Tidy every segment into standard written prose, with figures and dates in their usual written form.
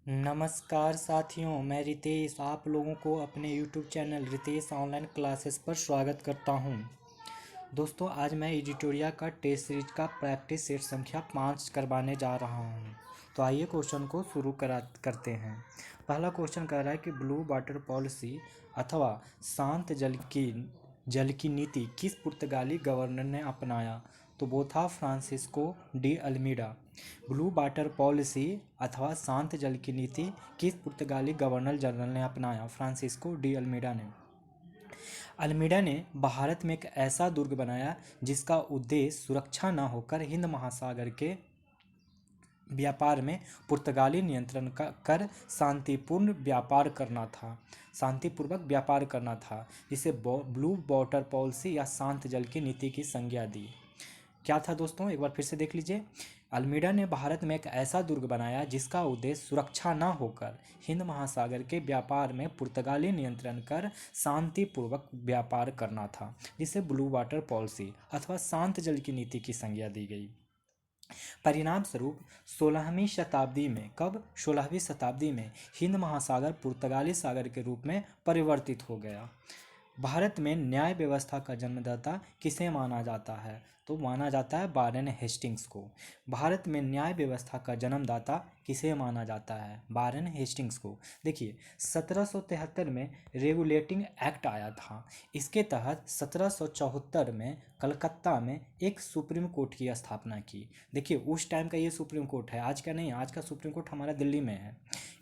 नमस्कार साथियों, मैं रितेश आप लोगों को अपने YouTube channel Ritesh online classes पर स्वागत करता हूं। दोस्तों, आज मैं एडिटोरिया का टेस्ट सीरीज का प्रैक्टिस सेट संख्या 5 करवाने जा रहा हूं। तो आइए क्वेश्चन को शुरू करते हैं। पहला क्वेश्चन कह रहा है कि ब्लू वाटर पॉलिसी अथवा शांत जल की नीति किस पुर्तगाली गवर्नर ने अपनाया? तो वो था Francisco de Almeida. Blue water policy अथवा शांत जल की नीति किस पुर्तगाली गवर्नर जनरल ने अपनाया? फ्रांसिस्को डी अल्मीडा ने। अल्मीडा ने भारत में एक ऐसा दुर्ग बनाया जिसका उद्देश्य सुरक्षा न होकर हिंद महासागर के व्यापार में पुर्तगाली नियंत्रण कर शांतिपूर्वक व्यापार करना था, जिसे ब्लू वाटर पॉलिसी या शांत जल की नीति की संज्ञा दी। क्या था दोस्तों, एक बार फिर से देख लीजिए। अल्मीडा ने भारत में एक ऐसा दुर्ग बनाया जिसका उद्देश्य सुरक्षा न होकर हिंद महासागर के व्यापार में पुर्तगाली नियंत्रण कर शांतिपूर्वक व्यापार करना था, जिसे ब्लू वाटर पॉलिसी अथवा शांत जल की नीति की संज्ञा दी गई। परिणाम स्वरूप 16वीं शताब्दी में हिंद महासागर पुर्तगाली सागर के रूप में परिवर्तित हो गया। भारत में न्याय व्यवस्था का जन्मदाता किसे माना जाता है? तो माना जाता है वारेन हेस्टिंग्स को। भारत में न्याय व्यवस्था का जन्मदाता किसे माना जाता है? वारेन हेस्टिंग्स को। देखिए, 1773 में रेगुलेटिंग एक्ट आया था। इसके तहत 1774 में कलकत्ता में एक सुप्रीम कोर्ट की स्थापना की। देखिए, उस टाइम का ये सुप्रीम कोर्ट है, आज का नहीं। आज का सुप्रीम कोर्ट हमारा दिल्ली में है।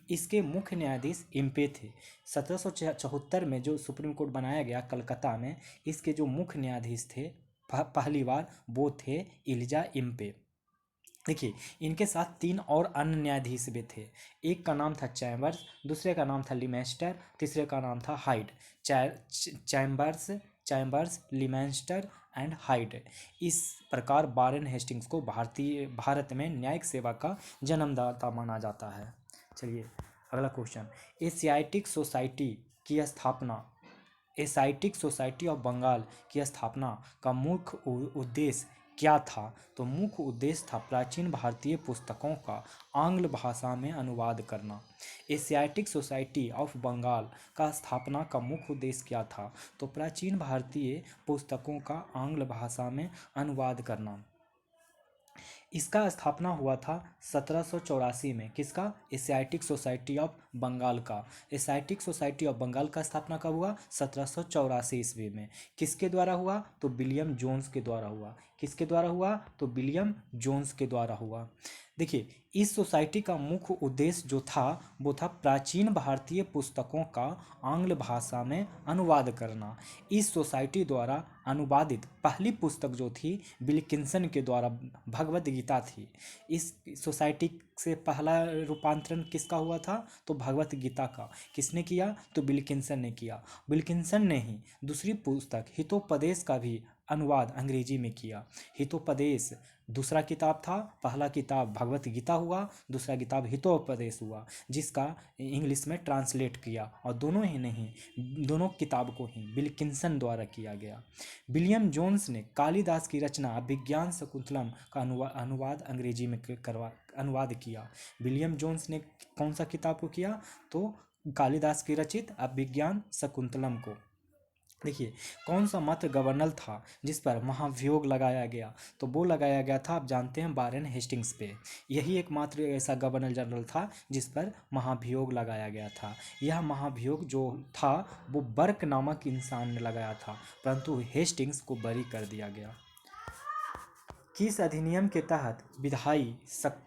इसके मुख्य न्यायाधीश इम्पे थे। 1774 में जो सुप्रीम कोर्ट बनाया गया कलकत्ता में, इसके जो मुख्य न्यायाधीश थे पहली बार, वो थे इलिजा इम्पे। देखिए, इनके साथ 3 और अन्य न्यायाधीश भी थे। एक का नाम था चैम्बर्स, दूसरे का नाम था लिमेस्टर, तीसरे का नाम था हाइड। Chambers, लिमेस्टर and hide. इस प्रकार वारेन हेस्टिंग्स को भारत में न्यायिक सेवा का जन्मदाता माना जाता है। चलिए अगला question. Asiatic society of Bengal की स्थापना का मुख्य उद्देश्य क्या था? तो मुख्य उद्देश्य था प्राचीन भारतीय पुस्तकों का आंग्ल भाषा में अनुवाद करना। एशियाटिक सोसाइटी ऑफ बंगाल का स्थापना का मुख्य उद्देश्य क्या था? तो प्राचीन भारतीय पुस्तकों का आंग्ल भाषा में अनुवाद करना। इसका स्थापना हुआ था 1784 में। किसका? एशियाटिक सोसाइटी ऑफ बंगाल का। एशियाटिक सोसाइटी ऑफ बंगाल का स्थापना कब हुआ? 1784 ईस्वी में। किसके द्वारा हुआ? तो विलियम जोन्स के द्वारा हुआ। किसके द्वारा हुआ? तो विलियम जोन्स के द्वारा हुआ। देखिए, इस सोसाइटी का मुख्य उद्देश्य जो था वो था प्राचीन भारतीय पुस्तकों का आंग्ल भाषा में अनुवाद करना। इस सोसाइटी द्वारा अनुवादित पहली पुस्तक जो थी विल्किंसन के द्वारा भगवद गीता थी। इस सोसाइटी से पहला रूपांतरण किसका हुआ था? तो भगवद गीता का। किसने किया? तो विल्किंसन ने किया। विल्किंसन ने ही दूसरी पुस्तक हितोपदेश का भी अनुवाद अंग्रेजी में किया। हितोपदेश दूसरा किताब था। पहला किताब भगवत गीता हुआ, दूसरा किताब हितोपदेश हुआ, जिसका इंग्लिश में ट्रांसलेट किया। और दोनों ही नहीं, दोनों किताब को ही विल्किंसन द्वारा किया गया। विलियम जोन्स ने कालिदास की रचना अभिज्ञान शकुंतलम का अनुवाद अंग्रेजी में अनुवाद किया। विलियम जोन्स ने कौन सा किताब को किया? तो कालिदास की रचित अभिज्ञान शकुंतलम को। देखिए, कौन सा मात्र गवर्नर था जिस पर महाभियोग लगाया गया? तो वो लगाया गया था, आप जानते हैं, वारेन हेस्टिंग्स पे। यही एकमात्र ऐसा गवर्नर जनरल था जिस पर महाभियोग लगाया गया था। यह महाभियोग जो था वो बर्क नामक इंसान ने लगाया था, परंतु हेस्टिंग्स को बरी कर दिया गया। किस अधिनियम के तहत विधायी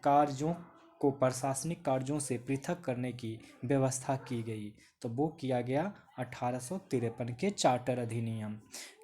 कार्यों को प्रशासनिक कार्यों से पृथक करने की व्यवस्था की गई? तो वो किया गया 1853 के चार्टर अधिनियम।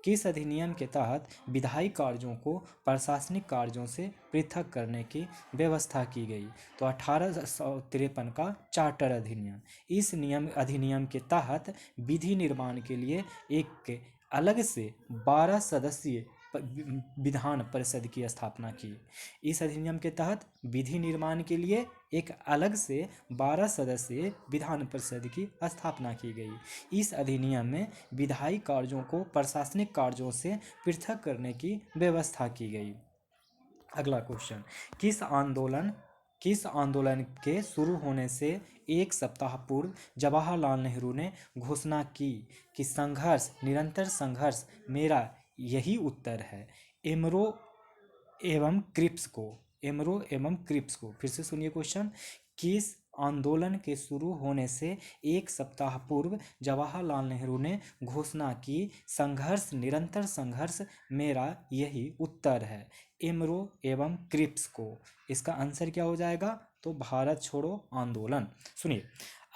किस अधिनियम के तहत विधायी कार्यों को प्रशासनिक कार्यों से पृथक करने की व्यवस्था की गई? तो 1853 का चार्टर अधिनियम। इस अधिनियम के तहत विधि निर्माण के लिए एक अलग से 12 सदस्यीय विधान परिषद की स्थापना की। इस अधिनियम के तहत विधि निर्माण के लिए एक अलग से 12 सदस्यीय विधान परिषद की स्थापना की गई। इस अधिनियम में विधायी कार्यों को प्रशासनिक कार्यों से पृथक करने की व्यवस्था की गई। अगला क्वेश्चन। किस आंदोलन किस आंदोलन के शुरू होने से एक सप्ताह पूर्व जवाहरलाल नेहरू ने घोषणा की कि संघर्ष, निरंतर संघर्ष मेरा यही उत्तर है? एमरो एवं क्रिप्स को, एमरो एवं क्रिप्स को, फिर से सुनिए क्वेश्चन। किस आंदोलन के शुरू होने से एक सप्ताह पूर्व जवाहरलाल नेहरू ने घोषणा की, संघर्ष, निरंतर संघर्ष मेरा यही उत्तर है? एमरो एवं क्रिप्स को। इसका आंसर क्या हो जाएगा? तो भारत छोड़ो आंदोलन। सुनिए,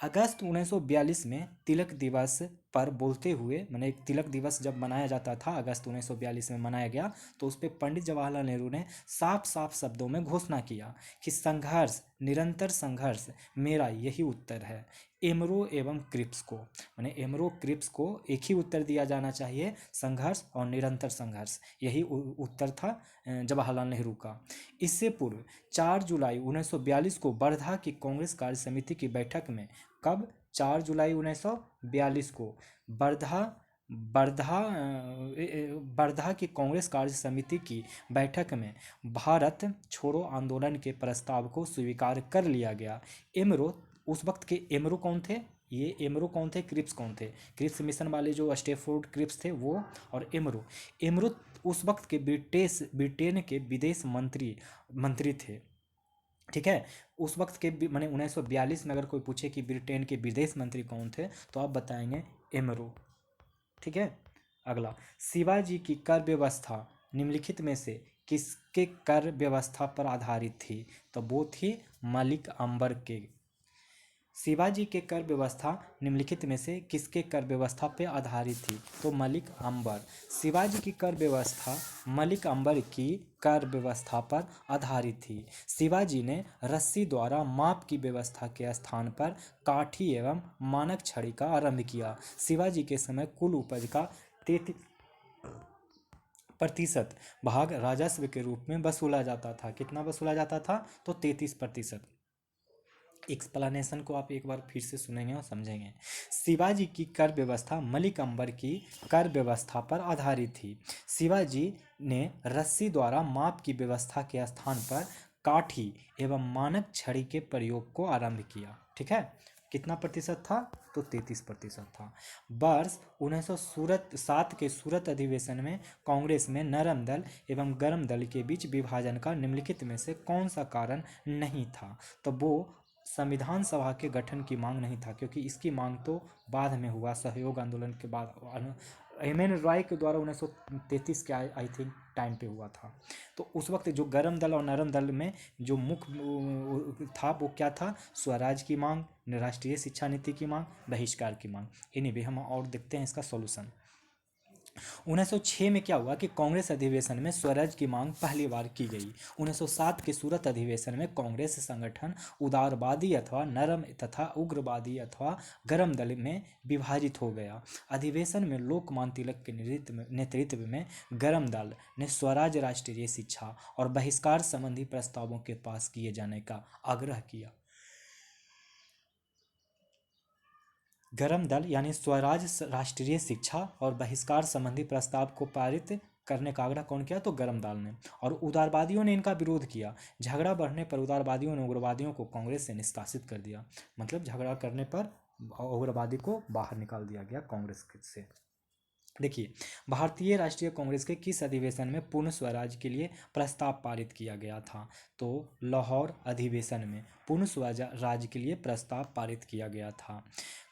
अगस्त 1942 में तिलक दिवस पर बोलते हुए, मैंने तिलक दिवस जब मनाया जाता था, अगस्त 1942 में मनाया गया, तो उस पर पंडित जवाहरलाल नेहरू ने साफ साफ शब्दों में घोषणा किया कि संघर्ष, निरंतर संघर्ष मेरा यही उत्तर है। एमरो एवं क्रिप्स को, मैंने एमरो क्रिप्स को एक ही उत्तर दिया जाना चाहिए, संघर्ष और निरंतर संघर्ष, यही उत्तर था जवाहरलाल नेहरू का। इससे पूर्व 4 जुलाई 1942 को वर्धा की कांग्रेस कार्य समिति की बैठक में, कब? 4 जुलाई 1942 को वर्धा वर्धा वर्धा की कांग्रेस कार्य समिति की बैठक में भारत छोड़ो आंदोलन के प्रस्ताव को स्वीकार कर लिया गया। एमरो, उस वक्त के एमरो कौन थे? ये एमरो कौन थे, क्रिप्स कौन थे? क्रिप्स मिशन वाले जो स्टैफोर्ड क्रिप्स थे वो, और एमरो, एमरो उस वक्त के ब्रिटेन के विदेश मंत्री थे। ठीक है, उस वक्त के मैंने 1942 में अगर कोई पूछे कि ब्रिटेन के विदेश मंत्री कौन थे, तो आप बताएंगे एमरो। ठीक है, अगला, शिवाजी की कर व्यवस्था निम्नलिखित में से किसके कर व्यवस्था पर आधारित थी? तो वो थी मलिक अंबर के। शिवाजी के कर व्यवस्था निम्नलिखित में से किसके कर व्यवस्था पर आधारित थी? तो मलिक अंबर। शिवाजी की कर व्यवस्था मलिक अंबर की कर व्यवस्था पर आधारित थी। शिवाजी ने रस्सी द्वारा माप की व्यवस्था के स्थान पर काठी एवं मानक छड़ी का आरंभ किया। शिवाजी के समय कुल उपज का 33% भाग राजस्व के रूप में वसूला जाता था। कितना वसूला जाता था? तो 33%। एक्सप्लेनेशन को आप एक बार फिर से सुनेंगे और समझेंगे। शिवाजी की कर व्यवस्था मलिक अंबर की कर व्यवस्था पर आधारित थी। शिवाजी ने रस्सी द्वारा माप की व्यवस्था के स्थान पर काठी एवं मानक छड़ी के प्रयोग को आरंभ किया। ठीक है, कितना प्रतिशत था? तो 33% था। वर्ष 1907 के सूरत अधिवेशन में कांग्रेस में नरम दल एवं गरम दल के बीच विभाजन का निम्नलिखित में से कौन सा कारण नहीं था? तो वो संविधान सभा के गठन की मांग नहीं था, क्योंकि इसकी मांग तो बाद में हुआ, सहयोग आंदोलन के बाद, एम.एन. रॉय के द्वारा 1933 के आई थिंक टाइम पे हुआ था। तो उस वक्त जो गरम दल और नरम दल में जो मुख्य था वो क्या था? स्वराज की मांग, राष्ट्रीय शिक्षा नीति की मांग, बहिष्कार की मांग। एनीवे, हम और देखते हैं इसका सॉल्यूशन। 1906 में क्या हुआ कि कांग्रेस अधिवेशन में स्वराज की मांग पहली बार की गई। 1907 के सूरत अधिवेशन में कांग्रेस संगठन उदारवादी अथवा नरम तथा उग्रवादी अथवा गरम दल में विभाजित हो गया। अधिवेशन में लोकमान्य तिलक के नेतृत्व में गरम दल ने स्वराज, राष्ट्रीय शिक्षा और बहिष्कार संबंधी प्रस्तावों के पास किए जाने का आग्रह किया। गरम दल यानी स्वराज, राष्ट्रीय शिक्षा और बहिष्कार संबंधी प्रस्ताव को पारित करने का आग्रह कौन किया? तो गरम दल ने। और उदारवादियों ने इनका विरोध किया। झगड़ा बढ़ने पर उदारवादियों ने उग्रवादियों को कांग्रेस से निष्कासित कर दिया। मतलब झगड़ा करने पर उग्रवादी को बाहर निकाल दिया गया कांग्रेस से। देखिए, भारतीय राष्ट्रीय कांग्रेस के किस अधिवेशन में पूर्ण स्वराज के लिए प्रस्ताव पारित किया गया था? तो लाहौर अधिवेशन में पूर्ण स्वराज के लिए प्रस्ताव पारित किया गया था।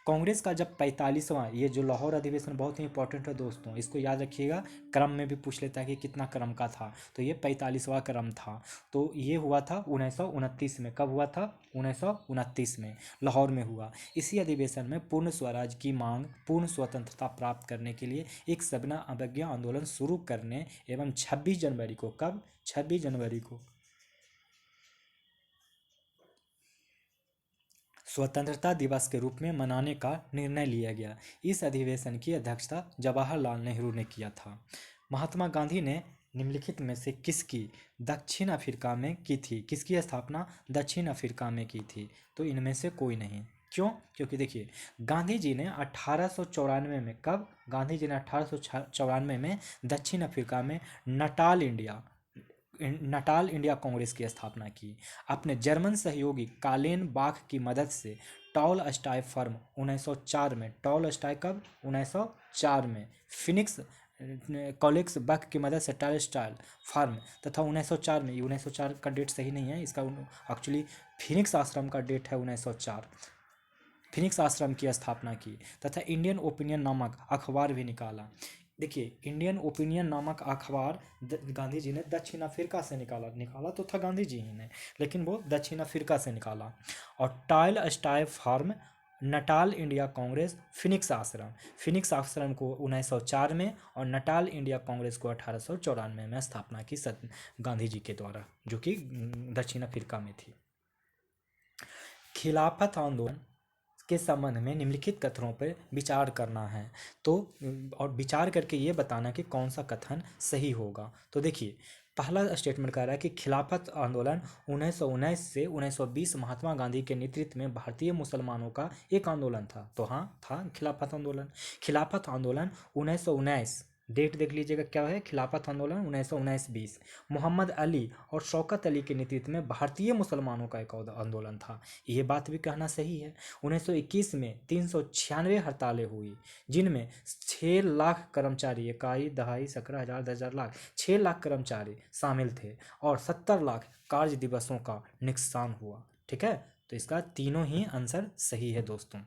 कांग्रेस का जब 45वां, ये जो लाहौर अधिवेशन बहुत ही इंपॉर्टेंट है दोस्तों, इसको याद रखिएगा, क्रम में भी पूछ लेता है कि कितना क्रम का था, तो ये 45वां क्रम था। तो ये हुआ था 1929 में। कब हुआ था? 1929 में लाहौर में हुआ। इसी अधिवेशन में पूर्ण स्वराज की मांग, पूर्ण स्वतंत्रता प्राप्त करने के लिए एक सविनय अवज्ञा आंदोलन शुरू करने एवं 26 जनवरी को, कब? 26 जनवरी को स्वतंत्रता दिवस के रूप में मनाने का निर्णय लिया गया। इस अधिवेशन की अध्यक्षता जवाहरलाल नेहरू ने किया था। महात्मा गांधी ने निम्नलिखित में से किसकी दक्षिण अफ्रीका में की थी? किसकी स्थापना दक्षिण अफ्रीका में की थी? तो इनमें से कोई नहीं। क्यों? क्योंकि देखिए, गांधी जी ने 1894 में, कब? गांधी जी ने 1894 में दक्षिण अफ्रीका में Natal, India, Natal India Congress की स्थापना की। अपने जर्मन सहयोगी कालेन बाख की मदद से टॉल स्टाई फर्म 1904 में, टॉल स्टाई कब 1904 में, फिनिक्स कॉलेक्स बक की मदद से टॉल स्टाई फर्म तथा 1904 में, ये 1904 का डेट सही नहीं है इसका, एक्चुअली फिनिक्स आश्रम का डेट है 1904, फिनिक्स आश्रम की स्थापना की तथा इंडियन ओपिनियन नामक अखबार भी निकाला। देखिए, इंडियन ओपिनियन नामक अखबार गांधी जी ने दक्षिण अफ्रीका से निकाला, निकाला तो था गांधी जी ही ने, लेकिन वो दक्षिण अफ्रीका से निकाला। और Tolstoy farm, Natal India Congress, Phoenix ashram को 1904 में और नटाल इंडिया कांग्रेस को 1894 में स्थापना की गांधी जी के द्वारा, जो कि दक्षिण अफ्रीका में थी। खिलाफत आंदोलन के संबंध में निम्नलिखित कथनों पर विचार करना है, तो और विचार करके ये बताना कि कौन सा कथन सही होगा। तो देखिए, पहला स्टेटमेंट कह रहा है कि खिलाफत आंदोलन 1919 से 1920 महात्मा गांधी के नेतृत्व में भारतीय मुसलमानों का एक आंदोलन था। तो हाँ, था खिलाफत आंदोलन। खिलाफत आंदोलन 1919, डेट देख लीजिएगा क्या है, खिलाफत आंदोलन 1919-20 मोहम्मद अली और शौकत अली के नेतृत्व में भारतीय मुसलमानों का एक आंदोलन था। ये बात भी कहना सही है। 1921 में 396 हड़तालें हुई, जिनमें 6 लाख कर्मचारी, इकाई दहाई 17,000 10,000 लाख, 6 लाख कर्मचारी शामिल थे और 70 लाख कार्य दिवसों का नुकसान हुआ। ठीक है, तो इसका तीनों ही आंसर सही है दोस्तों,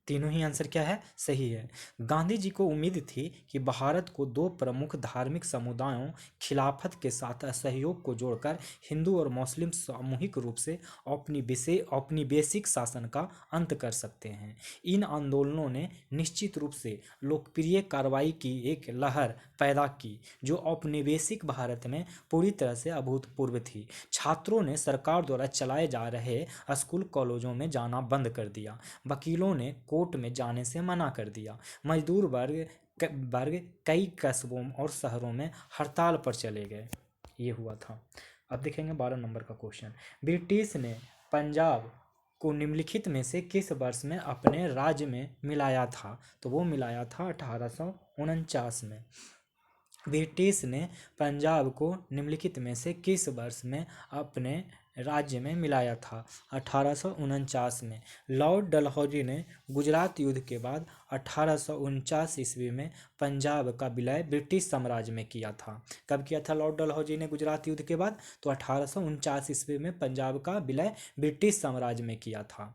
तीनों ही आंसर क्या है, सही है। गांधी जी को उम्मीद थी कि भारत को दो प्रमुख धार्मिक समुदायों खिलाफत के साथ असहयोग को जोड़कर हिंदू और मुस्लिम सामूहिक रूप से औपनिवेशिक शासन का अंत कर सकते हैं। इन आंदोलनों ने निश्चित रूप से लोकप्रिय कार्रवाई की एक लहर पैदा की, जो औपनिवेशिक भारत में पूरी तरह से अभूतपूर्व थी। छात्रों ने सरकार द्वारा चलाए जा रहे स्कूल कॉलेजों में जाना बंद कर दिया, वकीलों ने कोर्ट में जाने से मना कर दिया, मजदूर वर्ग कई कस्बों और शहरों में हड़ताल पर चले गए। ये हुआ था। अब देखेंगे 12 नंबर का क्वेश्चन। ब्रिटिश ने पंजाब को निम्नलिखित में से किस वर्ष में अपने राज्य में मिलाया था? तो वो मिलाया था 1849 में। ब्रिटिश ने पंजाब को निम्नलिखित में से किस वर्ष में अपने राज्य में मिलाया था? 1849 में। लॉर्ड डलहौजी ने गुजरात युद्ध के बाद 1849 ईस्वी में पंजाब का विलय ब्रिटिश साम्राज्य में किया था। कब किया था लॉर्ड डलहौजी ने गुजरात युद्ध के बाद? तो 1849 ईस्वी में पंजाब का विलय ब्रिटिश साम्राज्य में किया था।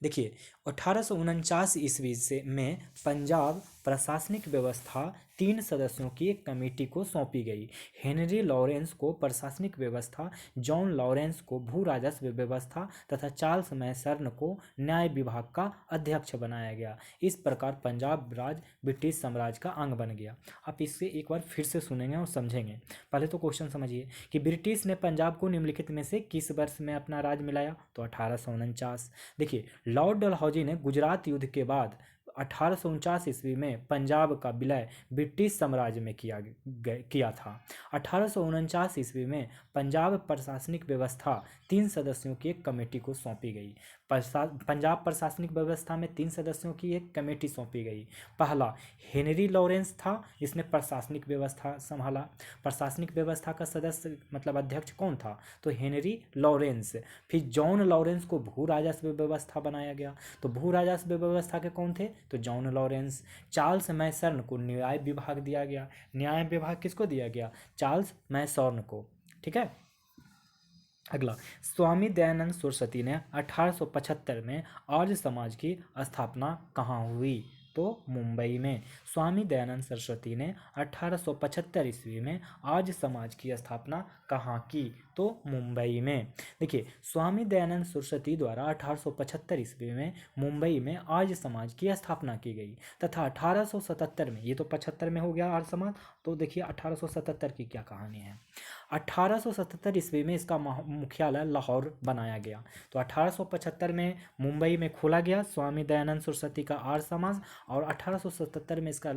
देखिए, 1849 ईस्वी से में पंजाब प्रशासनिक व्यवस्था 3 सदस्यों की एक कमेटी को सौंपी गई। हेनरी लॉरेंस को प्रशासनिक व्यवस्था, जॉन लॉरेंस को भू राजस्व व्यवस्था तथा चार्ल्स मैसर्न को न्याय विभाग का अध्यक्ष बनाया गया। इस प्रकार पंजाब राज्य ब्रिटिश साम्राज्य का अंग बन गया। आप इससे एक बार फिर से सुनेंगे और समझेंगे। पहले तो क्वेश्चन समझिए कि ब्रिटिश ने पंजाब को निम्नलिखित में से किस वर्ष में अपना राज्य मिलाया? तो 1849। देखिए, लॉर्ड डलहौजी ने गुजरात युद्ध के बाद 1849 ईस्वी में पंजाब का विलय ब्रिटिश साम्राज्य में किया था। 1849 ईस्वी में पंजाब प्रशासनिक व्यवस्था 3 सदस्यों की एक कमेटी को सौंपी गई। पंजाब प्रशासनिक व्यवस्था में 3 सदस्यों की एक कमेटी सौंपी गई। पहला हेनरी लॉरेंस था, इसने प्रशासनिक व्यवस्था संभाला। प्रशासनिक व्यवस्था का सदस्य मतलब अध्यक्ष कौन था? तो हेनरी लॉरेंस। फिर जॉन लॉरेंस को भू राजस्व व्यवस्था बनाया गया। तो भू राजस्व व्यवस्था के कौन थे? तो जॉन लॉरेंस। चार्ल्स मैसर्न को न्याय विभाग दिया गया। न्याय विभाग किसको दिया गया? चार्ल्स मैसर्न को। ठीक है, अगला, स्वामी दयानंद सरस्वती ने 1875 में आर्य समाज की स्थापना कहाँ हुई? तो मुंबई में। स्वामी दयानंद सरस्वती ने 1875 ईस्वी में आर्य समाज की स्थापना कहाँ की? तो मुंबई में। देखिए, स्वामी दयानंद सरस्वती द्वारा 1875 ईस्वी में मुंबई में आर्य समाज की स्थापना की गई तथा 1877 में, ये तो 75 में हो गया आर्य समाज, तो देखिए 1877 की क्या कहानी है। 1877 ईस्वी में इसका मुख्यालय लाहौर बनाया गया। तो 1875 में मुंबई में खोला गया स्वामी दयानंद सरस्वती का आर्य समाज और 1877 में इसका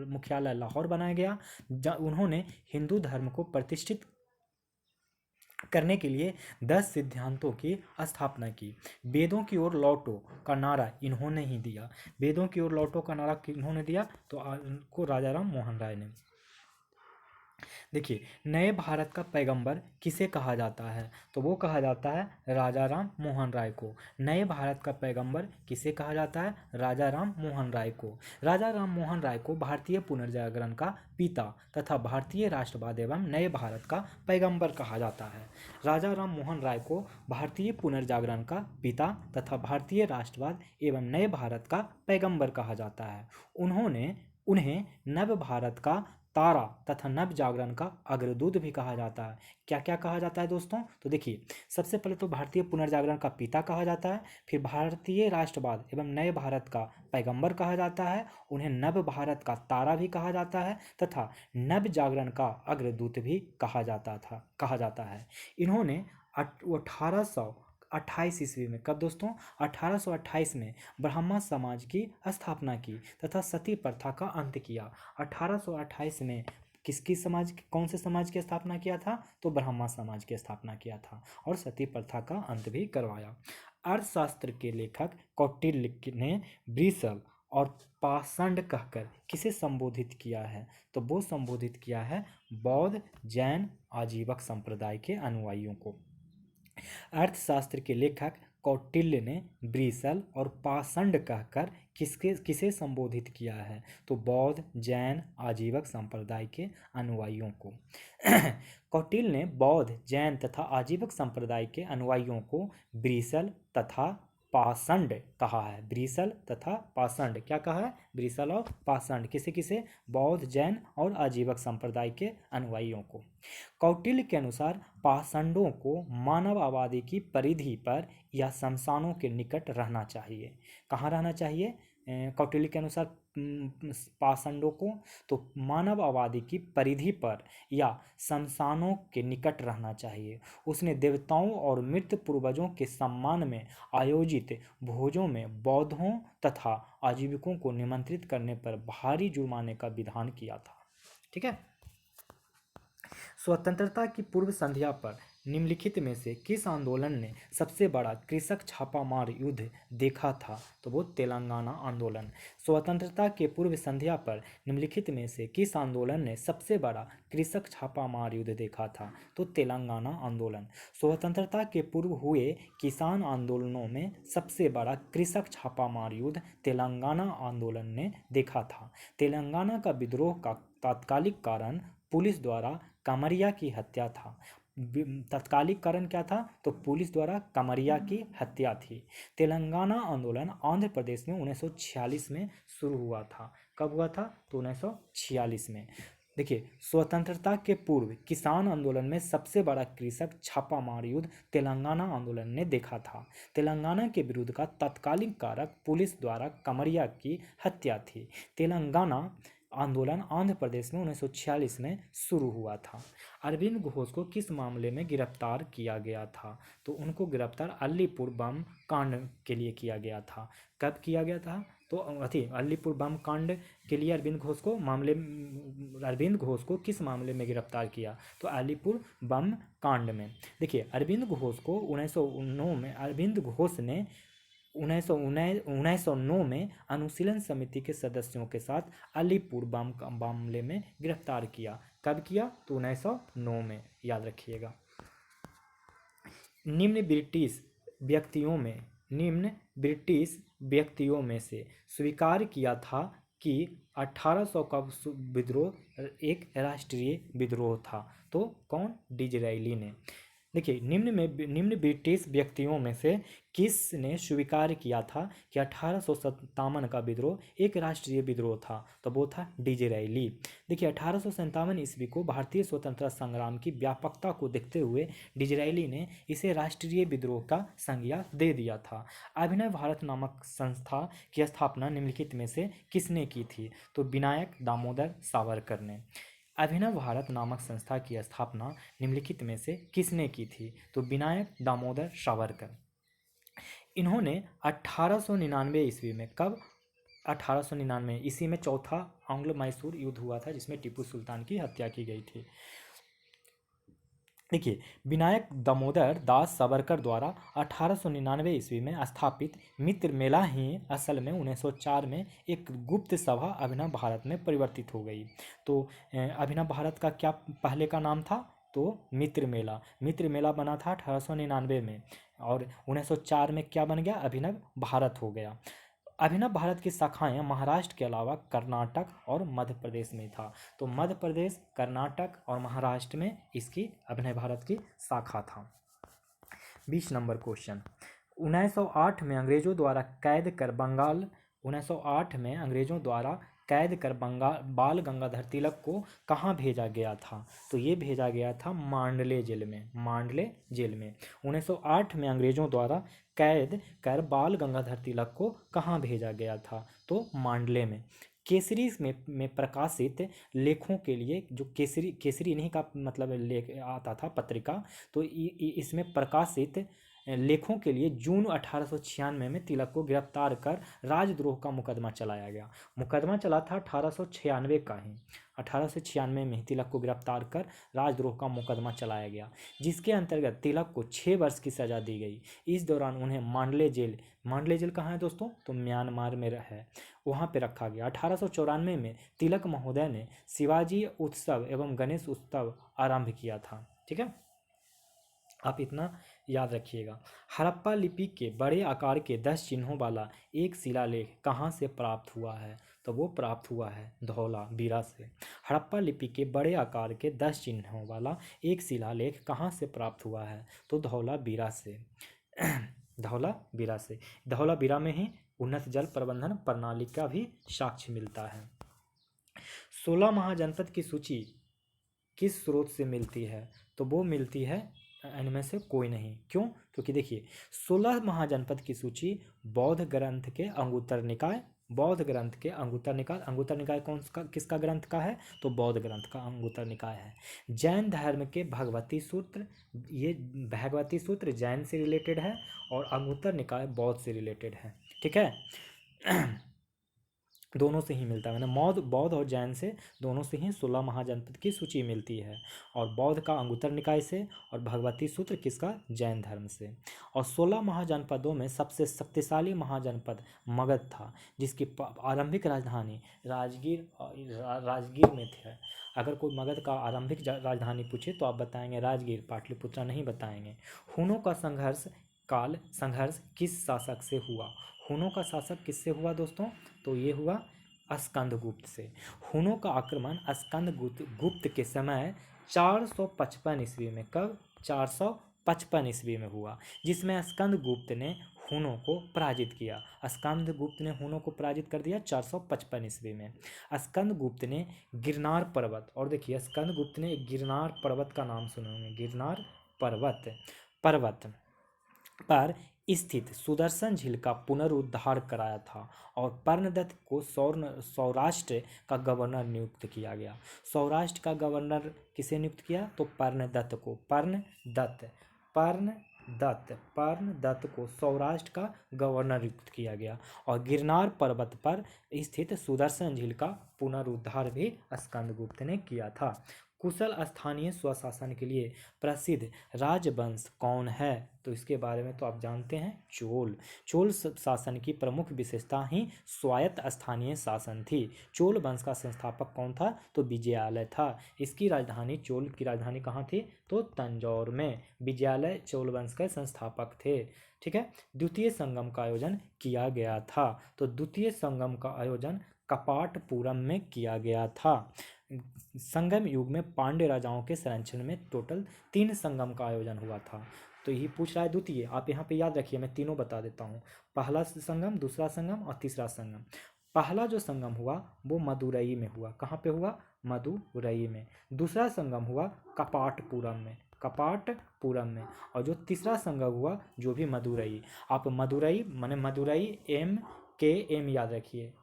मुख्यालय लाहौर बनाया गया। उन्होंने हिंदू धर्म को प्रतिष्ठित करने के लिए 10 सिद्धांतों की स्थापना की। वेदों की ओर लौटो का नारा इन्होंने ही दिया। वेदों की ओर लौटो का नारा किन्होंने दिया? तो राजा राम मोहन राय ने। देखिए, नए भारत का पैगंबर किसे कहा जाता है? तो वो कहा जाता है राजा राम मोहन राय को। नए भारत का पैगंबर किसे कहा जाता है? राजा राम मोहन राय को। राजा राम मोहन राय को भारतीय पुनर्जागरण का पिता तथा भारतीय राष्ट्रवाद एवं नए भारत का पैगंबर कहा जाता है। राजा राम मोहन राय को भारतीय पुनर्जागरण का पिता तथा भारतीय राष्ट्रवाद एवं नए भारत का पैगंबर कहा जाता है। उन्हें नव भारत का तारा तथा नव जागरण का अग्रदूत भी कहा जाता है। क्या क्या कहा जाता है दोस्तों? तो देखिए, सबसे पहले तो भारतीय पुनर्जागरण का पिता कहा जाता है, फिर भारतीय राष्ट्रवाद एवं नए भारत का पैगंबर कहा जाता है, उन्हें नव भारत का तारा भी कहा जाता है तथा नव जागरण का अग्रदूत भी कहा जाता है। इन्होंने 1828 ईस्वी में, कब दोस्तों? 1828 में ब्राह्मण समाज की स्थापना की तथा सती प्रथा का अंत किया। 1828 में कौन से समाज की स्थापना किया था? तो ब्राह्मण समाज की स्थापना किया था और सती प्रथा का अंत भी करवाया। अर्थशास्त्र के लेखक कौटिल्य ने ब्रिसल और पाषंड कहकर किसे संबोधित किया है? तो वो संबोधित किया है बौद्ध जैन आजीवक संप्रदाय के अनुयायियों को। अर्थशास्त्र के लेखक कौटिल्य ने ब्रिसल और पाषंड कहकर किसे संबोधित किया है? तो बौद्ध जैन आजीवक संप्रदाय के अनुयायियों को। कौटिल्य ने बौद्ध जैन तथा आजीवक संप्रदाय के अनुयायियों को ब्रिसल तथा पाषंड कहा है। ब्रिसल तथा पाषंड क्या कहा है? ब्रिसल और पाषंड किसे किसे? बौद्ध जैन और आजीवक संप्रदाय के अनुयायियों को। कौटिल्य के अनुसार पाषंडों को मानव आबादी की परिधि पर या शमशानों के निकट रहना चाहिए। कहाँ रहना चाहिए कौटिल्य के अनुसार पाषंडों को? तो मानव आबादी की परिधि पर या शमशानों के निकट रहना चाहिए। उसने देवताओं और मृत पूर्वजों के सम्मान में आयोजित भोजों में बौद्धों तथा आजीविकों को निमंत्रित करने पर भारी जुर्माने का विधान किया था। ठीक है। स्वतंत्रता की पूर्व संध्या पर निम्नलिखित में से किस आंदोलन ने सबसे बड़ा कृषक छापामार युद्ध देखा था? तो वो तेलंगाना आंदोलन। स्वतंत्रता के पूर्व संध्या पर निम्नलिखित में से किस आंदोलन ने सबसे बड़ा कृषक छापामार युद्ध देखा था? तो तेलंगाना आंदोलन। स्वतंत्रता के पूर्व हुए किसान आंदोलनों में सबसे बड़ा कृषक छापामार युद्ध तेलंगाना आंदोलन ने देखा था। तेलंगाना का विद्रोह का तात्कालिक कारण पुलिस द्वारा कमरिया की हत्या था। तत्कालिक कारण क्या था? तो पुलिस द्वारा कमरिया की हत्या थी। तेलंगाना आंदोलन आंध्र प्रदेश में 1946 में शुरू हुआ था। कब हुआ था? तो 1946 में। देखिए, स्वतंत्रता के पूर्व किसान आंदोलन में सबसे बड़ा कृषक छापामार युद्ध तेलंगाना आंदोलन ने देखा था। तेलंगाना के विरुद्ध का तत्कालिक कारक पुलिस द्वारा कमरिया की हत्या थी। तेलंगाना आंदोलन आंध्र प्रदेश में 1946 में शुरू हुआ था। अरविंद घोष को किस मामले में गिरफ्तार किया गया था? तो उनको गिरफ्तार अलीपुर बम कांड के लिए किया गया था। कब किया गया था? तो अलीपुर बम कांड के लिए अरविंद घोष को किस मामले में गिरफ्तार किया? तो अलीपुर बम कांड में। देखिए, अरविंद घोष को 1909 में अरविंद घोष ने 1909 में अनुशीलन समिति के सदस्यों के साथ अलीपुर बम मामले में गिरफ्तार किया। कब किया? तो 1909 में, याद रखिएगा। निम्न ब्रिटिश व्यक्तियों में से स्वीकार किया था कि 1800 का विद्रोह एक राष्ट्रीय विद्रोह था। तो कौन? डिज़रायली ने। देखिए, निम्न ब्रिटिश व्यक्तियों में से किसने स्वीकार किया था कि 1857 का विद्रोह एक राष्ट्रीय विद्रोह था? तो वो था डिज़रायली। देखिए, 1857 ईस्वी को भारतीय स्वतंत्रता संग्राम की व्यापकता को देखते हुए डिज़रायली ने इसे राष्ट्रीय विद्रोह का संज्ञा दे दिया था। अभिनव भारत नामक संस्था की स्थापना निम्नलिखित में से किसने की थी? तो विनायक दामोदर सावरकर ने। अभिनव भारत नामक संस्था की स्थापना निम्नलिखित में से किसने की थी? तो विनायक दामोदर सावरकर। इन्होंने 1899 ईस्वी में, कब? 1899 ईस्वी में चौथा आंग्लो मैसूर युद्ध हुआ था जिसमें टीपू सुल्तान की हत्या की गई थी। देखिए, विनायक दामोदर दास सावरकर द्वारा 1899 ईस्वी में स्थापित मित्र मेला ही असल में 1904 में एक गुप्त सभा अभिनव भारत में परिवर्तित हो गई। तो अभिनव भारत का क्या पहले का नाम था? तो मित्र मेला बना था 1899 में, और 1904 में क्या बन गया? अभिनव भारत हो गया। अभिनव भारत की शाखाएं महाराष्ट्र के अलावा कर्नाटक और मध्य प्रदेश में था। तो मध्य प्रदेश, कर्नाटक और महाराष्ट्र में इसकी अभिनव भारत की शाखा था। 20 नंबर क्वेश्चन, 1908 में अंग्रेजों द्वारा कैद कर बंगाल 1908 में अंग्रेजों द्वारा कैद कर बंगाल बाल गंगाधर तिलक को कहाँ भेजा गया था? तो ये भेजा गया था मांडले जेल में। मांडले जेल में 1908 में अंग्रेजों द्वारा कैद कर बाल गंगाधर तिलक को कहाँ भेजा गया था? तो मांडले में। केसरी में प्रकाशित लेखों के लिए, जो केसरी केसरी इन्हीं का मतलब लेख आता था, पत्रिका, तो इसमें प्रकाशित लेखों के लिए जून 1896 में तिलक को गिरफ्तार कर राजद्रोह का मुकदमा चलाया गया। मुकदमा चला था 1896 का ही, 1896 में ही तिलक को गिरफ्तार कर राजद्रोह का मुकदमा चलाया गया, जिसके अंतर्गत तिलक को 6 वर्ष की सजा दी गई। इस दौरान उन्हें मांडले जेल कहाँ है दोस्तों? तो म्यांमार में है, वहाँ पे रखा गया। 1894 में तिलक महोदय ने शिवाजी उत्सव एवं गणेश उत्सव आरंभ किया था। ठीक है, आप इतना याद रखिएगा। हड़प्पा लिपि के बड़े आकार के 10 चिन्हों वाला एक शिलालेख कहाँ से प्राप्त हुआ है? तो वो प्राप्त हुआ है धौलावीरा से। हड़प्पा लिपि के बड़े आकार के 10 चिन्हों वाला एक शिलालेख कहाँ से प्राप्त हुआ है? तो धौलावीरा से। धौलावीरा में ही उन्नत जल प्रबंधन प्रणाली का भी साक्ष्य मिलता है। 16 महाजनपद की सूची किस स्रोत से मिलती है? तो वो मिलती है इनमें से कोई नहीं। क्यों? क्योंकि देखिए, 16 महाजनपद की सूची बौद्ध ग्रंथ के अंगुत्तर निकाय, अंगुत्तर निकाय किसका ग्रंथ का है? तो बौद्ध ग्रंथ का अंगुत्तर निकाय है। जैन धर्म के भगवती सूत्र, ये भगवती सूत्र जैन से रिलेटेड है और अंगुत्तर निकाय बौद्ध से रिलेटेड है। ठीक है, दोनों से ही मिलता है, मैंने बौद्ध और जैन से दोनों से ही 16 महाजनपद की सूची मिलती है, और बौद्ध का अंगुत्तर निकाय से और भगवती सूत्र किसका? जैन धर्म से। और 16 महाजनपदों में सबसे शक्तिशाली महाजनपद मगध था, जिसकी आरंभिक राजधानी राजगीर में थे। अगर कोई मगध का आरंभिक राजधानी पूछे तो आप बताएंगे राजगीर, पाटलिपुत्रा नहीं बताएंगे। हुनों का संघर्ष किस शासक से हुआ? हुनों का शासक किससे हुआ दोस्तों? तो ये हुआ स्कंदगुप्त से। हुनों का आक्रमण स्कंदगुप्त के समय 455 ईस्वी में, कब? 455 ईस्वी में हुआ, जिसमें स्कंदगुप्त ने हुनों को पराजित किया। स्कंदगुप्त ने हुनों को पराजित कर दिया 455 ईस्वी में। स्कंदगुप्त ने गिरनार पर्वत, और देखिए स्कंदगुप्त ने गिरनार पर्वत का नाम सुने होंगे, गिरनार पर्वत पर स्थित सुदर्शन झील का पुनरुद्धार कराया था, और पर्णदत्त को सौराष्ट्र का गवर्नर नियुक्त किया गया। सौराष्ट्र का गवर्नर किसे नियुक्त किया? तो पर्णदत्त को। पर्णदत्त को सौराष्ट्र का गवर्नर नियुक्त किया गया, और गिरनार पर्वत पर स्थित सुदर्शन झील का पुनरुद्धार भी स्कंदगुप्त ने किया था। कुशल स्थानीय स्वशासन के लिए प्रसिद्ध राजवंश कौन है? तो इसके बारे में तो आप जानते हैं, चोल शासन की प्रमुख विशेषता ही स्वायत्त स्थानीय शासन थी। चोल वंश का संस्थापक कौन था? तो विजयालय था। इसकी राजधानी, चोल की राजधानी कहाँ थी? तो तंजौर में। विजयालय चोल वंश के संस्थापक थे। ठीक है, द्वितीय संगम का आयोजन किया गया था। तो द्वितीय संगम का आयोजन कपाटपुरम में किया गया था। संगम युग में पांड्य राजाओं के संरक्षण में टोटल 3 संगम का आयोजन हुआ था। तो यही पूछ रहा है द्वितीय, आप यहाँ पे याद रखिए, मैं तीनों बता देता हूँ। पहला संगम, दूसरा संगम और तीसरा संगम। पहला जो संगम हुआ वो मदुरई में हुआ। कहाँ पे हुआ? मदुरई में। दूसरा संगम हुआ कपाटपुरम में। और जो तीसरा संगम हुआ जो भी मदुरई। आप मदुरई माने मदुरई MKM याद रखिए,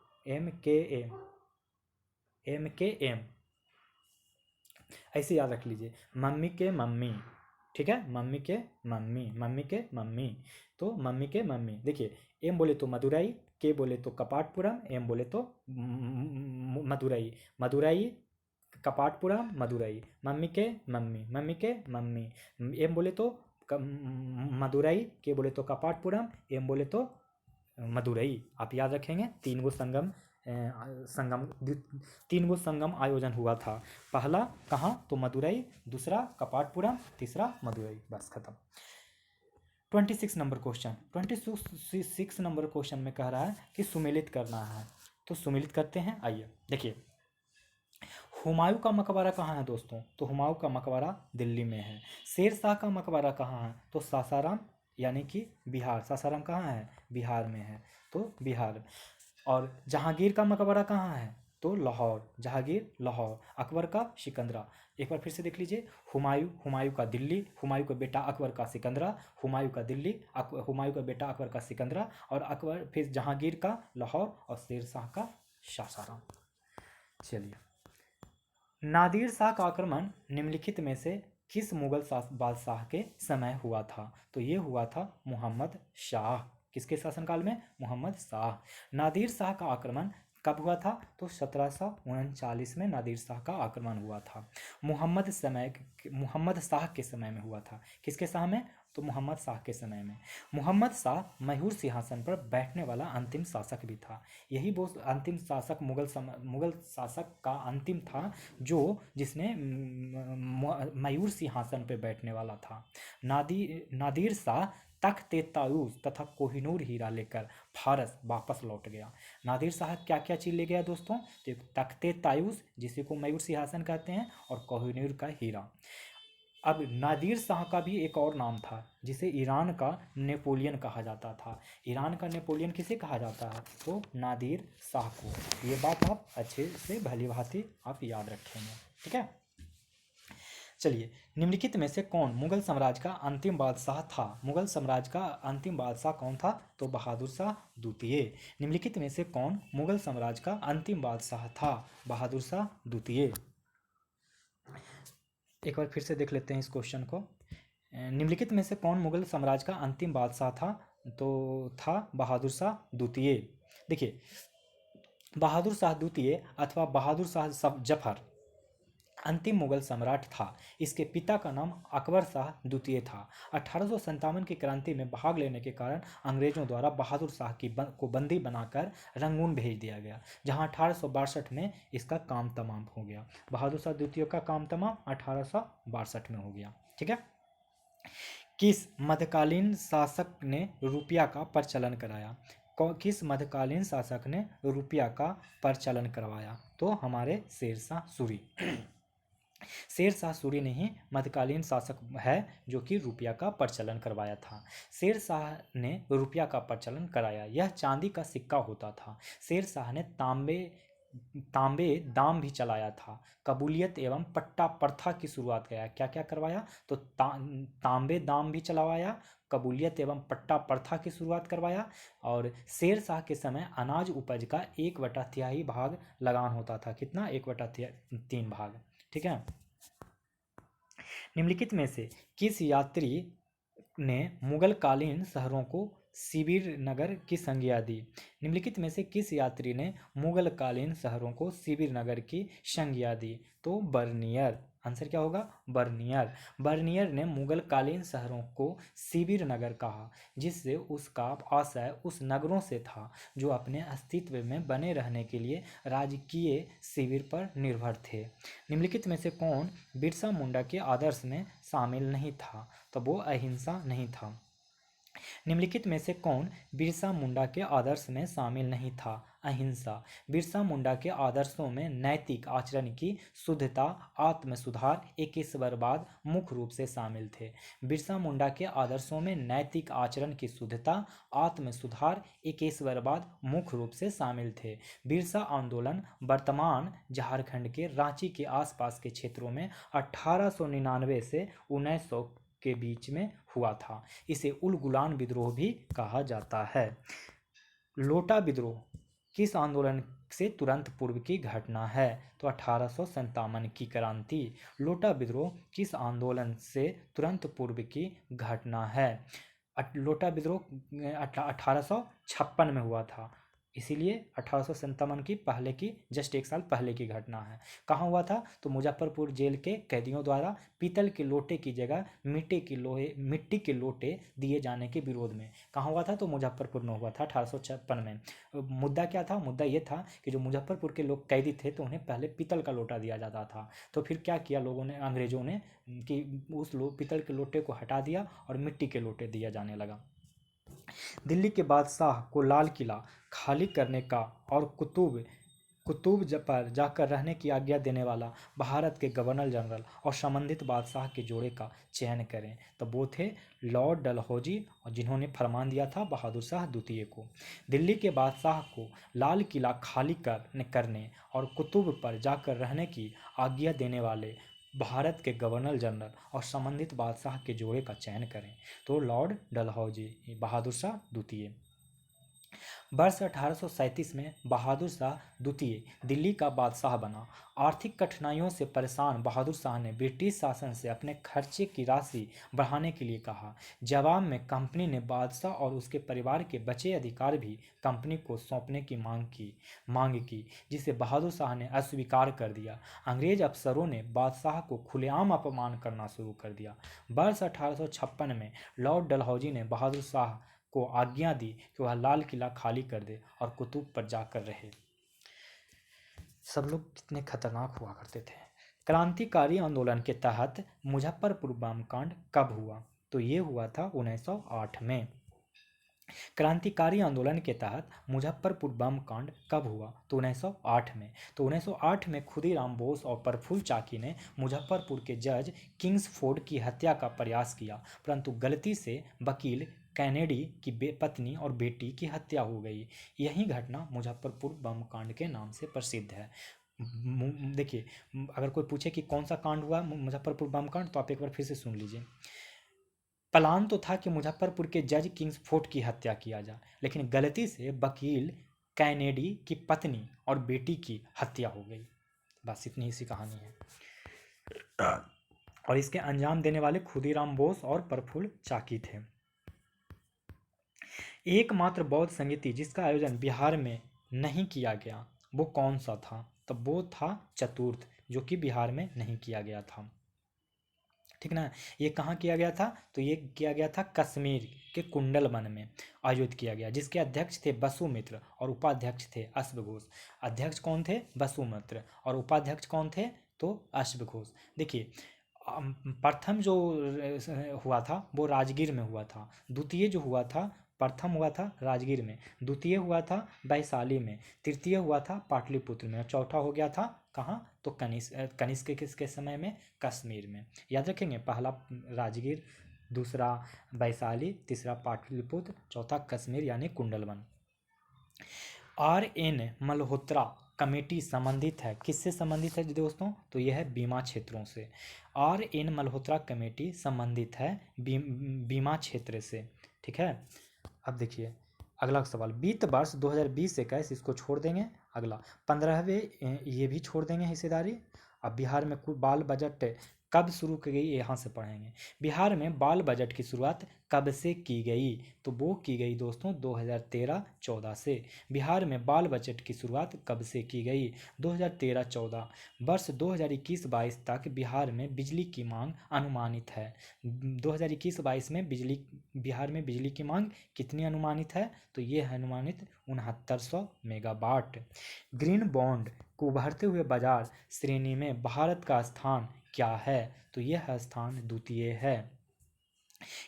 MKM ऐसे याद रख लीजिए। मम्मी के मम्मी, ठीक है, मम्मी के मम्मी। तो मम्मी के मम्मी, देखिए एम बोले तो मदुरई, के बोले तो कपाटपुरम, एम बोले तो मदुरई। कपाटपुरम मदुरई, मम्मी के मम्मी, मम्मी के मम्मी, एम बोले तो मदुरई, के बोले तो कपाटपुरम, एम बोले तो मदुरई। आप याद रखेंगे तीन गो संगम संगम तीन गो संगम आयोजन हुआ था। पहला कहाँ तो मदुरई, दूसरा कपाटपुरम, तीसरा मदुरई। बस खत्म। 26 नंबर क्वेश्चन, 26 नंबर क्वेश्चन में कह रहा है कि सुमेलित करना है, तो सुमेलित करते हैं। आइए देखिए, हुमायूं का मकबरा कहाँ है दोस्तों, तो हुमायूं का मकबरा दिल्ली में है। शेर शाह का मकबरा कहाँ है, तो सासाराम यानी कि बिहार। सासाराम कहाँ है, बिहार में है, तो बिहार। और जहांगीर का मकबरा कहाँ है, तो लाहौर। जहांगीर लाहौर। अकबर का सिकंदरा। एक बार फिर से देख लीजिए, हुमायूं, हुमायूं का दिल्ली, हुमायूं का बेटा अकबर का सिकंदरा, हुमायूं का दिल्ली, हुमायूं का बेटा अकबर का सिकंदरा, और अकबर फिर जहांगीर का लाहौर, और शेर शाह का सासाराम। चलिए, नादिर शाह का आक्रमण निम्नलिखित में से किस मुगल बादशाह के समय हुआ था, तो ये हुआ था मोहम्मद शाह। किसके शासनकाल में, मोहम्मद शाह। नादिर शाह का आक्रमण कब हुआ था, तो 1739 में नादिर शाह का आक्रमण हुआ था। मोहम्मद शाह के समय में हुआ था। किसके शाह में, तो मोहम्मद शाह के समय में। मोहम्मद शाह मयूर सिंहासन पर बैठने वाला अंतिम शासक भी था। यही वो अंतिम शासक मुगल शासक का अंतिम था जो जिसने मयूर सिंहासन पर बैठने वाला था। नादिर शाह तख्त तायूस तथा कोहिनूर हीरा लेकर फारस वापस लौट गया। नादिर शाह क्या क्या चीज़ ले गया दोस्तों, तो तख्त तायूस जिसे को मयूर सिंहासन कहते हैं, और कोहिनूर का हीरा। अब नादिर शाह का भी एक और नाम था जिसे ईरान का नेपोलियन कहा जाता था। ईरान का नेपोलियन किसे कहा जाता है, तो नादिर शाह को। ये बात आप अच्छे से भली भांति आप याद रखेंगे, ठीक है। चलिए, निम्नलिखित में से कौन मुगल साम्राज्य का अंतिम बादशाह था। मुगल साम्राज्य का अंतिम बादशाह कौन था, तो बहादुर शाह द्वितीय। निम्नलिखित में से कौन मुगल साम्राज्य का अंतिम बादशाह था, बहादुर शाह द्वितीय। एक बार फिर से देख लेते हैं इस क्वेश्चन को। निम्नलिखित में से कौन मुगल साम्राज्य का अंतिम बादशाह था, तो था बहादुर शाह द्वितीय। देखिए, बहादुर शाह द्वितीय अथवा बहादुर शाह जफर अंतिम मुगल सम्राट था। इसके पिता का नाम अकबर शाह द्वितीय था। 1857 की क्रांति में भाग लेने के कारण अंग्रेजों द्वारा बहादुर शाह को बंदी बनाकर रंगून भेज दिया गया, जहां 1862 में इसका काम तमाम हो गया। बहादुर शाह द्वितीय का काम तमाम 1862 में हो गया, ठीक है। किस मध्यकालीन शासक ने रुपया का प्रचलन कराया, किस मध्यकालीन शासक ने रुपया का प्रचलन करवाया, तो हमारे शेरशाह सूरी। शेरशाह सूरी ने ही मध्यकालीन शासक है जो कि रुपया का प्रचलन करवाया था। शेरशाह ने रुपया का प्रचलन कराया। यह चांदी का सिक्का होता था। शेरशाह ने तांबे दाम भी चलाया था। कबूलियत एवं पट्टा प्रथा की शुरुआत किया। क्या क्या करवाया, तो तांबे दाम भी चलवाया, कबूलियत एवं पट्टा प्रथा की शुरुआत करवाया। और शेरशाह के समय अनाज उपज का 1/3 भाग लगान होता था। कितना, 1/3 भाग, ठीक है। निम्नलिखित में से किस यात्री ने मुगल कालीन शहरों को शिविर नगर की संज्ञा दी। निम्नलिखित में से किस यात्री ने मुगल कालीन शहरों को शिविर नगर की संज्ञा दी, तो बर्नियर। आंसर क्या होगा, बर्नियर। बर्नियर ने मुगल कालीन शहरों को शिविर नगर कहा, जिससे उसका आशय उस नगरों से था जो अपने अस्तित्व में बने रहने के लिए राजकीय शिविर पर निर्भर थे। निम्नलिखित में से कौन बिरसा मुंडा के आदर्श में शामिल नहीं था, तो वो अहिंसा नहीं था। निम्नलिखित में से कौन बिरसा मुंडा के आदर्श में शामिल नहीं था, अहिंसा। बिरसा मुंडा के आदर्शों में नैतिक आचरण की शुद्धता, आत्म सुधार, एकेश्वरवाद मुख्य रूप से शामिल थे। बिरसा मुंडा के आदर्शों में नैतिक आचरण की शुद्धता, आत्म सुधार, एकेश्वरवाद मुख्य रूप से शामिल थे। बिरसा आंदोलन वर्तमान झारखंड के रांची के आसपास के क्षेत्रों में 1899 से 1900 के बीच में हुआ था। इसे उल गुलान विद्रोह भी कहा जाता है। लोटा विद्रोह किस आंदोलन से तुरंत पूर्व की घटना है, तो 1857 की क्रांति। लोटा विद्रोह किस आंदोलन से तुरंत पूर्व की घटना है। लोटा विद्रोह 1856 में हुआ था। इसीलिए 1857 की पहले की जस्ट एक साल पहले की घटना है। कहाँ हुआ था? तो मुजफ्फरपुर जेल के कैदियों द्वारा पीतल के लोटे की जगह मिट्टी के लोटे दिए जाने के विरोध में। कहाँ हुआ था? तो मुजफ्फरपुर में हुआ था 1856 में। मुद्दा क्या था? मुद्दा ये था कि जो मुजफ्फरपुर के लोग कैदी थे तो उन्हें पहले पीतल का लोटा दिया जाता था। तो फिर क्या किया लोगों ने, अंग्रेजों ने, कि उस पीतल के लोटे को हटा दिया और मिट्टी के लोटे दिया जाने लगा। दिल्ली के बादशाह को लाल किला खाली करने का और कुतुब पर जाकर रहने की आज्ञा देने वाला भारत के गवर्नर जनरल और संबंधित बादशाह के जोड़े का चयन करें। तो वो थे लॉर्ड डलहौजी, और जिन्होंने फरमान दिया था बहादुर शाह द्वितीय को। दिल्ली के बादशाह को लाल किला खाली करने और कुतुब पर जाकर रहने की आज्ञा देने वाले भारत के गवर्नर जनरल और संबंधित बादशाह के जोड़े का चयन करें। तो लॉर्ड डलहौजी, बहादुर शाह द्वितीय। वर्ष 1837 में बहादुर शाह द्वितीय दिल्ली का बादशाह बना। आर्थिक कठिनाइयों से परेशान बहादुर शाह ने ब्रिटिश शासन से अपने खर्चे की राशि बढ़ाने के लिए कहा। जवाब में कंपनी ने बादशाह और उसके परिवार के बचे अधिकार भी कंपनी को सौंपने की मांग की, जिसे बहादुर शाह ने अस्वीकार कर दिया। अंग्रेज अफसरों ने बादशाह को खुलेआम अपमान करना शुरू कर दिया। वर्ष 1856 में लॉर्ड डलहौजी ने बहादुर शाह को आज्ञा दी कि वह लाल किला खाली कर दे और कुतुब पर जाकर रहे। सब लोग कितने खतरनाक हुआ करते थे। क्रांतिकारी आंदोलन के तहत मुजफ्फरपुर बम कांड कब हुआ? तो ये हुआ था 1908 में। क्रांतिकारी आंदोलन के तहत मुजफ्फरपुर बम कांड कब हुआ? तो 1908 में। तो 1908 में खुदीराम बोस और प्रफुल्ल चाकी ने मुजफ्फरपुर के जज किंग्सफोर्ड की हत्या का प्रयास किया, परंतु गलती से वकील कैनेडी की पत्नी और बेटी की हत्या हो गई। यही घटना मुजफ्फरपुर बम कांड के नाम से प्रसिद्ध है। देखिए, अगर कोई पूछे कि कौन सा कांड हुआ मुजफ्फरपुर बम कांड, तो आप एक बार फिर से सुन लीजिए। प्लान तो था कि मुजफ्फरपुर के जज किंग्सफोर्ड की हत्या किया जाए, लेकिन गलती से वकील कैनेडी की पत्नी और बेटी की हत्या हो गई। बस इतनी ही सी कहानी है। और इसके अंजाम देने वाले खुदीराम बोस और प्रफुल्ल चाकी थे। एकमात्र बौद्ध संगीति जिसका आयोजन बिहार में नहीं किया गया, वो कौन सा था? तो वो था चतुर्थ, जो कि बिहार में नहीं किया गया था। ठीक ना। ये कहाँ किया गया था? तो ये किया गया था कश्मीर के कुंडल वन में आयोजित किया गया, जिसके अध्यक्ष थे बसुमित्र और उपाध्यक्ष थे अश्वघोष। अध्यक्ष कौन थे? बसुमित्र, और उपाध्यक्ष कौन थे? तो अश्वघोष। देखिए, प्रथम जो हुआ था वो राजगीर में हुआ था। द्वितीय जो हुआ था, प्रथम हुआ था राजगीर में, द्वितीय हुआ था वैशाली में, तृतीय हुआ था पाटलिपुत्र में, और चौथा हो गया था कहाँ? तो कनिष्क के समय में कश्मीर में। याद रखेंगे, पहला राजगीर, दूसरा वैशाली, तीसरा पाटलिपुत्र, चौथा कश्मीर यानी कुंडलवन। RN मल्होत्रा कमेटी संबंधित है, किससे संबंधित है दोस्तों? तो यह है बीमा क्षेत्रों से। RN मल्होत्रा कमेटी संबंधित है बीमा क्षेत्र से। ठीक है। अब देखिए अगला सवाल, वित्त वर्ष 2020-21 इसको छोड़ देंगे। अगला 15वें, ये भी छोड़ देंगे हिस्सेदारी। अब बिहार में कुल बाल बजट कब शुरू की गई, यहाँ से पढ़ेंगे। बिहार में बाल बजट की शुरुआत कब से की गई? तो वो की गई दोस्तों 2013-14 से। बिहार में बाल बजट की शुरुआत कब से की गई? 2013-14। वर्ष 2021-22 तक बिहार में बिजली की मांग अनुमानित है। 2021-22 में बिहार में बिजली की मांग कितनी अनुमानित है? तो ये है अनुमानित 6900 मेगावाट। ग्रीन बॉन्ड को उभरते हुए बाजार श्रेणी में भारत का स्थान क्या है? तो यह स्थान द्वितीय है।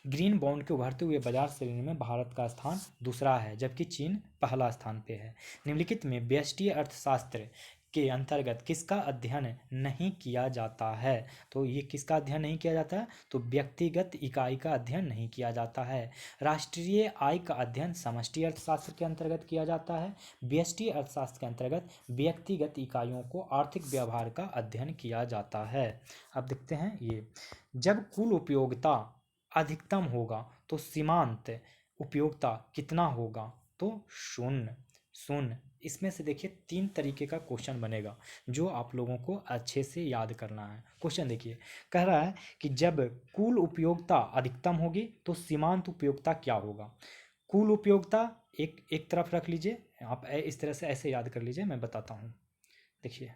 ग्रीन बॉन्ड के उभरते हुए बाजार श्रेणी में भारत का स्थान दूसरा है, जबकि चीन पहला स्थान पे है। निम्नलिखित में व्यष्टि अर्थशास्त्र के अंतर्गत किसका अध्ययन नहीं किया जाता है? तो ये किसका अध्ययन नहीं किया जाता है? तो व्यक्तिगत इकाई का अध्ययन नहीं किया जाता है। राष्ट्रीय आय का अध्ययन समष्टि अर्थशास्त्र के अंतर्गत किया जाता है। व्यष्टि अर्थशास्त्र के अंतर्गत व्यक्तिगत इकाइयों को आर्थिक व्यवहार का अध्ययन किया जाता है। अब देखते हैं ये, जब कुल उपयोगिता अधिकतम होगा तो सीमांत उपयोगिता कितना होगा? तो शून्य। इसमें से देखिए 3 तरीके का क्वेश्चन बनेगा जो आप लोगों को अच्छे से याद करना है। क्वेश्चन देखिए, कह रहा है कि जब कुल उपयोगिता अधिकतम होगी तो सीमांत उपयोगिता क्या होगा? कुल उपयोगिता एक तरफ रख लीजिए, आप इस तरह से ऐसे याद कर लीजिए, मैं बताता हूँ। देखिए,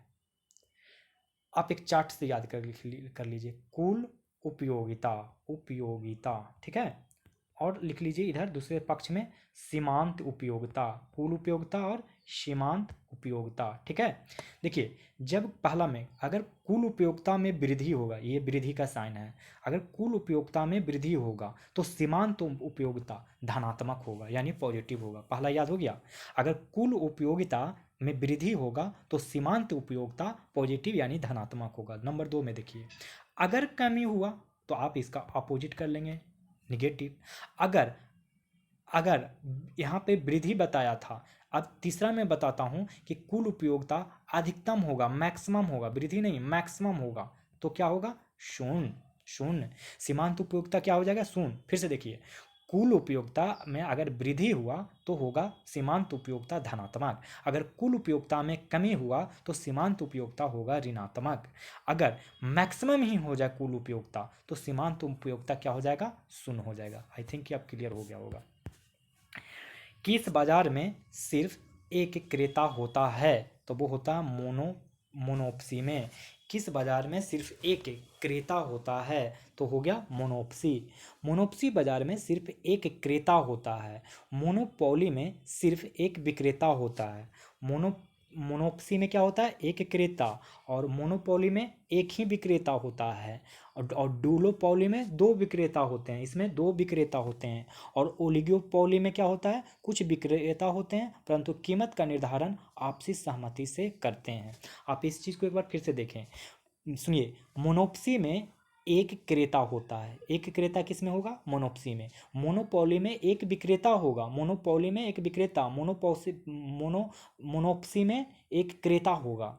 आप एक चार्ट से याद कर लीजिए, कुल उपयोगिता, उपयोगिता, ठीक है। और लिख लीजिए इधर दूसरे पक्ष में सीमांत उपयोगिता, कुल उपयोगिता और सीमांत उपयोगिता, ठीक है। देखिए, जब पहला में अगर कुल उपयोगिता में वृद्धि होगा, ये वृद्धि का साइन है, अगर कुल उपयोगिता में वृद्धि होगा तो सीमांत उपयोगिता धनात्मक होगा यानी पॉजिटिव होगा। पहला याद हो गया। अगर कुल उपयोगिता में वृद्धि होगा तो सीमांत उपयोगिता पॉजिटिव यानी धनात्मक होगा। नंबर 2 में देखिए, अगर कमी हुआ तो आप इसका अपोजिट कर लेंगे, निगेटिव। अगर अगर यहाँ पे वृद्धि बताया था, अब तीसरा मैं बताता हूँ कि कुल उपयोगिता अधिकतम होगा, मैक्सिमम होगा, वृद्धि नहीं मैक्सिमम होगा, तो क्या होगा? शून्य। शून्य। सीमांत उपयोगिता क्या हो जाएगा? शून्य। फिर से देखिए, कुल उपयोगिता में अगर वृद्धि हुआ तो होगा सीमांत उपयोगिता धनात्मक, अगर कुल उपयोगिता में कमी हुआ तो सीमांत उपयोगिता होगा ऋणात्मक। अगर मैक्सिमम ही हो जाए कुल उपयोगिता तो सीमांत उपयोगिता क्या हो जाएगा? शून्य हो जाएगा। आई थिंक कि अब क्लियर हो गया होगा। किस बाजार में सिर्फ एक क्रेता होता है? तो वो होता है मोनोप्सी में। किस बाजार में सिर्फ एक क्रेता होता है? तो हो गया मोनोप्सी। मोनोप्सी बाजार में सिर्फ एक क्रेता होता है। मोनोपोली में सिर्फ एक विक्रेता होता है। मोनोप्सी में क्या होता है? एक क्रेता, और मोनोपोली में एक ही विक्रेता होता है। और डुओपोली में दो विक्रेता होते हैं, इसमें दो विक्रेता होते हैं। और ओलिगोपोली में क्या होता है? कुछ विक्रेता होते हैं परंतु कीमत का निर्धारण आपसी सहमति से करते हैं। आप इस चीज़ को एक बार फिर से देखें, सुनिए। मोनोप्सी में एक क्रेता होता है, एक क्रेता किस में होगा? मोनोप्सी में। मोनोपोली में एक विक्रेता होगा, मोनोपोली में एक विक्रेता, मोनोप्सी में एक क्रेता होगा।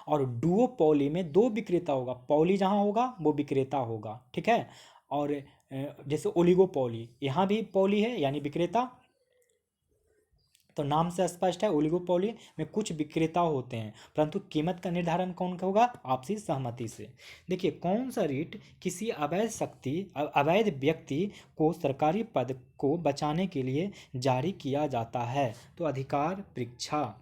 और डुओपोली में दो विक्रेता होगा, पॉली जहाँ होगा वो विक्रेता होगा, ठीक है। और जैसे ओलिगोपोली, यहाँ भी पॉली है यानी विक्रेता, तो नाम से स्पष्ट है, ओलिगोपोली में कुछ विक्रेता होते हैं परंतु कीमत का निर्धारण कौन का होगा? आपसी सहमति से। देखिए, कौन सा रीट किसी अवैध व्यक्ति को सरकारी पद को बचाने के लिए जारी किया जाता है? तो अधिकार परीक्षा।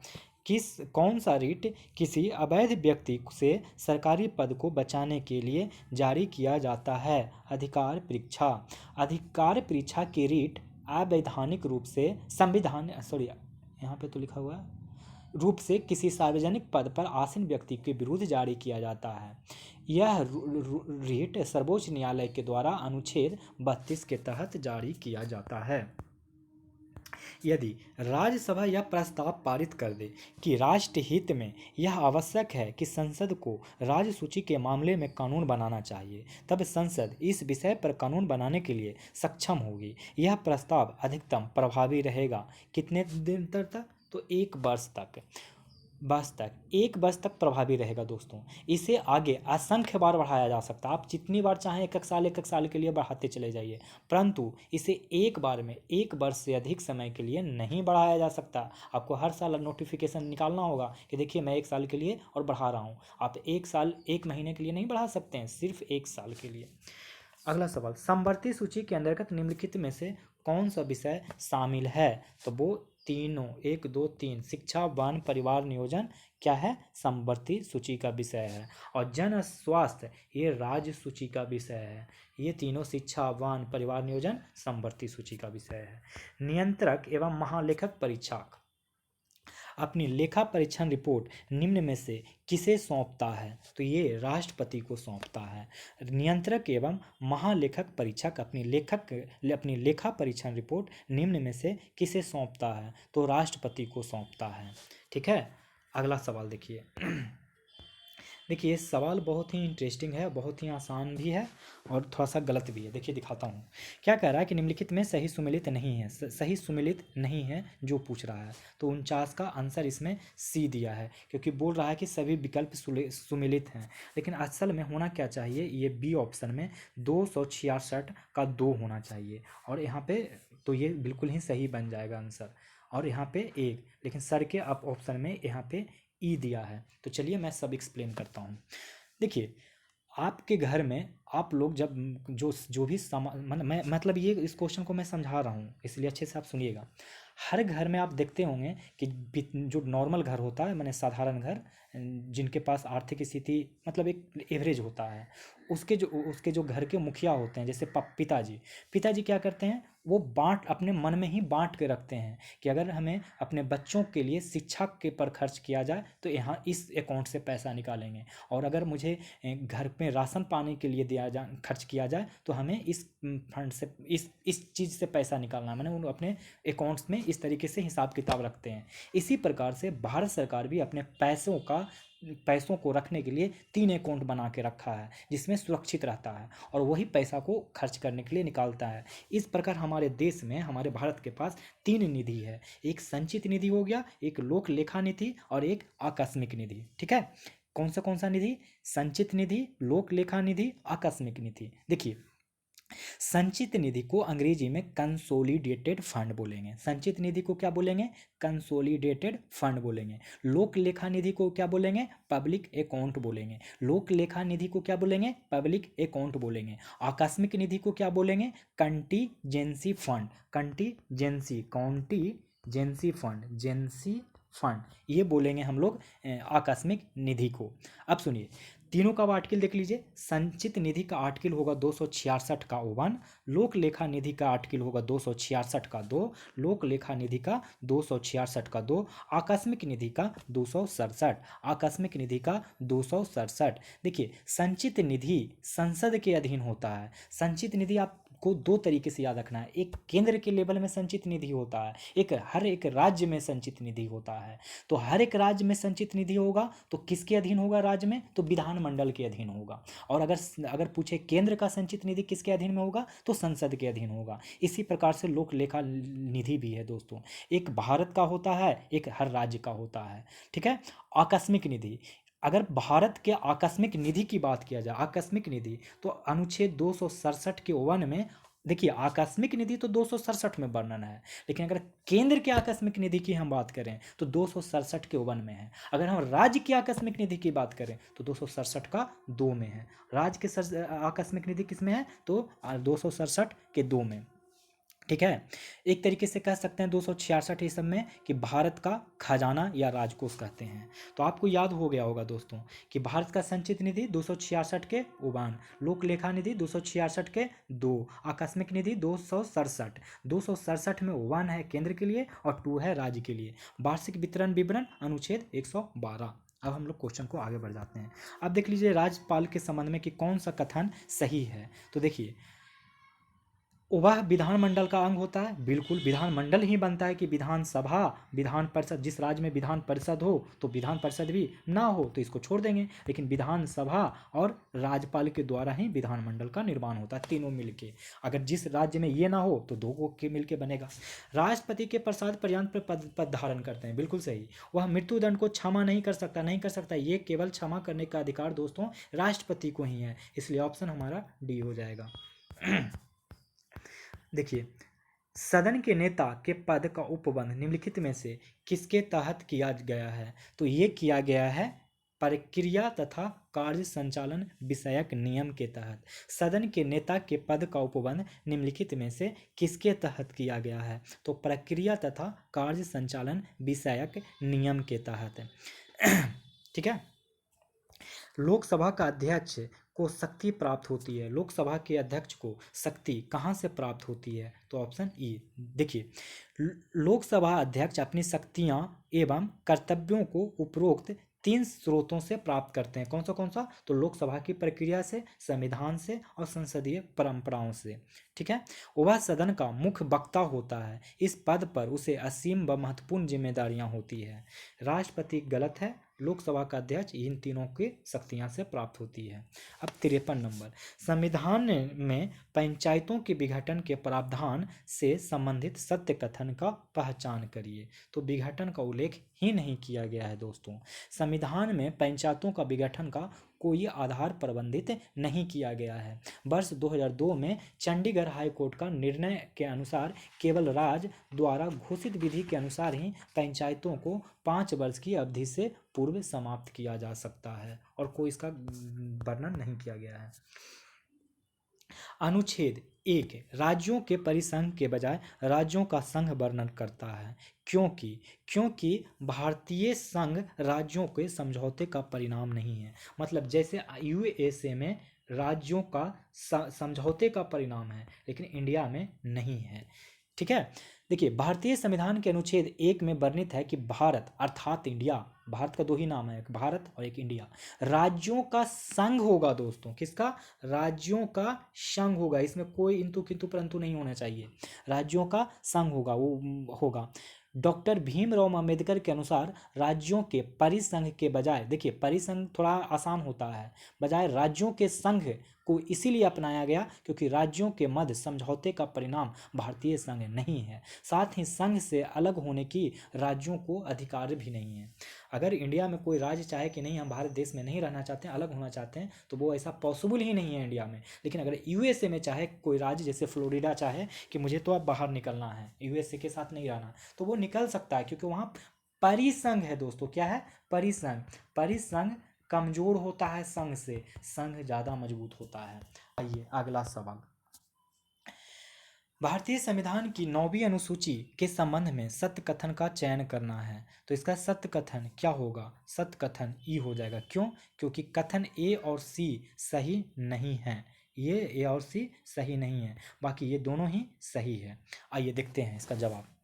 कौन सा रीट किसी अवैध व्यक्ति से सरकारी पद को बचाने के लिए जारी किया जाता है? अधिकार परीक्षा। अधिकार परीक्षा की रीट अवैधानिक रूप से यहाँ पे तो लिखा हुआ है, रूप से किसी सार्वजनिक पद पर आसीन व्यक्ति के विरुद्ध जारी किया जाता है। यह रीट सर्वोच्च न्यायालय के द्वारा अनुच्छेद 32 के तहत जारी किया जाता है। यदि राज्यसभा यह प्रस्ताव पारित कर दे कि राष्ट्र हित में यह आवश्यक है कि संसद को राज्य सूची के मामले में कानून बनाना चाहिए, तब संसद इस विषय पर कानून बनाने के लिए सक्षम होगी। यह प्रस्ताव अधिकतम प्रभावी रहेगा कितने दिन तक? तो 1 वर्ष तक। एक वर्ष तक प्रभावी रहेगा दोस्तों। इसे आगे असंख्य बार बढ़ाया जा सकता है, आप जितनी बार चाहें एक एक साल के लिए बढ़ाते चले जाइए, परंतु इसे एक बार में 1 वर्ष से अधिक समय के लिए नहीं बढ़ाया जा सकता। आपको हर साल नोटिफिकेशन निकालना होगा कि देखिए मैं 1 साल के लिए और बढ़ा रहा हूँ। आप 1 साल 1 महीने के लिए नहीं बढ़ा सकते हैं, सिर्फ 1 साल के लिए। अगला सवाल, समवर्ती सूची के अंतर्गत निम्नलिखित में से कौन सा विषय शामिल है? तो वो तीनों, 1 2 3, शिक्षा, वन, परिवार नियोजन क्या है? समवर्ती सूची का विषय है। और जन स्वास्थ्य ये राज्य सूची का विषय है। ये तीनों, शिक्षा, वन, परिवार नियोजन, समवर्ती सूची का विषय है। नियंत्रक एवं महालेखक परीक्षक अपनी लेखा परीक्षण रिपोर्ट निम्न में से किसे सौंपता है? तो ये राष्ट्रपति को सौंपता है। नियंत्रक एवं महालेखक परीक्षक अपनी लेखा परीक्षण रिपोर्ट निम्न में से किसे सौंपता है? तो राष्ट्रपति को सौंपता है, ठीक है। अगला सवाल देखिए। देखिए, ये सवाल बहुत ही इंटरेस्टिंग है, बहुत ही आसान भी है और थोड़ा सा गलत भी है। देखिए दिखाता हूँ। क्या कह रहा है कि निम्नलिखित में सही सुमेलित नहीं है, सही सुमेलित नहीं है जो पूछ रहा है। तो 49 का आंसर इसमें सी दिया है, क्योंकि बोल रहा है कि सभी विकल्प सुमेलित हैं। लेकिन असल में होना क्या चाहिए? ये बी ऑप्शन में 266 का 2 होना चाहिए, और यहाँ पे तो ये बिल्कुल ही सही बन जाएगा आंसर। और यहाँ पे 1, लेकिन सर के अप ऑप्शन में यहाँ पे ई दिया है। तो चलिए मैं सब एक्सप्लेन करता हूँ। देखिए, आपके घर में आप लोग जब जो जो भी मैं मतलब ये इस क्वेश्चन को मैं समझा रहा हूँ इसलिए अच्छे से आप सुनिएगा। हर घर में आप देखते होंगे कि जो नॉर्मल घर होता है, मैंने साधारण घर, जिनके पास आर्थिक स्थिति मतलब एक एवरेज होता है, उसके जो घर के मुखिया होते हैं, जैसे पिताजी पिताजी क्या करते हैं, वो अपने मन में ही बांट के रखते हैं कि अगर हमें अपने बच्चों के लिए शिक्षा के पर खर्च किया जाए तो यहाँ इस अकाउंट से पैसा निकालेंगे, और अगर मुझे घर में राशन पानी के लिए खर्च किया जाए तो हमें इस फंड से इस चीज़ से पैसा निकालना है, मैंने उन अपने अकाउंट्स में इस तरीके से हिसाब किताब रखते हैं। इसी प्रकार से भारत सरकार भी अपने पैसों को रखने के लिए 3 अकाउंट बना के रखा है, जिसमें सुरक्षित रहता है और वही पैसा को खर्च करने के लिए निकालता है। इस प्रकार हमारे देश में, हमारे भारत के पास 3 निधि है, एक संचित निधि हो गया, एक लोक लेखा निधि और एक आकस्मिक निधि। ठीक है, कौन सा निधि? संचित निधि, लोक लेखा निधि, आकस्मिक निधि। देखिए, संचित निधि को अंग्रेजी में कंसोलिडेटेड फंड बोलेंगे। संचित निधि को क्या बोलेंगे? कंसोलिडेटेड फंड बोलेंगे। लोक लेखा निधि को क्या बोलेंगे? पब्लिक अकाउंट बोलेंगे। लोक लेखा निधि को क्या बोलेंगे? पब्लिक अकाउंट बोलेंगे। आकस्मिक निधि को क्या बोलेंगे? Contingency fund. Contingency fund, जेंसी fund, ये बोलेंगे हम लोग आकस्मिक निधि को। अब सुनिए, तीनों का आर्टिकल देख लीजिए। संचित निधि का आर्टिकल होगा 266 का 1, लोक लेखा निधि का आर्टिकल होगा 266 का 2, लोक लेखा निधि का 266 का 2, आकस्मिक निधि का 267, आकस्मिक निधि का 267। देखिए, संचित निधि संसद के अधीन होता है। संचित निधि आपको 2 तरीके से याद रखना है, एक केंद्र के लेवल में संचित निधि होता है, एक हर एक राज्य में संचित निधि होता है। तो हर एक राज्य में संचित निधि होगा तो किसके अधीन होगा? राज्य में तो विधानमंडल के अधीन होगा। और अगर पूछे केंद्र का संचित निधि किसके अधीन में होगा तो संसद के अधीन होगा। इसी प्रकार से लोक लेखा निधि भी है दोस्तों, एक भारत का होता है, एक हर राज्य का होता है। ठीक है। आकस्मिक निधि, अगर भारत के आकस्मिक निधि की बात किया जाए, आकस्मिक निधि, तो अनुच्छेद 267 के 1 में, देखिए आकस्मिक निधि तो 267 में वर्णन है, लेकिन अगर केंद्र के आकस्मिक निधि की हम बात करें तो 267 के 1 में है। अगर हम राज्य की आकस्मिक निधि की बात करें तो 267 का 2 में है। राज्य के आकस्मिक निधि किस में है? तो 267 के 2 में। ठीक है। एक तरीके से कह सकते हैं 266 इस सब में कि भारत का खजाना या राजकोष कहते हैं। तो आपको याद हो गया होगा दोस्तों कि भारत का संचित निधि 266 के 1, लोक लेखा निधि 266 के 2, आकस्मिक निधि 267। 267 में 1 है केंद्र के लिए और 2 है राज्य के लिए। वार्षिक वितरण विवरण अनुच्छेद 112। अब हम लोग क्वेश्चन को आगे बढ़ जाते हैं। अब देख लीजिए राज्यपाल के संबंध में कि कौन सा कथन सही है। तो देखिए, वह विधानमंडल का अंग होता है। बिल्कुल, विधानमंडल ही बनता है कि विधानसभा, विधान परिषद, जिस राज्य में विधान परिषद हो तो विधान परिषद भी ना हो तो इसको छोड़ देंगे, लेकिन विधानसभा और राज्यपाल के द्वारा ही विधानमंडल का निर्माण होता है, तीनों मिलके। अगर जिस राज्य में ये ना हो तो दो को के मिलके बनेगा। राष्ट्रपति के प्रसाद पर्यंत पर पद धारण करते हैं, बिल्कुल सही। वह मृत्युदंड को क्षमा नहीं कर सकता, ये केवल क्षमा करने का अधिकार दोस्तों राष्ट्रपति को ही है, इसलिए ऑप्शन हमारा डी हो जाएगा। देखिए, सदन के नेता के पद का उपबंध निम्नलिखित में से किसके तहत किया गया है? तो ये किया गया है प्रक्रिया तथा कार्य संचालन विषयक नियम के तहत। सदन के नेता के पद का उपबंध निम्नलिखित में से किसके तहत किया गया है? तो प्रक्रिया तथा कार्य संचालन विषयक नियम के तहत। ठीक है। लोकसभा का अध्यक्ष को शक्ति प्राप्त होती है। लोकसभा के अध्यक्ष को शक्ति कहाँ से प्राप्त होती है? तो ऑप्शन ई। देखिए, लोकसभा अध्यक्ष अपनी शक्तियाँ एवं कर्तव्यों को उपरोक्त 3 स्रोतों से प्राप्त करते हैं। कौन सा? तो लोकसभा की प्रक्रिया से, संविधान से और संसदीय परंपराओं से। ठीक है। वह सदन का मुख्य वक्ता होता है। इस पद पर उसे असीम व महत्वपूर्ण जिम्मेदारियां होती है। राष्ट्रपति गलत है, लोकसभा का अध्यक्ष इन तीनों की शक्तियां से प्राप्त होती है। अब 53 नंबर, संविधान में पंचायतों के विघटन के प्रावधान से संबंधित सत्य कथन का पहचान करिए। तो विघटन का उल्लेख ही नहीं किया गया है दोस्तों। संविधान में पंचायतों का विघटन का कोई आधार प्रबंधित नहीं किया गया है। वर्ष 2002 में चंडीगढ़ हाई कोर्ट का निर्णय के अनुसार केवल राज्य द्वारा घोषित विधि के अनुसार ही पंचायतों को 5 वर्ष की अवधि से पूर्व समाप्त किया जा सकता है और कोई इसका वर्णन नहीं किया गया है। अनुच्छेद 1 राज्यों के परिसंघ के बजाय राज्यों का संघ वर्णन करता है। क्योंकि क्योंकि भारतीय संघ राज्यों के समझौते का परिणाम नहीं है। मतलब जैसे यूएसए में राज्यों का समझौते का परिणाम है, लेकिन इंडिया में नहीं है। ठीक है। देखिए, भारतीय संविधान के अनुच्छेद 1 में वर्णित है कि भारत अर्थात इंडिया, भारत का दो ही नाम है, एक भारत और एक इंडिया, राज्यों का संघ होगा दोस्तों। किसका? राज्यों का संघ होगा। इसमें कोई इंतु किंतु परंतु नहीं होना चाहिए। राज्यों का संघ होगा, वो होगा। डॉक्टर भीमराव अंबेडकर के अनुसार राज्यों के परिसंघ के बजाय, देखिए परिसंघ थोड़ा आसान होता है, बजाय राज्यों के संघ को इसीलिए अपनाया गया क्योंकि राज्यों के मध्य समझौते का परिणाम भारतीय संघ नहीं है। साथ ही संघ से अलग होने की राज्यों को अधिकार भी नहीं है। अगर इंडिया में कोई राज्य चाहे कि नहीं हम भारत देश में नहीं रहना चाहते हैं, अलग होना चाहते हैं, तो वो ऐसा पॉसिबल ही नहीं है इंडिया में। लेकिन अगर यूएसए में चाहे कोई राज्य, जैसे फ्लोरिडा चाहे कि मुझे तो अब बाहर निकलना है, यूएसए के साथ नहीं रहना, तो वो निकल सकता है क्योंकि वहाँ परिसंघ है दोस्तों। क्या है? परिसंघ। परिसंघ कमजोर होता है संघ से, संघ ज़्यादा मजबूत होता है। आइए अगला सवाल। भारतीय संविधान की 9वीं अनुसूची के संबंध में सत्य कथन का चयन करना है। तो इसका सत्य कथन क्या होगा? सत्य कथन ई हो जाएगा। क्यों? क्योंकि कथन ए और सी सही नहीं है। ये ए और सी सही नहीं है, बाकी ये दोनों ही सही है। आइए देखते हैं इसका जवाब।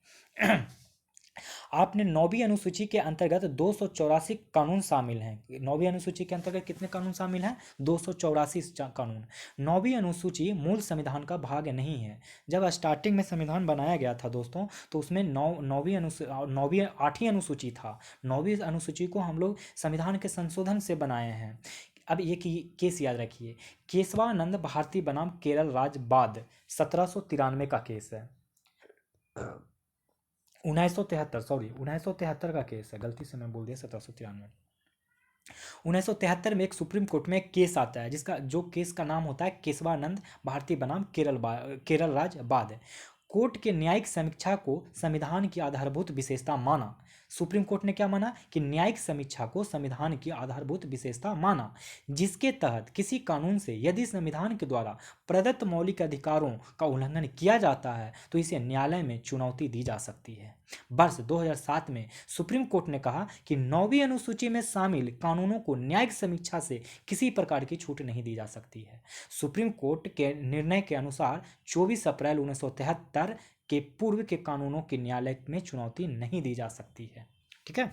आपने 9वीं अनुसूची के अंतर्गत 284 कानून शामिल हैं। 9वीं अनुसूची के अंतर्गत कितने कानून शामिल हैं? 284 कानून। 9वीं अनुसूची मूल संविधान का भाग नहीं है। जब स्टार्टिंग में संविधान बनाया गया था दोस्तों, तो उसमें 8वीं अनुसूची था। 9वीं अनुसूची को हम लोग संविधान के संशोधन से बनाए हैं। अब ये केस याद रखिए, केशवानंद भारती बनाम केरल राज्य बाद 1793 का केस है। 1973 का केस है, गलती से मैं बोल दिया 1793। 1973 में एक सुप्रीम कोर्ट में एक केस आता है, जिसका जो केस का नाम होता है केशवानंद भारती बनाम केरल राज्य बाद। कोर्ट के न्यायिक समीक्षा को संविधान की आधारभूत विशेषता माना। सुप्रीम कोर्ट ने क्या माना? कि न्यायिक समीक्षा को संविधान की आधारभूत विशेषता माना, जिसके तहत किसी कानून से यदि संविधान के द्वारा प्रदत्त मौलिक अधिकारों का उल्लंघन किया जाता है तो इसे न्यायालय में चुनौती दी जा सकती है। वर्ष 2007 में सुप्रीम कोर्ट ने कहा कि 9वीं अनुसूची में शामिल कानूनों को न्यायिक समीक्षा से किसी प्रकार की छूट नहीं दी जा सकती है। सुप्रीम कोर्ट के निर्णय के अनुसार 24 अप्रैल 1973 के पूर्व के कानूनों की न्यायालय में चुनौती नहीं दी जा सकती है। ठीक है।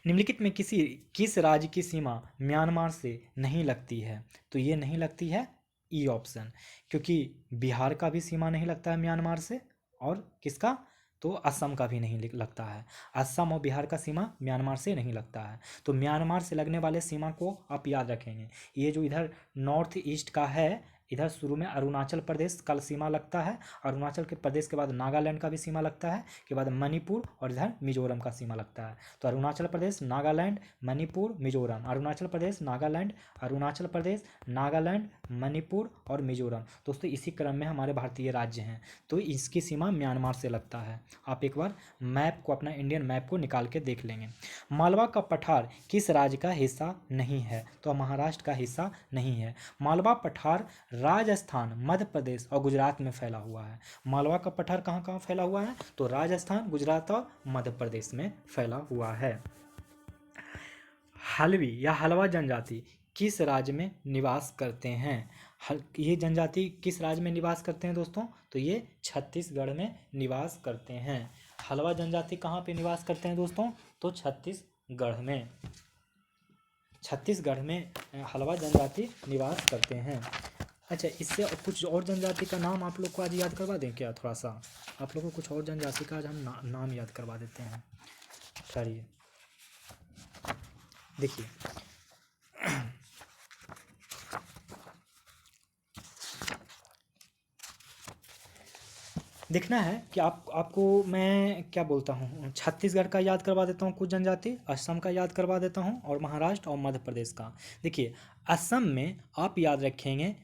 निम्नलिखित में किस राज्य की सीमा म्यांमार से नहीं लगती है? तो ये नहीं लगती है ई ऑप्शन, क्योंकि बिहार का भी सीमा नहीं लगता है म्यांमार से, और किसका? तो असम का भी नहीं लगता है। असम और बिहार का सीमा म्यांमार से नहीं लगता है। तो म्यांमार से लगने वाले सीमा को आप याद रखेंगे। ये जो इधर नॉर्थ ईस्ट का है, इधर शुरू में अरुणाचल प्रदेश का सीमा लगता है, अरुणाचल के प्रदेश के बाद नागालैंड का भी सीमा लगता है, के बाद मणिपुर और इधर मिजोरम का सीमा लगता है। तो अरुणाचल प्रदेश, नागालैंड, मणिपुर, मिजोरम, अरुणाचल प्रदेश, नागालैंड, अरुणाचल प्रदेश, नागालैंड, मणिपुर और मिजोरम। दोस्तों इसी क्रम में हमारे भारतीय राज्य हैं, तो इसकी सीमा म्यांमार से लगता है। आप एक बार मैप को, अपना इंडियन मैप को निकाल के देख लेंगे। मालवा का पठार किस राज्य का हिस्सा नहीं है? तो महाराष्ट्र का हिस्सा नहीं है। मालवा पठार राजस्थान, मध्य प्रदेश और गुजरात में फैला हुआ है। मालवा का पठार कहाँ कहाँ फैला हुआ है? तो राजस्थान, गुजरात और मध्य प्रदेश में फैला हुआ है। हल्बी या हलवा जनजाति किस राज्य में निवास करते हैं? ये जनजाति किस राज्य में निवास करते हैं दोस्तों? तो ये छत्तीसगढ़ में निवास करते हैं। हलवा जनजाति कहाँ पे निवास करते हैं दोस्तों? तो छत्तीसगढ़ में। छत्तीसगढ़ में हलवा जनजाति निवास करते हैं। अच्छा, इससे कुछ और जनजाति का नाम आप लोग को आज याद करवा दें क्या? थोड़ा सा आप लोगों को कुछ और जनजाति का आज हम नाम याद करवा देते हैं। चलिए देखिए, देखना है कि आपको मैं क्या बोलता हूँ, छत्तीसगढ़ का याद करवा देता हूँ कुछ जनजाति, असम का याद करवा देता हूँ, और महाराष्ट्र और मध्य प्रदेश का। देखिए, असम में आप याद रखेंगे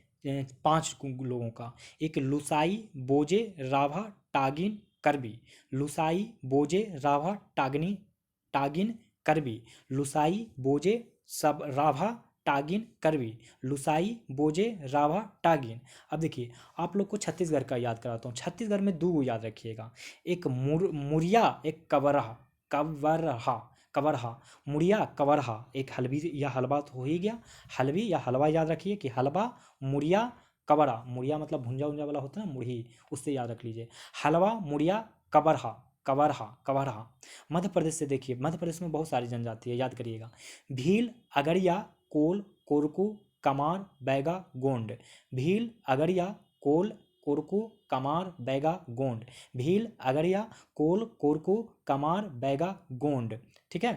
5 लोगों का। एक लुसाई, बोजे, राभा, टागिन, करबी। लुसाई, बोजे, राभा, टागिन, करबी। लुसाई, बोजे, सब, राभा, टागिन करवी, लुसाई बोजे राभा टागिन। अब देखिए आप लोग को छत्तीसगढ़ का याद कराता हूँ। छत्तीसगढ़ में दो याद रखिएगा, एक मुरिया, एक कवरहा। कवरहा, कवरहा, मुड़िया कवरहा। एक हलवी या हलवा तो हो ही गया, हलवी या हलवा याद रखिए कि हलवा, मुड़िया कवरा। मुड़िया मतलब भुंजा उंजा वाला होता है ना, मुढ़ी, उससे याद रख लीजिए। हलवा मुड़िया कवरहा, कवरहा, कवरहा। मध्य प्रदेश से देखिए, मध्य प्रदेश में बहुत सारी जनजाति है, याद करिएगा। भील, अगरिया, कोल, कोरकू, कमार, बैगा, गोंड। भील, अगरिया, कोल, कोरकू, कमार, बैगा, गोंड। भील, अगरिया, कोल, कोरकू, कमार, बैगा, गोंड। ठीक है।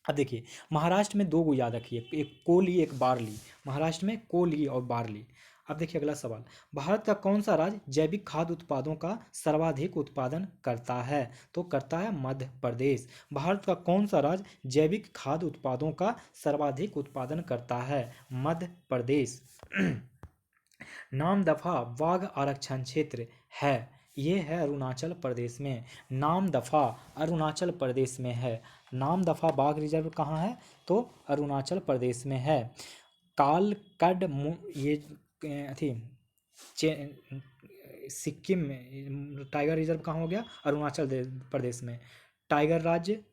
अब देखिए महाराष्ट्र में दो गो याद रखिए, एक कोली एक बारली। महाराष्ट्र में कोली और बारली। अब देखिए अगला सवाल, भारत का कौन सा राज्य जैविक खाद्य उत्पादों का सर्वाधिक उत्पादन करता है? तो करता है मध्य प्रदेश। भारत का कौन सा राज्य जैविक खाद्य उत्पादों का सर्वाधिक उत्पादन करता है? मध्य प्रदेश। नाम दफा बाघ आरक्षण क्षेत्र है, ये है अरुणाचल प्रदेश में। नाम दफा अरुणाचल प्रदेश में है। नाम दफा बाघ रिजर्व कहाँ है? तो अरुणाचल प्रदेश में है। कालकड ये थी सिक्किम में। टाइगर रिजर्व कहाँ हो गया? अरुणाचल प्रदेश में। टाइगर राज्य,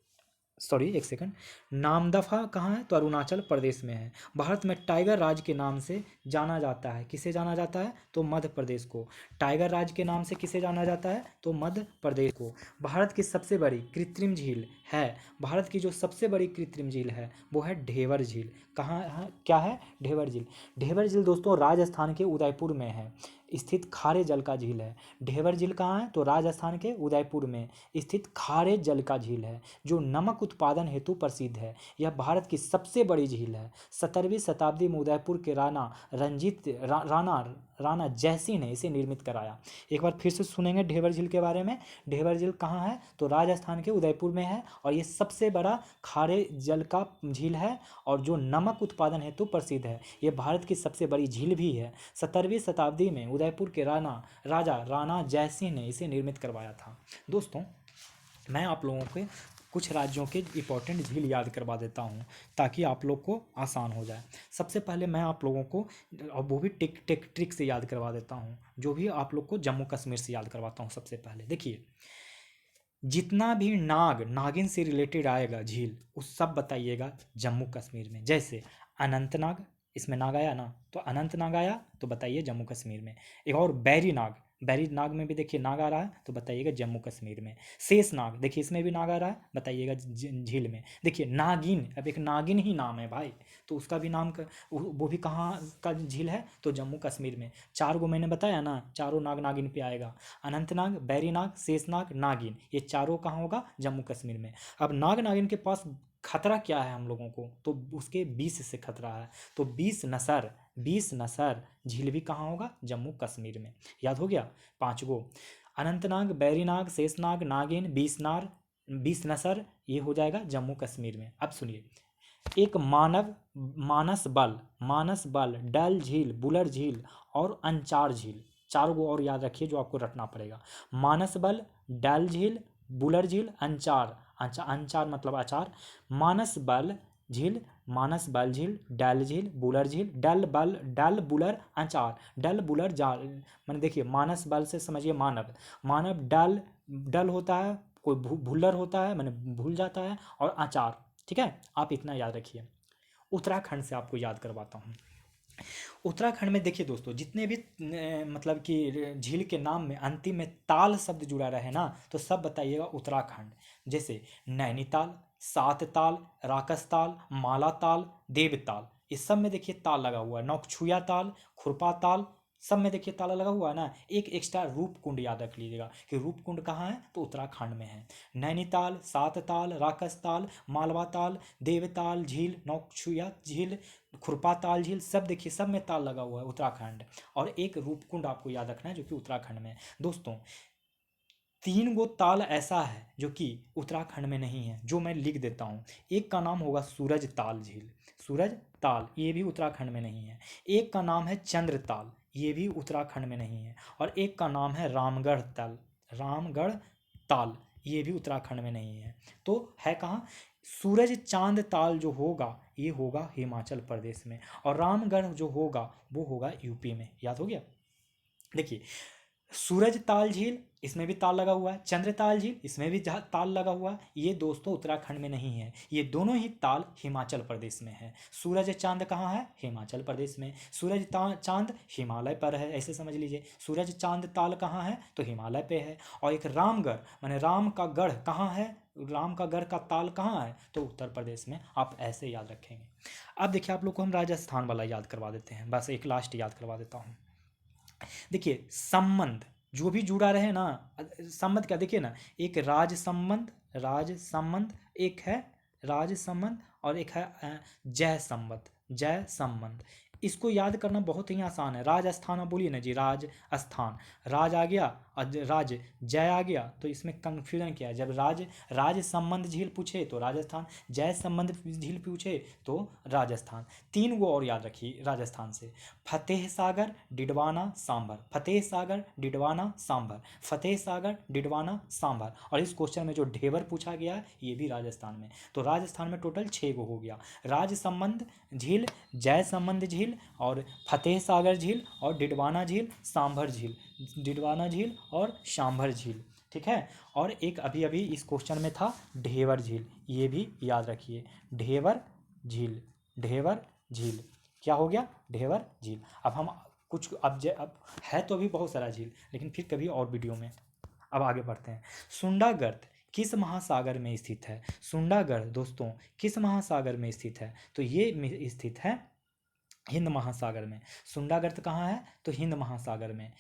सॉरी एक सेकंड, नामदफा कहाँ है? तो अरुणाचल प्रदेश में है। भारत में टाइगर राज्य के नाम से जाना जाता है, किसे जाना जाता है? तो मध्य प्रदेश को। टाइगर राज्य के नाम से किसे जाना जाता है? तो मध्य प्रदेश को। भारत की सबसे बड़ी कृत्रिम झील है, भारत की जो सबसे बड़ी कृत्रिम झील है वो है ढेवर झील। कहाँ है? क्या है? ढेवर झील। ढेवर झील दोस्तों राजस्थान के उदयपुर में है स्थित खारे जल का झील है। ढेवर झील कहाँ है? तो राजस्थान के उदयपुर में स्थित खारे जल का झील है, जो नमक उत्पादन हेतु प्रसिद्ध है। यह भारत की सबसे बड़ी झील है। 17वीं शताब्दी में उदयपुर के राणा जयसिंह ने इसे निर्मित कराया। एक बार फिर से सुनेंगे ढेबर झील के बारे में। ढेबर झील कहाँ है? तो राजस्थान के उदयपुर में है, और ये सबसे बड़ा खारे जल का झील है और जो नमक उत्पादन हेतु प्रसिद्ध है। ये भारत की सबसे बड़ी झील भी है। 17वीं शताब्दी में उदयपुर के राजा राणा जयसिंह ने इसे निर्मित करवाया था। दोस्तों मैं आप लोगों के कुछ राज्यों के इंपॉर्टेंट झील याद करवा देता हूँ ताकि आप लोग को आसान हो जाए। सबसे पहले मैं आप लोगों को, और वो भी ट्रिक से याद करवा देता हूँ, जो भी आप लोग को जम्मू कश्मीर से याद करवाता हूँ। सबसे पहले देखिए, जितना भी नागिन से रिलेटेड आएगा झील, उस सब बताइएगा जम्मू कश्मीर में। जैसे अनंतनाग, इसमें नाग आया ना, तो अनंतनाग आया तो बताइए जम्मू कश्मीर में। एक और बैरी नाग, बैरी नाग में भी देखिए नाग आ रहा है तो बताइएगा जम्मू कश्मीर में। शेष नाग देखिए इसमें भी नाग आ रहा है, बताइएगा झील में। देखिए नागिन, अब एक नागिन ही नाम है भाई, तो उसका भी नाम वो भी कहाँ का झील है? तो जम्मू कश्मीर में। चार गो मैंने बताया ना, चारों नाग नागिन पे आएगा। अनंतनाग, बैरीनाग, शेषनाग, नागिन, ये चारों कहाँ होगा? जम्मू कश्मीर में। अब नाग नागिन के पास खतरा क्या है हम लोगों को? तो उसके विष से खतरा है। तो बीस नसर झील भी कहाँ होगा? जम्मू कश्मीर में। याद हो गया? पाँच गो, अनंतनाग, बैरीनाग, शेषनाग, नागिन, बीस नसर, ये हो जाएगा जम्मू कश्मीर में। अब सुनिए, एक मानस बल, डल झील, बुलर झील और अंचार झील, चार गो और याद रखिए जो आपको रटना पड़ेगा। मानस बल, डल झील, बुलर झील, अंचार, अंचार मतलब अचार। मानस बल झील, डल झील, बुलर झील, डल बुलर अंचार, डल बुलर जाल। मैंने देखिए मानस बल से समझिए मानव डल होता है, कोई भुल्लर होता है, मैंने भूल जाता है, और अचार। ठीक है, आप इतना याद रखिए। उत्तराखंड से आपको याद करवाता हूँ। उत्तराखंड में देखिए दोस्तों, जितने भी मतलब कि झील के नाम में अंतिम में ताल शब्द जुड़ा रहे ना, तो सब बताइएगा उत्तराखंड। जैसे नैनीताल, सात ताल, राकसताल, मालाताल, देवताल, इस सब में देखिए ताल लगा हुआ है। नौकछुया ताल, खुरपा ताल, सब में देखिए ताला लगा हुआ है ना। एक एक्स्ट्रा रूपकुंड याद रख लीजिएगा कि रूपकुंड कहाँ है? तो उत्तराखंड में है। नैनीताल, सात ताल, राकसताल, मालवा ताल, देवताल झील, नौकछुया झील, खुरपा ताल झील, सब देखिए सब में ताल लगा हुआ है उत्तराखंड। और एक रूपकुंड आपको याद रखना है जो कि उत्तराखंड में है। दोस्तों तीन गो ताल ऐसा है जो कि उत्तराखंड में नहीं है, जो मैं लिख देता हूँ। एक का नाम होगा सूरज ताल झील, सूरज ताल, ये भी उत्तराखंड में नहीं है। एक का नाम है चंद्र ताल, ये भी उत्तराखंड में नहीं है। और एक का नाम है रामगढ़ ताल, ये भी उत्तराखंड में नहीं है। तो है कहाँ? सूरज चांद ताल जो होगा ये होगा हिमाचल प्रदेश में, और रामगढ़ जो होगा वो होगा यूपी में। याद हो गया। देखिए, सूरज ताल झील इसमें भी ताल लगा हुआ है, चंद्र ताल झील इसमें भी ताल लगा हुआ है, ये दोस्तों उत्तराखंड में नहीं है, ये दोनों ही ताल हिमाचल प्रदेश में है। सूरज चांद कहाँ है? हिमाचल प्रदेश में। सूरज चांद हिमालय पर है, ऐसे समझ लीजिए। सूरज चांद ताल कहाँ है? तो हिमालय पे है। और एक रामगढ़ माने राम का गढ़ कहाँ है? राम का गढ़ का ताल कहाँ है? तो उत्तर प्रदेश में। आप ऐसे याद रखेंगे। अब देखिए, आप लोग को हम राजस्थान वाला याद करवा देते हैं, बस एक लास्ट याद करवा देता हूँ। देखिए, संबंध जो भी जुड़ा रहे ना, संबंध क्या, देखिए ना, एक राज संबंध एक है राज संबंध, और एक है जय संबंध। इसको याद करना बहुत ही आसान है। राजस्थान, आप बोलिए ना जी, राजस्थान, राज आ गया और राज जय आ गया, तो इसमें कन्फ्यूजन क्या है? जब राज संबंध झील पूछे तो राजस्थान, जय संबंध झील पूछे तो राजस्थान। तीन वो और याद रखिए राजस्थान से, फतेह सागर, डिडवाना, सांभर। फतेह सागर, डिडवाना, सांभर। फतेह सागर, डिडवाना, सांभर। और इस क्वेश्चन में जो ढेबर पूछा गया है ये भी राजस्थान में। तो राजस्थान में टोटल 6 गो हो गया, राज संबंध झील, जय संबंध झील, और फतेह सागर झील, और डिडवाना झील, सांभर झील। डिडवाना झील और सांभर झील, ठीक है। और एक अभी अभी इस क्वेश्चन में था ढेबर झील, ये भी याद रखिए, ढेबर झील। ढेबर झील क्या हो गया? ढेबर झील। अब हम कुछ अब है तो अभी बहुत सारा झील, लेकिन फिर कभी और वीडियो में। अब आगे बढ़ते हैं। सुंडागर्त किस महासागर में स्थित है? सुंडागढ़ दोस्तों किस महासागर में स्थित है? तो ये स्थित है हिंद महासागर में। सुंडागर्त कहाँ है? तो हिंद महासागर में।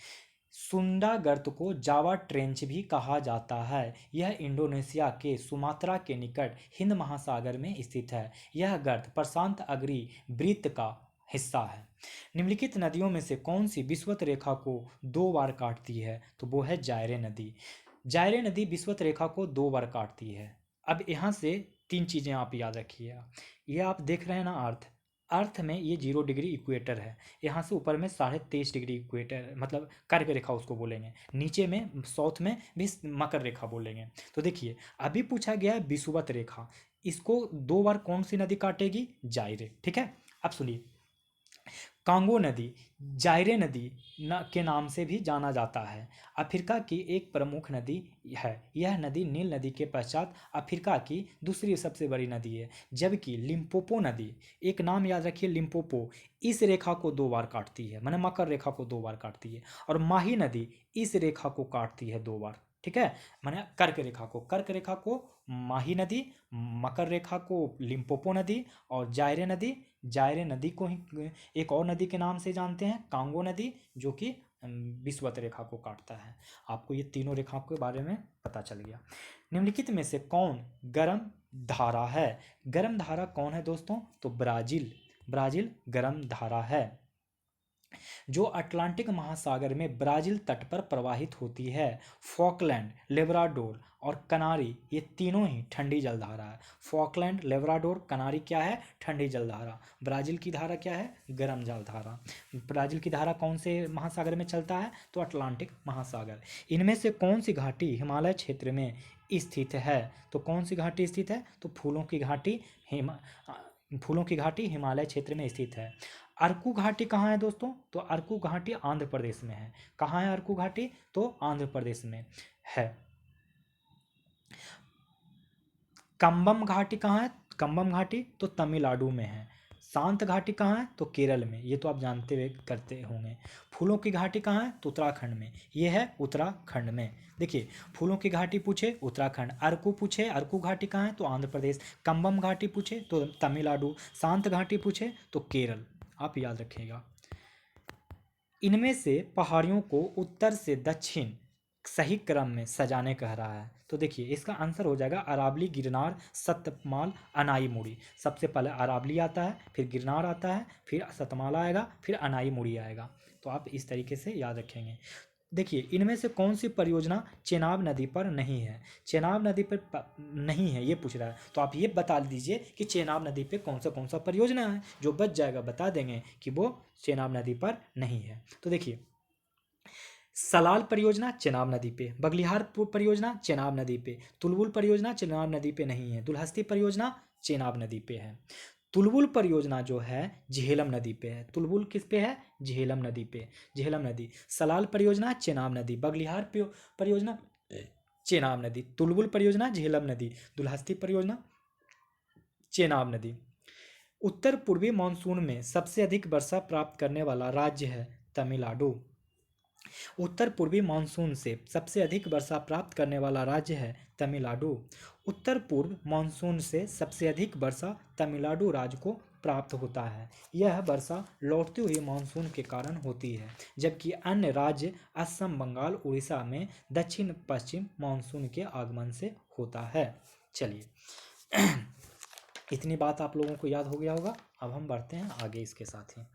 सुंडागर्त को जावा ट्रेंच भी कहा जाता है। यह इंडोनेशिया के सुमात्रा के निकट हिंद महासागर में स्थित है। यह गर्त प्रशांत अग्नि वृत्त का हिस्सा है। निम्नलिखित नदियों में से कौन सी विषुवत रेखा को 2 बार काटती है? तो वो है जायरे नदी। जायरे नदी विषुवत रेखा को 2 बार काटती है। अब यहाँ से 3 चीज़ें आप याद रखिएगा। ये आप देख रहे हैं ना, अर्थ में ये 0 डिग्री इक्वेटर है, यहाँ से ऊपर में 23.5 डिग्री इक्वेटर, मतलब कर्क रेखा उसको बोलेंगे। नीचे में साउथ में भी मकर रेखा बोलेंगे। तो देखिए, अभी पूछा गया है विषुवत रेखा, इसको 2 बार कौन सी नदी काटेगी? जायरे, ठीक है। अब सुनिए, कांगो नदी जायरे नदी के नाम से भी जाना जाता है। अफ्रीका की एक प्रमुख नदी है। यह नदी नील नदी के पश्चात अफ्रीका की दूसरी सबसे बड़ी नदी है। जबकि लिम्पोपो नदी, एक नाम याद रखिए, लिम्पोपो, इस रेखा को 2 बार काटती है, माने मकर रेखा को 2 बार काटती है। और माही नदी इस रेखा को काटती है 2 बार, ठीक है। माने कर्क रेखा को माही नदी, मकर रेखा को लिम्पोपो नदी, और जायरे नदी को ही एक और नदी के नाम से जानते हैं, कांगो नदी, जो कि विषुवत रेखा को काटता है। आपको ये तीनों रेखाओं के बारे में पता चल गया। निम्नलिखित में से कौन गर्म धारा है? गर्म धारा कौन है दोस्तों? तो ब्राजील गर्म धारा है, जो अटलांटिक महासागर में ब्राजील तट पर प्रवाहित होती है। फॉकलैंड, लेब्राडोर और कनारी, ये तीनों ही ठंडी जलधारा है। फॉकलैंड, लेब्राडोर, कनारी क्या है? ठंडी जलधारा। ब्राजील की धारा क्या है? गर्म जलधारा। ब्राजील की धारा कौन से महासागर में चलता है? तो अटलांटिक महासागर। इनमें से कौन सी घाटी हिमालय क्षेत्र में स्थित है? तो कौन सी घाटी स्थित है? तो फूलों की घाटी हिमालय क्षेत्र में स्थित है। अरकू घाटी कहाँ है दोस्तों? तो अरकू घाटी आंध्र प्रदेश में है। कहाँ है अरकू घाटी? तो आंध्र प्रदेश में है। कंबम घाटी कहाँ है? कंबम घाटी तो तमिलनाडु में है। शांत घाटी कहाँ है? तो केरल में, ये तो आप जानते हुए करते होंगे। फूलों की घाटी कहाँ है? तो उत्तराखंड में, ये है उत्तराखंड में। देखिए, फूलों की घाटी पूछे उत्तराखंड, अरकू पूछे अरकू घाटी कहाँ है? तो आंध्र प्रदेश। कंबम घाटी पूछे तो तमिलनाडु, शांत घाटी पूछे तो केरल। आप याद रखिएगा। इनमें से पहाड़ियों को उत्तर से दक्षिण सही क्रम में सजाने कह रहा है। तो देखिए, इसका आंसर हो जाएगा अरावली, गिरनार, सतपाल, अनाईमुड़ी। सबसे पहले अरावली आता है, फिर गिरनार आता है, फिर सतमाला आएगा, फिर अनाईमुड़ी आएगा। तो आप इस तरीके से याद रखेंगे। देखिए, इनमें से कौन सी परियोजना चेनाब नदी पर नहीं है? चेनाब नदी पर नहीं है ये पूछ रहा है, तो आप ये बता दीजिए कि चेनाब नदी पे कौन सा परियोजना है। जो बच जाएगा बता देंगे कि वो चेनाब नदी पर नहीं है। तो देखिए, सलाल परियोजना चेनाब नदी पे, बगलिहार परियोजना चेनाब नदी पे, तुलबुल परियोजना चेनाब नदी पे नहीं है, दुलहस्ती परियोजना चेनाब नदी पे है। तुलबुल परियोजना जो है झेलम नदी पे है। तुलबुल किस पे है? झेलम नदी पे, झेलम नदी। सलाल परियोजना चेनाब नदी, बगलिहार परियोजना चेनाब नदी, तुलबुल परियोजना झेलम नदी, दुलहस्ती परियोजना चेनाब नदी। उत्तर पूर्वी मानसून में सबसे अधिक वर्षा प्राप्त करने वाला राज्य है तमिलनाडु। उत्तर पूर्वी मानसून से सबसे अधिक वर्षा प्राप्त करने वाला राज्य है तमिलनाडु। उत्तर पूर्व मानसून से सबसे अधिक वर्षा तमिलनाडु राज्य को प्राप्त होता है। यह वर्षा लौटती हुई मानसून के कारण होती है, जबकि अन्य राज्य असम, बंगाल, उड़ीसा में दक्षिण पश्चिम मानसून के आगमन से होता है। चलिए इतनी बात आप लोगों को याद हो गया होगा। अब हम बढ़ते हैं आगे इसके साथ ही।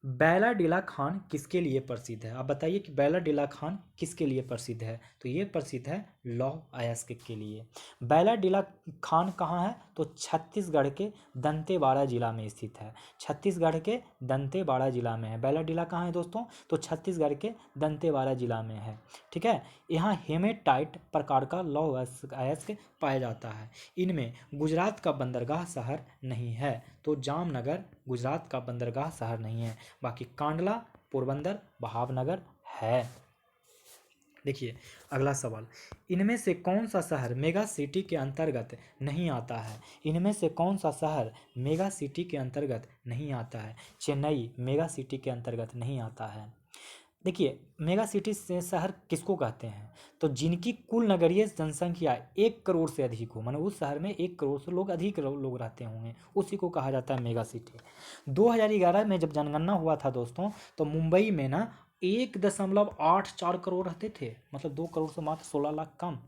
बैलाडीला खान किसके लिए प्रसिद्ध है? आप बताइए कि बैलाडीला खान किसके लिए प्रसिद्ध है? तो ये प्रसिद्ध है लौह अयस्क के लिए। बैलाडीला खान कहाँ है? तो छत्तीसगढ़ के दंतेवाड़ा जिला में स्थित है। छत्तीसगढ़ के दंतेवाड़ा जिला में है। बैलाडीला कहाँ है दोस्तों? तो छत्तीसगढ़ के दंतेवाड़ा जिला में है। ठीक है। यहाँ हेमेटाइट प्रकार का लौह अयस्क पाया जाता है। इनमें गुजरात का बंदरगाह शहर नहीं है, तो जामनगर गुजरात का बंदरगाह शहर नहीं है। बाकी कांडला, पोरबंदर, भावनगर है। देखिए अगला सवाल, इनमें से कौन सा शहर मेगा सिटी के अंतर्गत नहीं आता है? इनमें से कौन सा शहर मेगा सिटी के अंतर्गत नहीं आता है? चेन्नई मेगा सिटी के अंतर्गत नहीं आता है। देखिए मेगा सिटी से शहर किसको कहते हैं? तो जिनकी कुल नगरीय जनसंख्या 1 करोड़ से अधिक हो, माने उस शहर में 1 करोड़ से अधिक लोग रहते होंगे, उसी को कहा जाता है मेगा सिटी। 2011 में जब जनगणना हुआ था दोस्तों, तो मुंबई में ना 1.84 करोड़ रहते थे, मतलब 2 करोड़ से मात्र 16 लाख कम।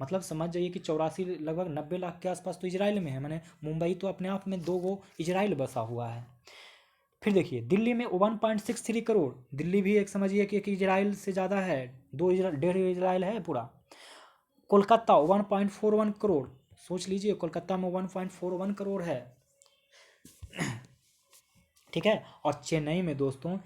मतलब समझ जाइए कि 84 लगभग 90 लाख के आसपास तो इजराइल में है। माने मुंबई तो अपने आप में 2 इजराइल बसा हुआ है। फिर देखिए दिल्ली में 1.63 करोड़, दिल्ली भी एक समझिए कि एक इजराइल से ज़्यादा है, 1.5 इजराइल है पूरा। कोलकाता 1.41 करोड़, सोच लीजिए कोलकाता में 1.41 करोड़ है। ठीक है। और चेन्नई में दोस्तों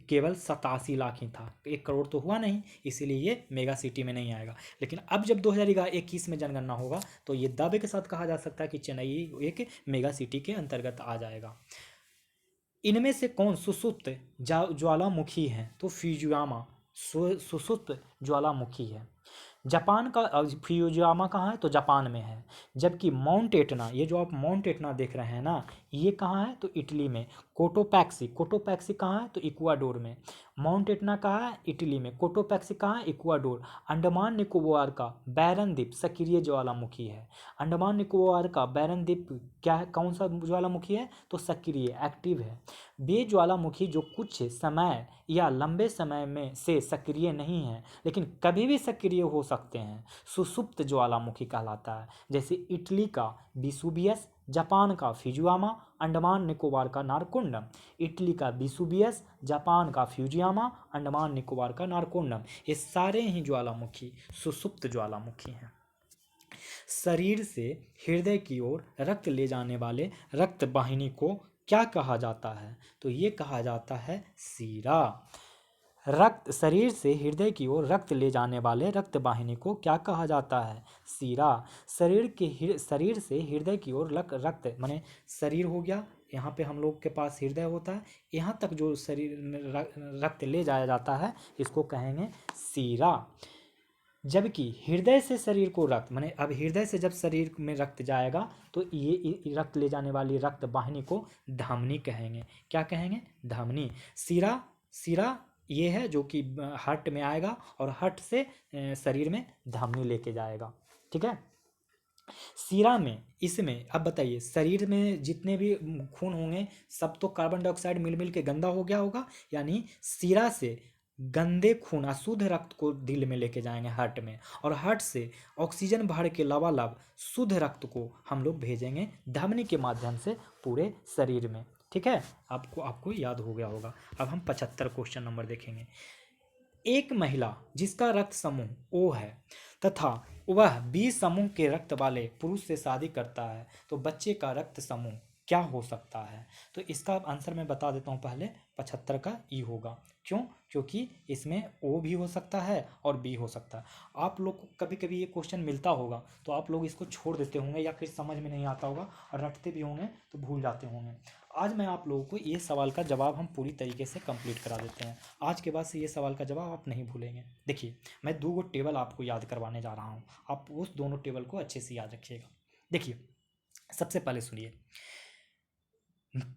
केवल 87 लाख ही था, 1 करोड़ तो हुआ नहीं, इसीलिए ये मेगा सिटी में नहीं आएगा। लेकिन अब जब 2021 में जनगणना होगा तो ये दावे के साथ कहा जा सकता है कि चेन्नई एक मेगा सिटी के अंतर्गत आ जाएगा। इनमें से कौन सुषुप्त ज्वालामुखी है? तो फ्यूजियामा सुषुप्त ज्वालामुखी है। जापान का फ्यूजियामा कहाँ है? तो जापान में है। जबकि माउंट एटना, ये जो आप माउंट एटना देख रहे हैं ना, ये कहाँ है? तो इटली में। कोटोपैक्सी कहाँ है? तो इक्वाडोर में। माउंट एटना कहाँ है? इटली में। कोटोपैक्सी कहाँ है? इक्वाडोर। अंडमान निकोबार का बैरन द्वीप सक्रिय ज्वालामुखी है। अंडमान निकोबार का बैरन द्वीप क्या है? कौन सा ज्वालामुखी है? तो सक्रिय, एक्टिव है। वे ज्वालामुखी जो कुछ समय या लंबे समय में से सक्रिय नहीं है लेकिन कभी भी सक्रिय हो सकते हैं, सुषुप्त ज्वालामुखी कहलाता है। जैसे इटली का विसुवियस, जापान का फ्यूजियामा, अंडमान निकोबार का नारकोंडम। इटली का विसुवियस, जापान का फ्यूजियामा, अंडमान निकोबार का नारकोंडम, ये सारे ही ज्वालामुखी सुषुप्त ज्वालामुखी हैं। शरीर से हृदय की ओर रक्त ले जाने वाले रक्त वाहिनी को क्या कहा जाता है? तो ये कहा जाता है शिरा। रक्त, शरीर से हृदय की ओर रक्त ले जाने वाले रक्त वाहिनी को क्या कहा जाता है? शिरा। शरीर से हृदय की ओर रक्त माने शरीर हो गया, यहाँ पे हम लोग के पास हृदय होता है, यहाँ तक जो शरीर में रक्त ले जाया जाता है इसको कहेंगे शिरा। जबकि हृदय से शरीर को रक्त, माने अब हृदय से जब शरीर में रक्त जाएगा तो ये रक्त ले जाने वाली रक्त वाहिनी को धमनी कहेंगे। क्या कहेंगे? धमनी। शिरा ये है जो कि हार्ट में आएगा और हार्ट से शरीर में धमनी लेके जाएगा। ठीक है। शिरा में, इसमें अब बताइए शरीर में जितने भी खून होंगे सब तो कार्बन डाइऑक्साइड मिल मिल के गंदा हो गया होगा, यानी शिरा से गंदे खून, अशुद्ध रक्त को दिल में लेके जाएंगे हार्ट में, और हार्ट से ऑक्सीजन भर के लबालब शुद्ध रक्त को हम लोग भेजेंगे धमनी के माध्यम से पूरे शरीर में। ठीक है। आपको याद हो गया होगा। अब हम 75 क्वेश्चन नंबर देखेंगे। एक महिला जिसका रक्त समूह ओ है तथा वह 20 समूह के रक्त वाले पुरुष से शादी करता है तो बच्चे का रक्त समूह क्या हो सकता है? तो इसका आंसर मैं बता देता हूँ पहले, 75 का ई होगा। क्यों? क्योंकि इसमें ओ भी हो सकता है और बी हो सकता है। आप लोग को कभी कभी ये क्वेश्चन मिलता होगा तो आप लोग इसको छोड़ देते होंगे या फिर समझ में नहीं आता होगा और रटते भी होंगे तो भूल जाते होंगे। आज मैं आप लोगों को ये सवाल का जवाब हम पूरी तरीके से कंप्लीट करा देते हैं। आज के बाद से ये सवाल का जवाब आप नहीं भूलेंगे। देखिए, मैं 2 गो टेबल आपको याद करवाने जा रहा हूँ, आप उस दोनों टेबल को अच्छे से याद रखिएगा। देखिए, सबसे पहले सुनिए,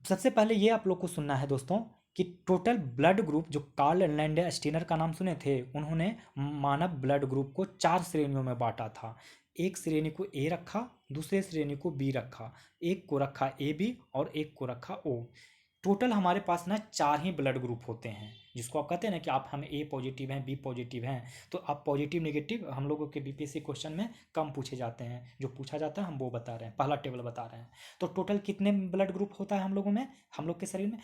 सबसे पहले ये आप लोग को सुनना है दोस्तों कि टोटल ब्लड ग्रुप, जो कार्ल लैंडस्टीनर का नाम सुने थे, उन्होंने मानव ब्लड ग्रुप को 4 श्रेणियों में बांटा था। एक श्रेणी को ए रखा, दूसरे श्रेणी को बी रखा, एक को रखा ए बी और एक को रखा ओ। टोटल हमारे पास ना 4 ही ब्लड ग्रुप होते हैं, जिसको आप कहते हैं ना कि आप हम ए पॉजिटिव हैं, बी पॉजिटिव हैं। तो आप पॉजिटिव नेगेटिव हम लोगों के बीपीएससी क्वेश्चन में कम पूछे जाते हैं, जो पूछा जाता है हम वो बता रहे हैं, पहला टेबल बता रहे हैं। तो टोटल कितने ब्लड ग्रुप होता है हम लोगों में, हम लोग के शरीर में?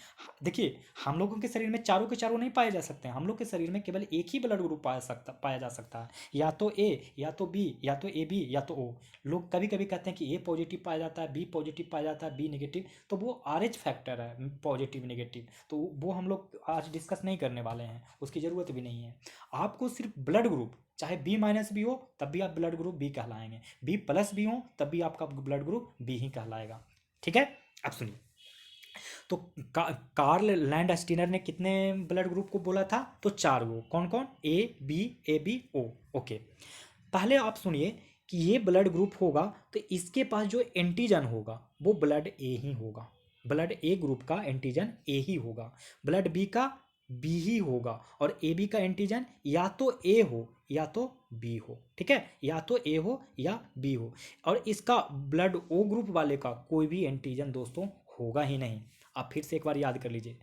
देखिए, हम लोगों के शरीर में चारों के चारों नहीं पाए जा सकते हैं। हम लोग के शरीर में केवल एक ही ब्लड ग्रुप पाया जा सकता है, या तो ए, या तो बी, या तो ए बी, या तो ओ। लोग कभी कभी कहते हैं कि ए पॉजिटिव पाया जाता है, बी पॉजिटिव पाया जाता है, बी नेगेटिव, तो वो आरएच फैक्टर है, पॉजिटिव नेगेटिव, तो वो हम लोग आज डिस्कस नहीं करने वाले हैं, उसकी ज़रूरत भी नहीं है। आपको सिर्फ ब्लड ग्रुप, चाहे बी माइनस भी हो तब भी आप ब्लड ग्रुप बी कहलाएंगे, बी प्लस भी हो तब भी आपका ब्लड ग्रुप बी ही कहलाएगा। ठीक है, अब सुनिए। तो कार्ल लैंडस्टीनर ने कितने ब्लड ग्रुप को बोला था? तो 4 गो। कौन कौन? A B O. ओके, पहले आप सुनिए कि ये ब्लड ग्रुप होगा तो इसके पास जो एंटीजन होगा वो ब्लड ए ही होगा। ब्लड ए ग्रुप का एंटीजन ए ही होगा, ब्लड बी का बी ही होगा, और ए बी का एंटीजन या तो ए हो या तो बी हो। ठीक है, या तो ए हो या बी हो, और इसका ब्लड ओ ग्रुप वाले का कोई भी एंटीजन दोस्तों होगा ही नहीं। आप फिर से एक बार याद कर लीजिए,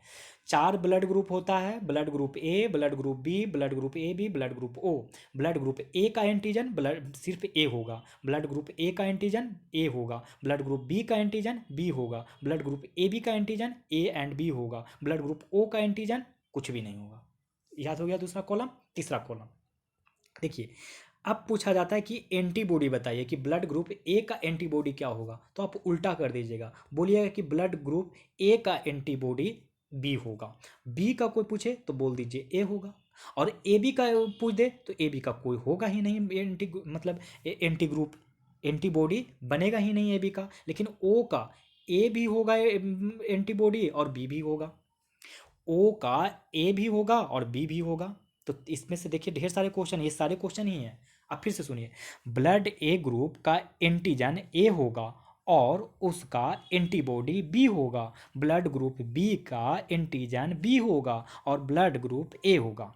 4 ब्लड ग्रुप होता है, blood group A, blood group B, blood group A B, blood group O. Blood group A का एंटीजन ब्लड सिर्फ ए होगा, ब्लड ग्रुप ए का एंटीजन ए होगा, ब्लड ग्रुप बी का एंटीजन बी होगा, ब्लड ग्रुप ए बी का antigen A and B होगा, blood group ओ का एंटीजन कुछ भी नहीं होगा। याद हो गया दूसरा कॉलम? तीसरा कॉलम देखिए, अब पूछा जाता है कि एंटीबॉडी बताइए कि ब्लड ग्रुप ए का एंटीबॉडी क्या होगा, तो आप उल्टा कर दीजिएगा, बोलिएगा कि ब्लड ग्रुप ए का एंटीबॉडी बी होगा। बी का कोई पूछे तो बोल दीजिए ए होगा, और ए बी का पूछ दे तो ए बी का कोई होगा ही नहीं, मतलब एंटी ग्रुप, एंटीबॉडी बनेगा ही नहीं ए बी का। लेकिन ओ का ए भी होगा एंटीबॉडी और बी भी होगा, ओ का ए भी होगा और बी भी होगा। तो इसमें से देखिए ढेर सारे क्वेश्चन, ये सारे क्वेश्चन ही हैं। अब फिर से सुनिए, ब्लड ए ग्रुप का एंटीजन ए होगा और उसका एंटीबॉडी बी होगा, ब्लड ग्रुप बी का एंटीजन बी होगा और ब्लड ग्रुप ए होगा,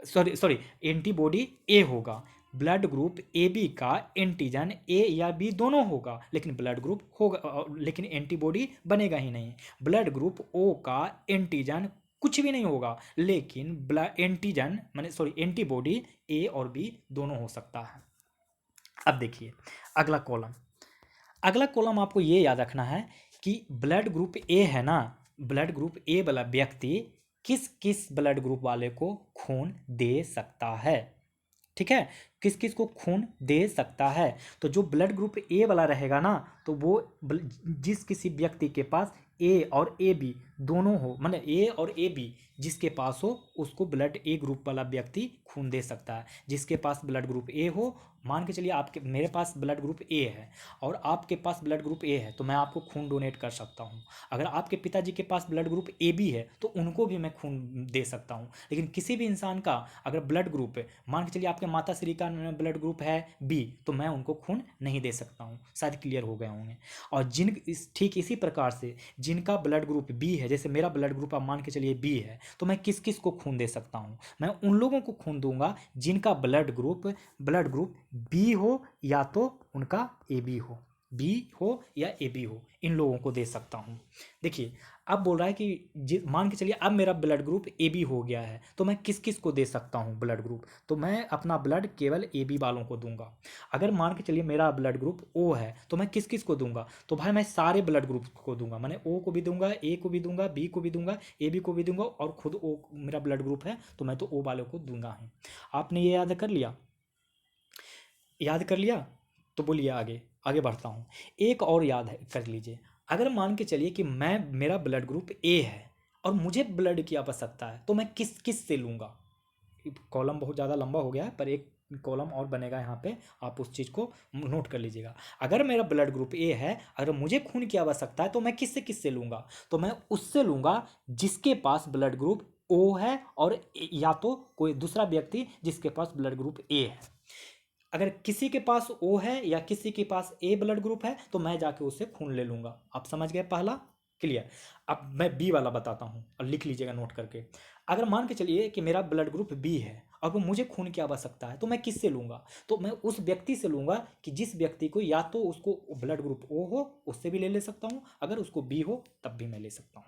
सॉरी सॉरी, एंटीबॉडी ए होगा, ब्लड ग्रुप ए बी का एंटीजन ए या बी दोनों होगा, लेकिन ब्लड ग्रुप होगा, लेकिन एंटीबॉडी बनेगा ही नहीं। ब्लड ग्रुप ओ का एंटीजन कुछ भी नहीं होगा, लेकिन ब्लड एंटीजन माने सॉरी एंटीबॉडी ए और बी दोनों हो सकता है। अब देखिए अगला कॉलम, अगला कॉलम आपको ये याद रखना है कि ब्लड ग्रुप ए है ना, ब्लड ग्रुप ए वाला व्यक्ति किस किस ब्लड ग्रुप वाले को खून दे सकता है। ठीक है, किस किस को खून दे सकता है? तो जो ब्लड ग्रुप ए वाला रहेगा ना, तो वो जिस किसी व्यक्ति के पास ए और ए बी दोनों हो, मतलब ए और ए बी जिसके पास हो, उसको ब्लड ए ग्रुप वाला व्यक्ति खून दे सकता है। जिसके पास ब्लड ग्रुप ए हो, मान के चलिए आपके मेरे पास ब्लड ग्रुप ए है और आपके पास ब्लड ग्रुप ए है, तो मैं आपको खून डोनेट कर सकता हूँ। अगर आपके पिताजी के पास ब्लड ग्रुप ए बी है तो उनको भी मैं खून दे सकता हूँ। लेकिन किसी भी इंसान का अगर ब्लड ग्रुप मान के चलिए आपके माता श्री का ब्लड ग्रुप है बी, तो मैं उनको खून नहीं दे सकता हूँ। शायद क्लियर हो गए होंगे। और ठीक इसी प्रकार से जिनका ब्लड ग्रुप बी है, जैसे मेरा ब्लड ग्रुप आप मान के चलिए बी है, तो मैं किस किस को खून दे सकता हूँ? मैं उन लोगों को खून दूंगा जिनका ब्लड ग्रुप बी हो या तो उनका ए बी हो, बी हो या ए बी हो, इन लोगों को दे सकता हूँ। देखिए अब बोल रहा है कि मान के चलिए अब मेरा ब्लड ग्रुप ए बी हो गया है, तो मैं किस किस को दे सकता हूँ ब्लड ग्रुप? तो मैं अपना ब्लड केवल ए बी वालों को दूंगा। अगर मान के चलिए मेरा ब्लड ग्रुप ओ है, तो मैं किस किस को दूंगा? तो भाई मैं सारे ब्लड ग्रुप को दूंगा, मैंने ओ को भी दूंगा, ए को भी दूंगा, बी को भी दूंगा, ए बी को भी दूंगा, और खुद ओ मेरा ब्लड ग्रुप है तो मैं तो ओ वालों को दूंगा ही। आपने ये याद कर लिया? याद कर लिया? तो बोलिए आगे, आगे बढ़ता हूँ। एक और याद कर लीजिए, अगर मान के चलिए कि मेरा ब्लड ग्रुप ए है और मुझे ब्लड की आवश्यकता है, तो मैं किस किस से लूँगा। कॉलम बहुत ज़्यादा लंबा हो गया है, पर एक कॉलम और बनेगा यहाँ पे, आप उस चीज़ को नोट कर लीजिएगा। अगर मेरा ब्लड ग्रुप ए है, अगर मुझे खून की आवश्यकता है, तो मैं किससे लूँगा, तो मैं उससे लूँगा जिसके पास ब्लड ग्रुप ओ है, और या तो कोई दूसरा व्यक्ति जिसके पास ब्लड ग्रुप ए है। अगर किसी के पास ओ है या किसी के पास ए ब्लड ग्रुप है, तो मैं जाके उससे खून ले लूँगा। आप समझ गए पहला, क्लियर। अब मैं बी वाला बताता हूँ और लिख लीजिएगा नोट करके। अगर मान के चलिए कि मेरा ब्लड ग्रुप बी है और वो मुझे खून की आवश्यकता है, तो मैं किससे लूँगा, तो मैं उस व्यक्ति से लूँगा कि जिस व्यक्ति को या तो उसको ब्लड ग्रुप ओ हो, उससे भी ले सकता हूँ, अगर उसको बी हो तब भी मैं ले सकता हूँ।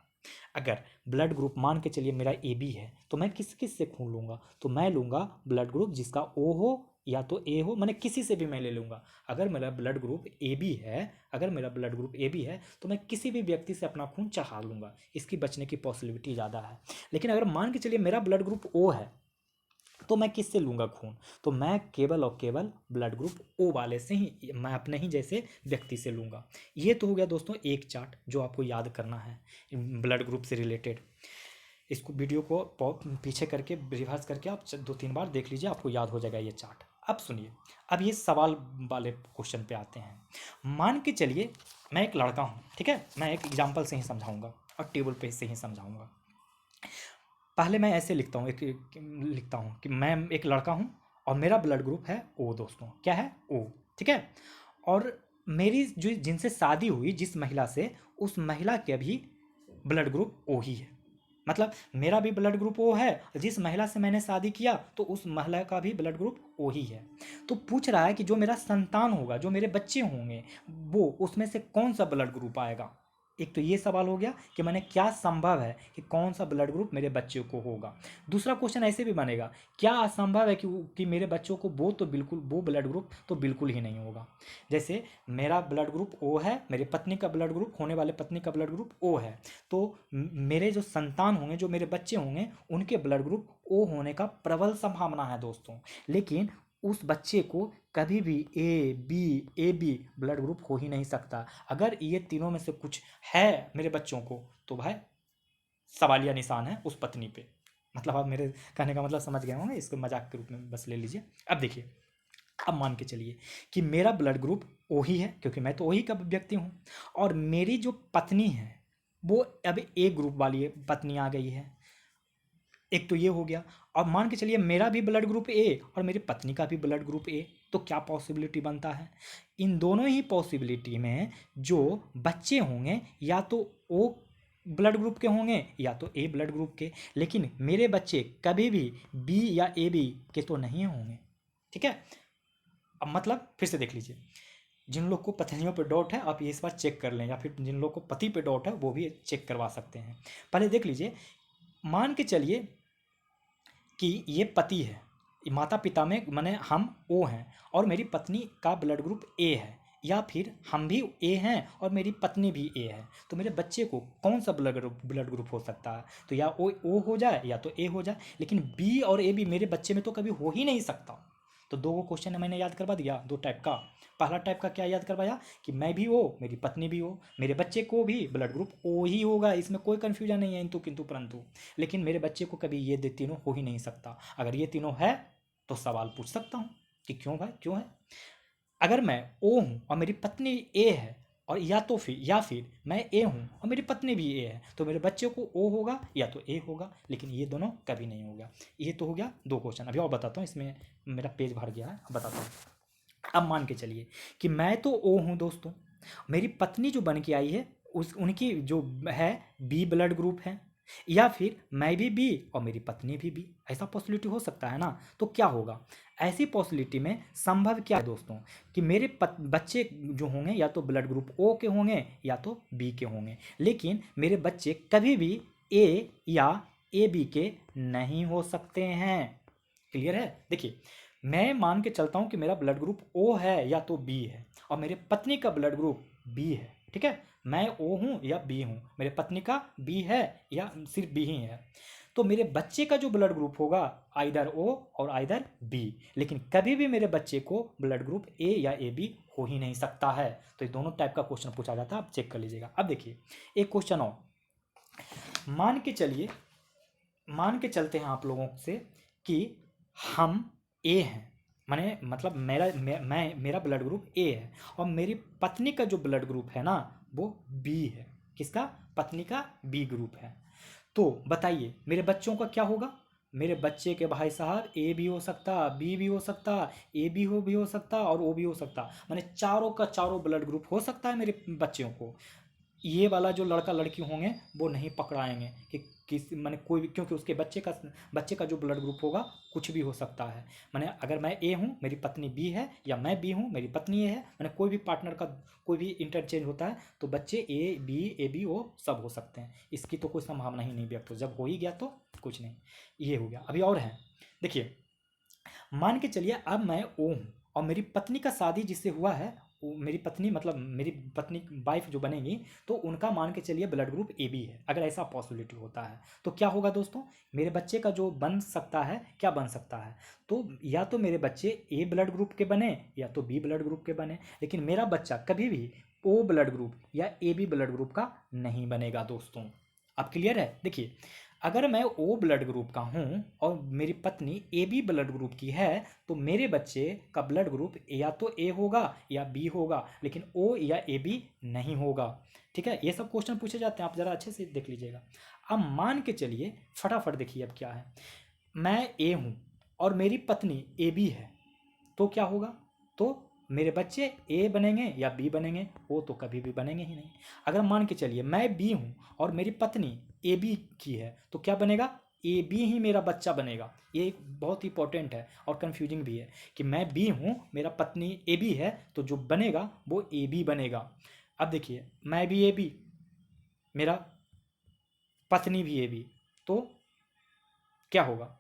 अगर ब्लड ग्रुप मान के चलिए मेरा ए बी है, तो मैं किस किस से खून लूँगा, तो मैं लूँगा ब्लड ग्रुप जिसका ओ हो या तो ए हो, मैंने किसी से भी मैं ले लूँगा। अगर मेरा ब्लड ग्रुप ए बी है, अगर मेरा ब्लड ग्रुप ए बी है, तो मैं किसी भी व्यक्ति से अपना खून चढ़ा लूँगा, इसकी बचने की पॉसिबिलिटी ज़्यादा है। लेकिन अगर मान के चलिए मेरा ब्लड ग्रुप ओ है, तो मैं किससे लूँगा खून, तो मैं केवल और केवल ब्लड ग्रुप ओ वाले से ही, मैं अपने ही जैसे व्यक्ति से लूँगा। ये तो हो गया दोस्तों एक चार्ट जो आपको याद करना है ब्लड ग्रुप से रिलेटेड। इसको वीडियो को पीछे करके रिवर्स करके आप 2-3 बार देख लीजिए, आपको याद हो जाएगा ये चार्ट। अब सुनिए, अब ये सवाल वाले क्वेश्चन पे आते हैं। मान के चलिए मैं एक लड़का हूँ, ठीक है, मैं एक एग्जाम्पल से ही समझाऊंगा और टेबल पे से ही समझाऊंगा। पहले मैं ऐसे लिखता हूँ, लिखता हूँ कि मैं एक लड़का हूँ और मेरा ब्लड ग्रुप है ओ दोस्तों, क्या है ओ, ठीक है। और मेरी जो जिनसे शादी हुई जिस महिला से, उस महिला के भी ब्लड ग्रुप ओ ही है। मतलब मेरा भी ब्लड ग्रुप ओ है, जिस महिला से मैंने शादी किया तो उस महिला का भी ब्लड ग्रुप ओ ही है। तो पूछ रहा है कि जो मेरा संतान होगा, जो मेरे बच्चे होंगे, वो उसमें से कौन सा ब्लड ग्रुप आएगा। एक तो ये सवाल हो गया कि मैंने क्या संभव है कि कौन सा ब्लड ग्रुप मेरे बच्चे को होगा। दूसरा क्वेश्चन ऐसे भी बनेगा, क्या असंभव है कि मेरे बच्चों को वो ब्लड ग्रुप तो बिल्कुल ही नहीं होगा। जैसे मेरा ब्लड ग्रुप ओ है, मेरी पत्नी का ब्लड ग्रुप, होने वाले पत्नी का ब्लड ग्रुप ओ है, तो मेरे जो संतान होंगे, जो मेरे बच्चे होंगे, उनके ब्लड ग्रुप ओ होने का प्रबल संभावना है दोस्तों। लेकिन उस बच्चे को कभी भी ए बी ब्लड ग्रुप हो ही नहीं सकता। अगर ये तीनों में से कुछ है मेरे बच्चों को, तो भाई सवालिया निशान है उस पत्नी पे। मतलब आप मेरे कहने का मतलब समझ गए होंगे, इसको मजाक के रूप में बस ले लीजिए। अब देखिए, अब मान के चलिए कि मेरा ब्लड ग्रुप ओ ही है, क्योंकि मैं तो ओ ही का व्यक्ति हूँ, और मेरी जो पत्नी है वो अब ए ग्रुप वाली पत्नी आ गई है। एक तो ये हो गया। और मान के चलिए मेरा भी ब्लड ग्रुप ए और मेरी पत्नी का भी ब्लड ग्रुप ए, तो क्या पॉसिबिलिटी बनता है, इन दोनों ही पॉसिबिलिटी में जो बच्चे होंगे या तो ओ ब्लड ग्रुप के होंगे या तो ए ब्लड ग्रुप के, लेकिन मेरे बच्चे कभी भी बी या ए बी के तो नहीं होंगे, ठीक है। अब मतलब फिर से देख लीजिए, जिन लोग को पत्नियों पे डाउट है आप ये इस बार चेक कर लें, या फिर जिन लोग को पति पे डाउट है वो भी चेक करवा सकते हैं। पहले देख लीजिए, मान के चलिए कि ये पति है, माता पिता में माने हम ओ हैं और मेरी पत्नी का ब्लड ग्रुप ए है, या फिर हम भी ए हैं और मेरी पत्नी भी ए है, तो मेरे बच्चे को कौन सा ब्लड ग्रुप हो सकता है, तो या ओ हो जाए या तो ए हो जाए, लेकिन बी और ए भी मेरे बच्चे में तो कभी हो ही नहीं सकता। तो दो क्वेश्चन मैंने याद करवा दिया, दो टाइप का। पहला टाइप का क्या याद करवाया कि मैं भी ओ, मेरी पत्नी भी ओ, मेरे बच्चे को भी ब्लड ग्रुप ओ ही होगा, इसमें कोई कन्फ्यूजन नहीं है इंतु किंतु परंतु। लेकिन मेरे बच्चे को कभी ये तीनों हो ही नहीं सकता। अगर ये तीनों है तो सवाल पूछ सकता हूँ कि क्यों भाई क्यों है। अगर मैं ओ हूँ और मेरी पत्नी ए है, और या फिर मैं ए हूँ और मेरी पत्नी भी ए है, तो मेरे बच्चे को ओ होगा या तो ए होगा, लेकिन ये दोनों कभी नहीं होगा। ये तो हो गया दो क्वेश्चन। अभी और बताता हूँ, इसमें मेरा पेज भर गया है, अब बताता हूँ। अब मान के चलिए कि मैं तो ओ हूँ दोस्तों, मेरी पत्नी जो बन के आई है उस उनकी जो है बी ब्लड ग्रुप है, या फिर मैं भी बी और मेरी पत्नी भी बी, ऐसा पॉसिबिलिटी हो सकता है ना। तो क्या होगा, ऐसी पॉसिबिलिटी में संभव क्या है दोस्तों कि मेरे बच्चे जो होंगे या तो ब्लड ग्रुप ओ के होंगे या तो बी के होंगे, लेकिन मेरे बच्चे कभी भी ए या ए बी के नहीं हो सकते हैं। क्लियर है। देखिए, मैं मान के चलता हूँ कि मेरा ब्लड ग्रुप ओ है या तो बी है, और मेरे पत्नी का ब्लड ग्रुप बी है, ठीक है। मैं ओ हूँ या बी हूँ, मेरे पत्नी का बी है या सिर्फ बी ही है, तो मेरे बच्चे का जो ब्लड ग्रुप होगा आइदर ओ और आइदर बी, लेकिन कभी भी मेरे बच्चे को ब्लड ग्रुप ए या ए बी हो ही नहीं सकता है। तो ये दोनों टाइप का क्वेश्चन पूछा जाता है, आप चेक कर लीजिएगा। अब देखिए एक क्वेश्चन और मान के चलते हैं आप लोगों से कि हम ए हैं, माने मतलब मेरा ब्लड ग्रुप ए है और मेरी पत्नी का जो ब्लड ग्रुप है ना वो बी है। किसका? पत्नी का बी ग्रुप है। तो बताइए मेरे बच्चों का क्या होगा? मेरे बच्चे के भाई साहब ए भी हो सकता, बी भी हो सकता, ए भी हो सकता और ओ भी हो सकता, माने चारों का चारों ब्लड ग्रुप हो सकता है मेरे बच्चों को। ये वाला जो लड़का लड़की होंगे वो नहीं पकड़ाएंगे कि किस माने कोई भी, क्योंकि उसके बच्चे का जो ब्लड ग्रुप होगा कुछ भी हो सकता है। माने अगर मैं ए हूँ मेरी पत्नी बी है, या मैं बी हूँ मेरी पत्नी ए है, माने कोई भी पार्टनर का कोई भी इंटरचेंज होता है तो बच्चे ए बी वो सब हो सकते हैं। इसकी तो कोई संभावना ही नहीं व्यक्त हो, जब हो ही गया तो कुछ नहीं। ये हो गया। अभी और है, देखिए मान के चलिए अब मैं ओ हूँ और मेरी पत्नी का शादी जिससे हुआ है मेरी पत्नी मतलब मेरी पत्नी वाइफ जो बनेगी तो उनका मान के चलिए ब्लड ग्रुप ए बी है। अगर ऐसा पॉसिबिलिटी होता है तो क्या होगा दोस्तों, मेरे बच्चे का जो बन सकता है क्या बन सकता है, तो या तो मेरे बच्चे ए ब्लड ग्रुप के बने या तो बी ब्लड ग्रुप के बने, लेकिन मेरा बच्चा कभी भी ओ ब्लड ग्रुप या ए बी ब्लड ग्रुप का नहीं बनेगा दोस्तों। अब क्लियर है? देखिए अगर मैं ओ ब्लड ग्रुप का हूँ और मेरी पत्नी ए बी ब्लड ग्रुप की है तो मेरे बच्चे का ब्लड ग्रुप या तो ए होगा या बी होगा, लेकिन ओ या ए बी नहीं होगा। ठीक है, ये सब क्वेश्चन पूछे जाते हैं, आप ज़रा अच्छे से देख लीजिएगा। अब मान के चलिए फटाफट देखिए अब क्या है, मैं ए हूँ और मेरी पत्नी ए बी है तो क्या होगा, तो मेरे बच्चे ए बनेंगे या बी बनेंगे, ओ तो कभी भी बनेंगे ही नहीं। अगर मान के चलिए मैं बी हूँ और मेरी पत्नी ए बी की है तो क्या बनेगा, ए बी ही मेरा बच्चा बनेगा। ये एक बहुत इंपॉर्टेंट है और कन्फ्यूजिंग भी है कि मैं बी हूँ मेरा पत्नी ए बी है तो जो बनेगा वो ए बी बनेगा। अब देखिए मैं भी ए बी मेरा पत्नी भी ए बी तो क्या होगा,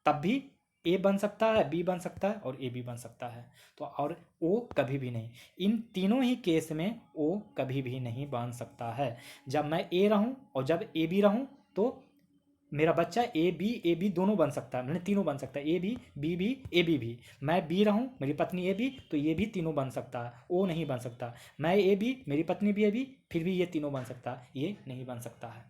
तब भी ए बन सकता है, बी बन सकता है और ए बी बन सकता है। तो और ओ कभी भी नहीं, इन तीनों ही केस में ओ कभी भी नहीं बन सकता है। जब मैं ए रहूं और जब ए बी रहूं तो मेरा बच्चा ए बी दोनों बन सकता है, मैंने तीनों बन सकता है, ए बी ए बी। मैं बी रहूं मेरी पत्नी ए बी तो ये भी तीनों बन सकता है, ओ नहीं बन सकता। मैं ए बी मेरी पत्नी भी ए बी फिर भी ये तीनों बन सकता है, ये नहीं बन सकता है।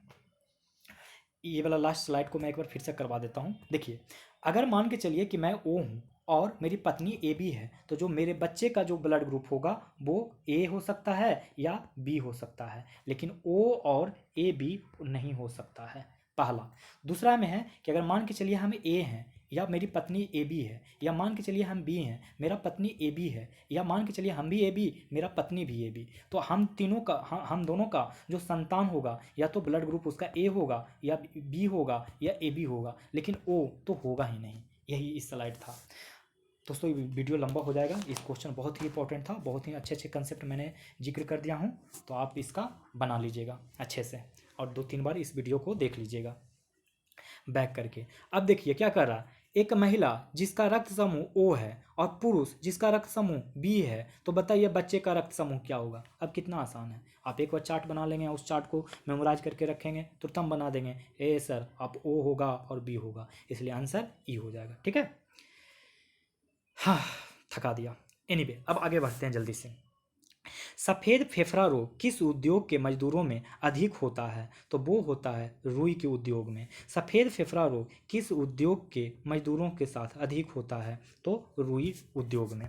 ये वाला लास्ट स्लाइड को मैं एक बार फिर से करवा देता हूँ। देखिए अगर मान के चलिए कि मैं ओ हूँ और मेरी पत्नी ए बी है तो जो मेरे बच्चे का जो ब्लड ग्रुप होगा वो ए हो सकता है या बी हो सकता है, लेकिन ओ और ए बी नहीं हो सकता है, पहला। दूसरा में है कि अगर मान के चलिए हम ए हैं या मेरी पत्नी ए बी है, या मान के चलिए हम बी हैं मेरा पत्नी ए बी है, या मान के चलिए हम भी ए बी मेरा पत्नी भी ए बी, तो हम तीनों का हम दोनों का जो संतान होगा या तो ब्लड ग्रुप उसका ए होगा या बी होगा या ए बी होगा, लेकिन ओ तो होगा ही नहीं। यही इस स्लाइड था दोस्तों। वीडियो लंबा हो जाएगा, इस क्वेश्चन बहुत ही इंपॉर्टेंट था, बहुत ही अच्छे अच्छे कंसेप्ट मैंने जिक्र कर दिया हूँ, तो आप इसका बना लीजिएगा अच्छे से और 2-3 बार इस वीडियो को देख लीजिएगा बैक करके। अब देखिए क्या कर रहा, एक महिला जिसका रक्त समूह ओ है और पुरुष जिसका रक्त समूह बी है, तो बताइए बच्चे का रक्त समूह क्या होगा। अब कितना आसान है, आप एक बार चार्ट बना लेंगे, उस चार्ट को मेमोराइज करके रखेंगे तो हम बना देंगे ए सर अब ओ होगा और बी होगा, इसलिए आंसर ई हो जाएगा। ठीक है, हाँ थका दिया। एनीवे अब आगे बढ़ते हैं जल्दी से। सफ़ेद फेफड़ा रोग किस उद्योग के मजदूरों में अधिक होता है, तो वो होता है रुई के उद्योग में। सफ़ेद फेफड़ा रोग किस उद्योग के मजदूरों के साथ अधिक होता है, तो रुई उद्योग में।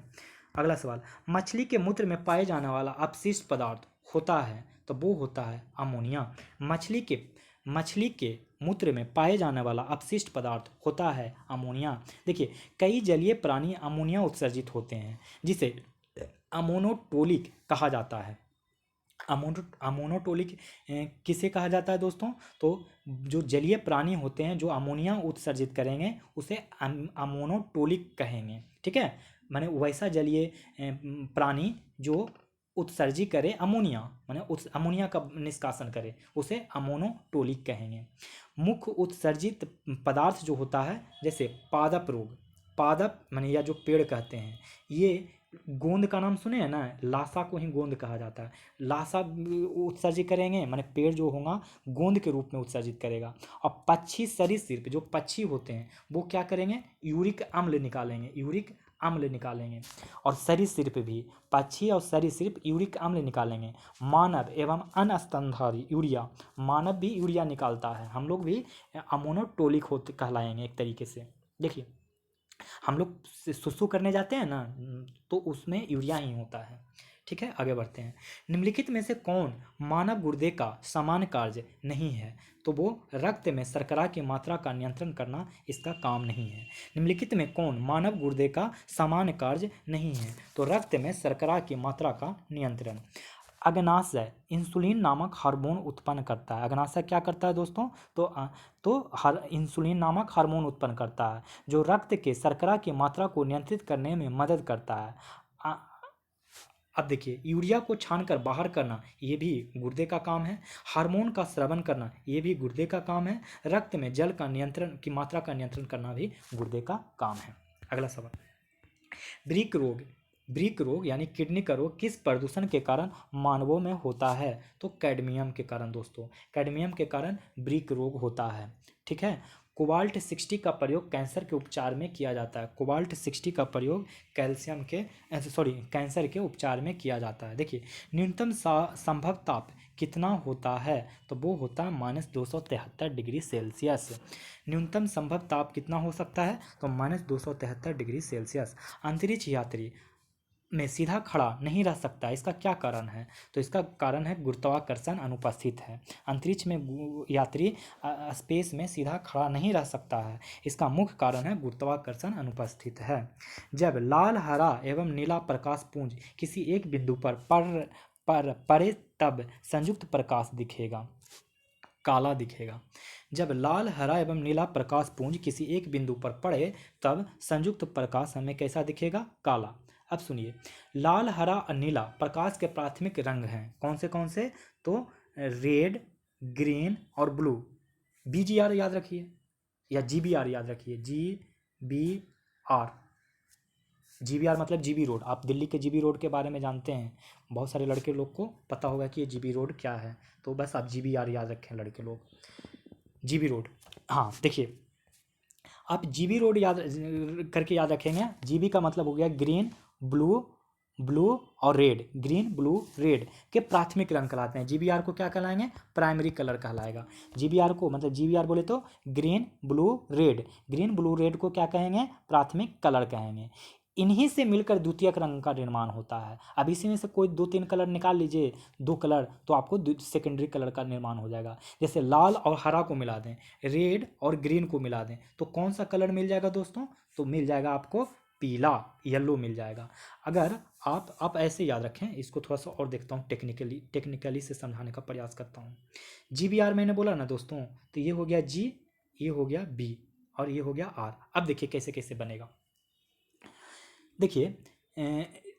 अगला सवाल, मछली के मूत्र में पाए जाने वाला अपशिष्ट पदार्थ होता है, तो वो होता है अमोनिया। मछली के मूत्र में पाए जाने वाला अपशिष्ट पदार्थ होता है अमोनिया। देखिए कई जलीय प्राणी अमोनिया उत्सर्जित होते हैं जिसे अमोनोटोलिक कहा जाता है। अमोनोटोलिक किसे कहा जाता है दोस्तों, तो जो जलीय प्राणी होते हैं जो अमोनिया उत्सर्जित करेंगे उसे अमोनोटोलिक कहेंगे। ठीक है, माने वैसा जलीय प्राणी जो उत्सर्जित करे अमोनिया, माने अमोनिया का निष्कासन करे उसे अमोनोटोलिक कहेंगे। मुख्य उत्सर्जित पदार्थ जो होता है जैसे पादप रोग, पादप माने या जो पेड़ कहते हैं, ये गोंद का नाम सुने हैं ना, लासा को ही गोंद कहा जाता है। लासा उत्सर्जित करेंगे, माने पेड़ जो होगा गोंद के रूप में उत्सर्जित करेगा। और पक्षी सरीसृप, जो पक्षी होते हैं वो क्या करेंगे, यूरिक अम्ल निकालेंगे, यूरिक अम्ल निकालेंगे। और सरीसृप भी, पक्षी और सरीसृप यूरिक अम्ल निकालेंगे। मानव एवं अन्य स्तनधारी यूरिया, मानव भी यूरिया निकालता है, हम लोग भी अमोनोटोलिक होते कहलाएंगे एक तरीके से। देखिए हम लोग सुसु करने जाते हैं ना, तो उसमें यूरिया ही होता है। ठीक है, आगे बढ़ते हैं। निम्नलिखित में से कौन मानव गुर्दे का समान कार्य नहीं है, तो वो रक्त में शर्करा की मात्रा का नियंत्रण करना इसका काम नहीं है। निम्नलिखित में कौन मानव गुर्दे का समान कार्य नहीं है, तो रक्त में शर्करा की मात्रा का नियंत्रण। अग्नाशय इंसुलिन नामक हार्मोन उत्पन्न करता है। अग्नाशय क्या करता है दोस्तों, तो इंसुलिन नामक हार्मोन उत्पन्न करता है जो रक्त के शर्करा की मात्रा को नियंत्रित करने में मदद करता है। अब देखिए, यूरिया को छानकर बाहर करना ये भी गुर्दे का काम है। हार्मोन का स्रावन करना ये भी गुर्दे का काम है। रक्त में जल का नियंत्रण की मात्रा का नियंत्रण करना भी गुर्दे का काम है। अगला सवाल, ब्रिक रोग यानी किडनी का रोग किस प्रदूषण के कारण मानवों में होता है, तो कैडमियम के कारण दोस्तों, कैडमियम के कारण ब्रिक रोग होता है। ठीक है, कोबाल्ट 60 का प्रयोग कैंसर के उपचार में किया जाता है। कोबाल्ट 60 का प्रयोग कैंसर के उपचार में किया जाता है। देखिए, न्यूनतम संभव ताप कितना होता है, तो वो होता है -273 डिग्री सेल्सियस। न्यूनतम संभव ताप कितना हो सकता है, तो -273 डिग्री सेल्सियस। अंतरिक्ष यात्री में सीधा खड़ा नहीं रह सकता, इसका क्या कारण है, तो इसका कारण है गुरुत्वाकर्षण अनुपस्थित है। अंतरिक्ष में यात्री स्पेस में सीधा खड़ा नहीं रह सकता है, इसका मुख्य कारण है गुरुत्वाकर्षण अनुपस्थित है। जब लाल, हरा एवं नीला प्रकाश पुंज किसी एक बिंदु पर पड़े तब संयुक्त प्रकाश दिखेगा, काला दिखेगा। जब लाल, हरा एवं नीला प्रकाश पुंज किसी एक बिंदु पर पड़े तब संयुक्त प्रकाश हमें कैसा दिखेगा, काला। अब सुनिए, लाल, हरा और नीला प्रकाश के प्राथमिक रंग हैं, कौन से, तो रेड, ग्रीन और ब्लू। BGR याद रखिए या GBR याद रखिए, GBR। GBR मतलब GB रोड, आप दिल्ली के GB रोड के बारे में जानते हैं, बहुत सारे लड़के लोग को पता होगा कि ये GB रोड क्या है, तो बस आप GBR याद रखें लड़के लोग, GB रोड। हाँ देखिए, आप GB रोड करके याद रखेंगे। GB का मतलब हो गया ग्रीन, ब्लू और रेड, ग्रीन, ब्लू, रेड के प्राथमिक रंग कहलाते हैं। GBR को क्या कहलाएंगे, प्राइमरी कलर कहलाएगा। GBR को मतलब GBR बोले तो green, blue, red, green, blue, red को क्या कहेंगे, प्राथमिक कलर कहेंगे। इन्हीं से मिलकर द्वितीयक रंग का निर्माण होता है। अब इसी में से कोई 2-3 कलर निकाल लीजिए, 2 कलर, तो आपको सेकेंडरी कलर का निर्माण हो जाएगा। जैसे लाल और हरा को मिला दें, रेड और ग्रीन को मिला दें, तो कौन सा कलर मिल जाएगा दोस्तों, तो मिल जाएगा आपको पीला, येलो मिल जाएगा। अगर आप ऐसे याद रखें, इसको थोड़ा सा और देखता हूँ, टेक्निकली से समझाने का प्रयास करता हूँ। GBR मैंने बोला ना दोस्तों, तो ये हो गया G, ये हो गया B और ये हो गया R। अब देखिए कैसे कैसे बनेगा। देखिए,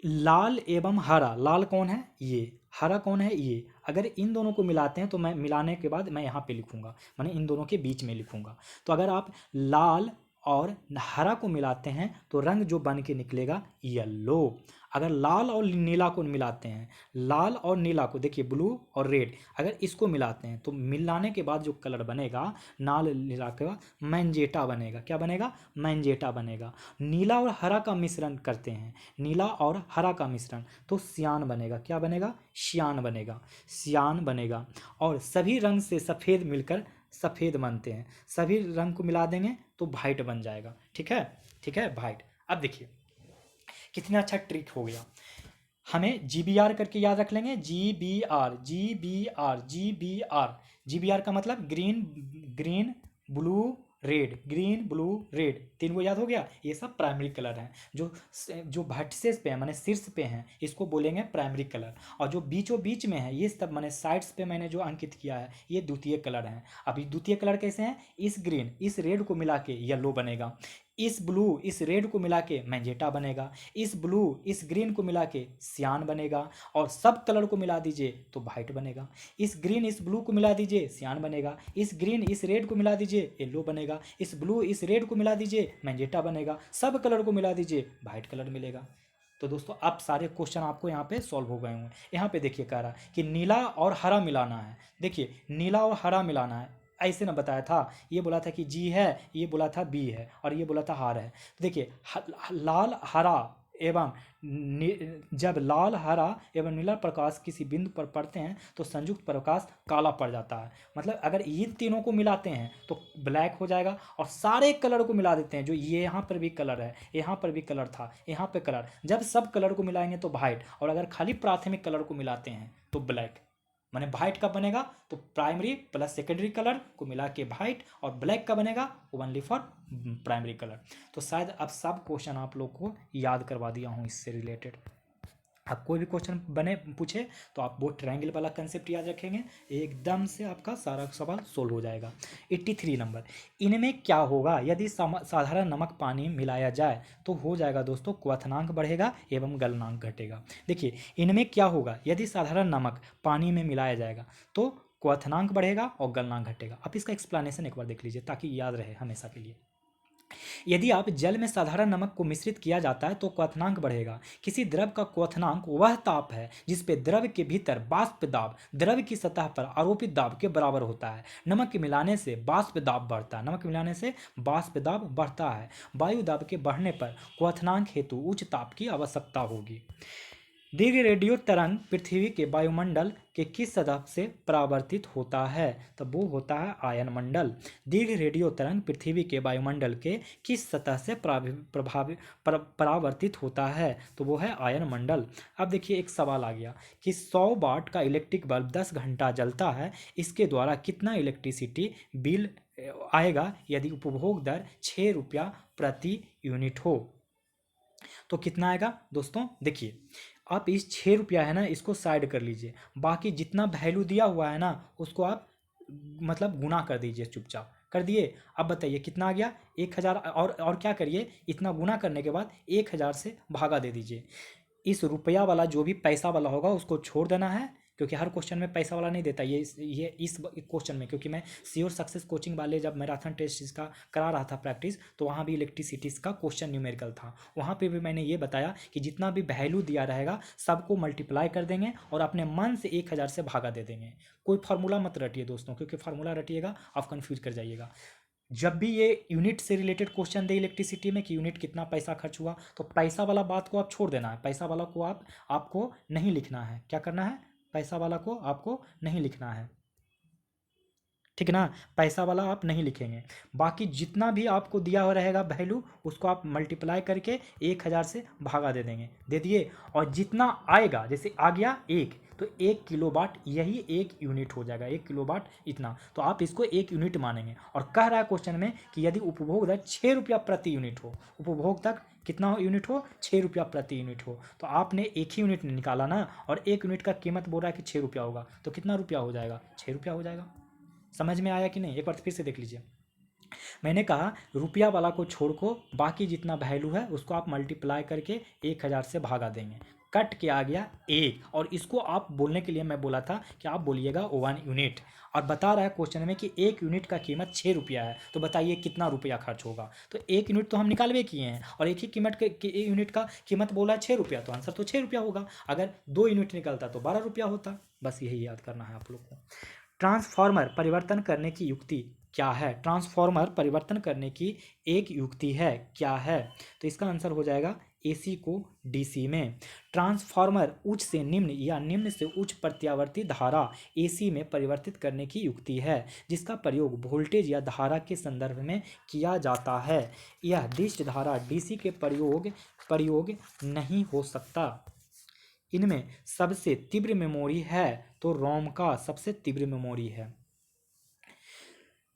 लाल एवं हरा, लाल कौन है, ये, हरा कौन है, ये। अगर इन दोनों को मिलाते हैं तो मैं मिलाने के बाद मैं यहाँ पे लिखूँगा, माने इन दोनों के बीच में लिखूँगा। तो अगर आप लाल और हरा को मिलाते हैं तो रंग जो बन के निकलेगा, येलो। अगर लाल और नीला को मिलाते हैं, लाल और नीला को, देखिए ब्लू और रेड, अगर इसको मिलाते हैं तो मिलाने के बाद जो कलर बनेगा, लाल नीला के बाद मैंजेटा बनेगा। क्या बनेगा, मैंजेटा बनेगा। नीला और हरा का मिश्रण करते हैं, नीला और हरा का मिश्रण, तो सियान बनेगा। क्या बनेगा, सियान बनेगा, सियान बनेगा। और सभी रंग से सफ़ेद मिलकर सफ़ेद बनते हैं, सभी रंग को मिला देंगे तो वाइट बन जाएगा। ठीक है, ठीक है, वाइट। अब देखिए कितना अच्छा ट्रिक हो गया। हमें GBR करके याद रख लेंगे, GBR, GBR, GBR। GBR का मतलब green, blue, red, green, blue, red, 3 को याद हो गया। ये सब प्राइमरी कलर हैं, जो वर्टिसेस पे हैं, माने शीर्ष पे हैं, इसको बोलेंगे प्राइमरी कलर। और जो बीचों बीच में है, ये सब माने साइड्स पे मैंने जो अंकित किया है, ये द्वितीय कलर हैं। अभी द्वितीय कलर कैसे हैं, इस ग्रीन इस रेड को मिला के येलो बनेगा, इस ब्लू इस रेड को मिला के मैंजेटा बनेगा, इस ब्लू इस ग्रीन को मिला के सियान बनेगा, और सब कलर को मिला दीजिए तो वाइट बनेगा। इस ग्रीन इस ब्लू को मिला दीजिए, सियान बनेगा। इस ग्रीन इस रेड को मिला दीजिए, येलो बनेगा। इस ब्लू इस रेड को मिला दीजिए, मैंजेटा बनेगा। सब कलर को मिला दीजिए, वाइट कलर मिलेगा। तो दोस्तों अब सारे क्वेश्चन आपको यहाँ पे सॉल्व हो गए होंगे। यहाँ पे देखिए कह रहा है कि नीला और हरा मिलाना है। देखिए नीला और हरा मिलाना है, ऐसे ना बताया था, ये बोला था कि जी है, ये बोला था बी है, और ये बोला था हार है। तो देखिए लाल हरा एवं जब लाल हरा एवं नीला प्रकाश किसी बिंदु पर पड़ते हैं तो संयुक्त प्रकाश काला पड़ जाता है। मतलब अगर इन तीनों को मिलाते हैं तो ब्लैक हो जाएगा, और सारे कलर को मिला देते हैं, जो ये यहाँ पर भी कलर है, यहाँ पर भी कलर था, यहाँ पे कलर, जब सब कलर को मिलाएंगे तो वाइट, और अगर खाली प्राथमिक कलर को मिलाते हैं तो ब्लैक। माने वाइट का बनेगा तो प्राइमरी प्लस सेकेंडरी कलर को मिला के वाइट, और ब्लैक का बनेगा ओनली फॉर प्राइमरी कलर। तो शायद अब सब क्वेश्चन आप लोग को याद करवा दिया हूँ इससे रिलेटेड। अब कोई भी क्वेश्चन बने पूछे तो आप वो ट्रायंगल वाला कंसेप्ट याद रखेंगे, एकदम से आपका सारा सवाल सोल्व हो जाएगा। 83 नंबर, इनमें क्या होगा यदि साधारण नमक पानी मिलाया जाए? तो हो जाएगा दोस्तों, क्वथनांक बढ़ेगा एवं गलनांक घटेगा। देखिए इनमें क्या होगा यदि साधारण नमक पानी में मिलाया जाएगा, तो क्वथनांक बढ़ेगा और गलनांक घटेगा। आप इसका एक्सप्लेनेशन एक बार देख लीजिए ताकि याद रहे हमेशा के लिए। यदि आप जल में साधारण नमक को मिश्रित किया जाता है तो क्वथनांक बढ़ेगा। किसी द्रव का क्वथनांक वह ताप है जिस पे द्रव के भीतर वाष्प दाब द्रव की सतह पर आरोपित दाब के बराबर होता है। नमक मिलाने से वाष्प दाब बढ़ता है, नमक मिलाने से वाष्प दाब बढ़ता है। वायु दाब के बढ़ने पर क्वथनांक हेतु उच्च ताप की आवश्यकता होगी। दीर्घ रेडियो तरंग पृथ्वी के वायुमंडल के किस सतह से परावर्तित होता है? तो वो होता है आयन मंडल। दीर्घ रेडियो तरंग पृथ्वी के वायुमंडल के किस सतह से परावर्तित होता है? तो वो है आयन मंडल। अब देखिए एक सवाल आ गया कि 100 वाट का इलेक्ट्रिक बल्ब 10 घंटा जलता है, इसके द्वारा कितना इलेक्ट्रिसिटी बिल आएगा यदि उपभोग दर 6 रुपया प्रति यूनिट हो? तो कितना आएगा दोस्तों? देखिए आप इस 6 रुपया है ना, इसको साइड कर लीजिए, बाकी जितना वैल्यू दिया हुआ है ना उसको आप मतलब गुना कर दीजिए, चुपचाप कर दिए। अब बताइए कितना आ गया? 1000। और क्या करिए, इतना गुना करने के बाद 1000 से भागा दे दीजिए। इस रुपया वाला जो भी पैसा वाला होगा उसको छोड़ देना है, क्योंकि हर क्वेश्चन में पैसा वाला नहीं देता। ये इस क्वेश्चन में, क्योंकि मैं श्योर सक्सेस कोचिंग वाले जब मैराथन टेस्ट इसका करा रहा था प्रैक्टिस, तो वहाँ भी इलेक्ट्रिसिटीज़ का क्वेश्चन न्यूमेरिकल था। वहाँ पे भी मैंने ये बताया कि जितना भी वैल्यू दिया रहेगा सबको मल्टीप्लाई कर देंगे और अपने मन से 1000 से भागा दे देंगे। कोई फार्मूला मत रटिए दोस्तों, क्योंकि फार्मूला रटिएगा आप कन्फ्यूज कर जाइएगा। जब भी ये यूनिट से रिलेटेड क्वेश्चन दे इलेक्ट्रिसिटी में कि यूनिट कितना पैसा खर्च हुआ, तो पैसा वाला बात को आप छोड़ देना है, पैसा वाला को आपको नहीं लिखना है। क्या करना है? पैसा वाला को आपको नहीं लिखना है, ठीक ना? पैसा वाला आप नहीं लिखेंगे। बाकी जितना भी आपको दिया हुआ रहेगा वैल्यू उसको आप मल्टीप्लाई करके 1000 से भागा दे देंगे, दे दिए। और जितना आएगा, जैसे आ गया 1, तो 1 किलोवाट यही 1 यूनिट हो जाएगा। 1 किलोवाट इतना, तो आप इसको 1 यूनिट मानेंगे। और कह रहा है क्वेश्चन में कि यदि उपभोग दर 6 रुपया प्रति यूनिट हो, उपभोग तक कितना यूनिट हो? 6 रुपया प्रति यूनिट हो, तो आपने एक ही यूनिट निकाला ना, और 1 यूनिट का कीमत बोल रहा है कि 6 रुपया होगा, तो कितना रुपया हो जाएगा? 6 रुपया हो जाएगा। समझ में आया कि नहीं? एक बार फिर से देख लीजिए। मैंने कहा रुपया वाला को छोड़ को बाकी जितना वैल्यू है उसको आप मल्टीप्लाई करके 1000 से भागा देंगे, कट के आ गया 1। और इसको आप बोलने के लिए मैं बोला था कि आप बोलिएगा 1 यूनिट। और बता रहा है क्वेश्चन में कि 1 यूनिट का कीमत 6 रुपया है, तो बताइए कितना रुपया खर्च होगा? तो 1 यूनिट तो हम निकालवे किए हैं, और एक ही यूनिट का कीमत बोला है 6 रुपया, तो आंसर तो 6 रुपया होगा। अगर 2 यूनिट निकलता तो 12 रुपया होता। बस यही याद करना है आप लोग को। ट्रांसफॉर्मर परिवर्तन करने की युक्ति क्या है? ट्रांसफॉर्मर परिवर्तन करने की एक युक्ति है, क्या है? तो इसका आंसर हो जाएगा एसी को डीसी में। ट्रांसफॉर्मर उच्च से निम्न या निम्न से उच्च प्रत्यावर्ती धारा एसी में परिवर्तित करने की युक्ति है, जिसका प्रयोग वोल्टेज या धारा के संदर्भ में किया जाता है। यह दिष्ट धारा डीसी के प्रयोग नहीं हो सकता। इनमें सबसे तीव्र मेमोरी है तो रोम का सबसे तीव्र मेमोरी है,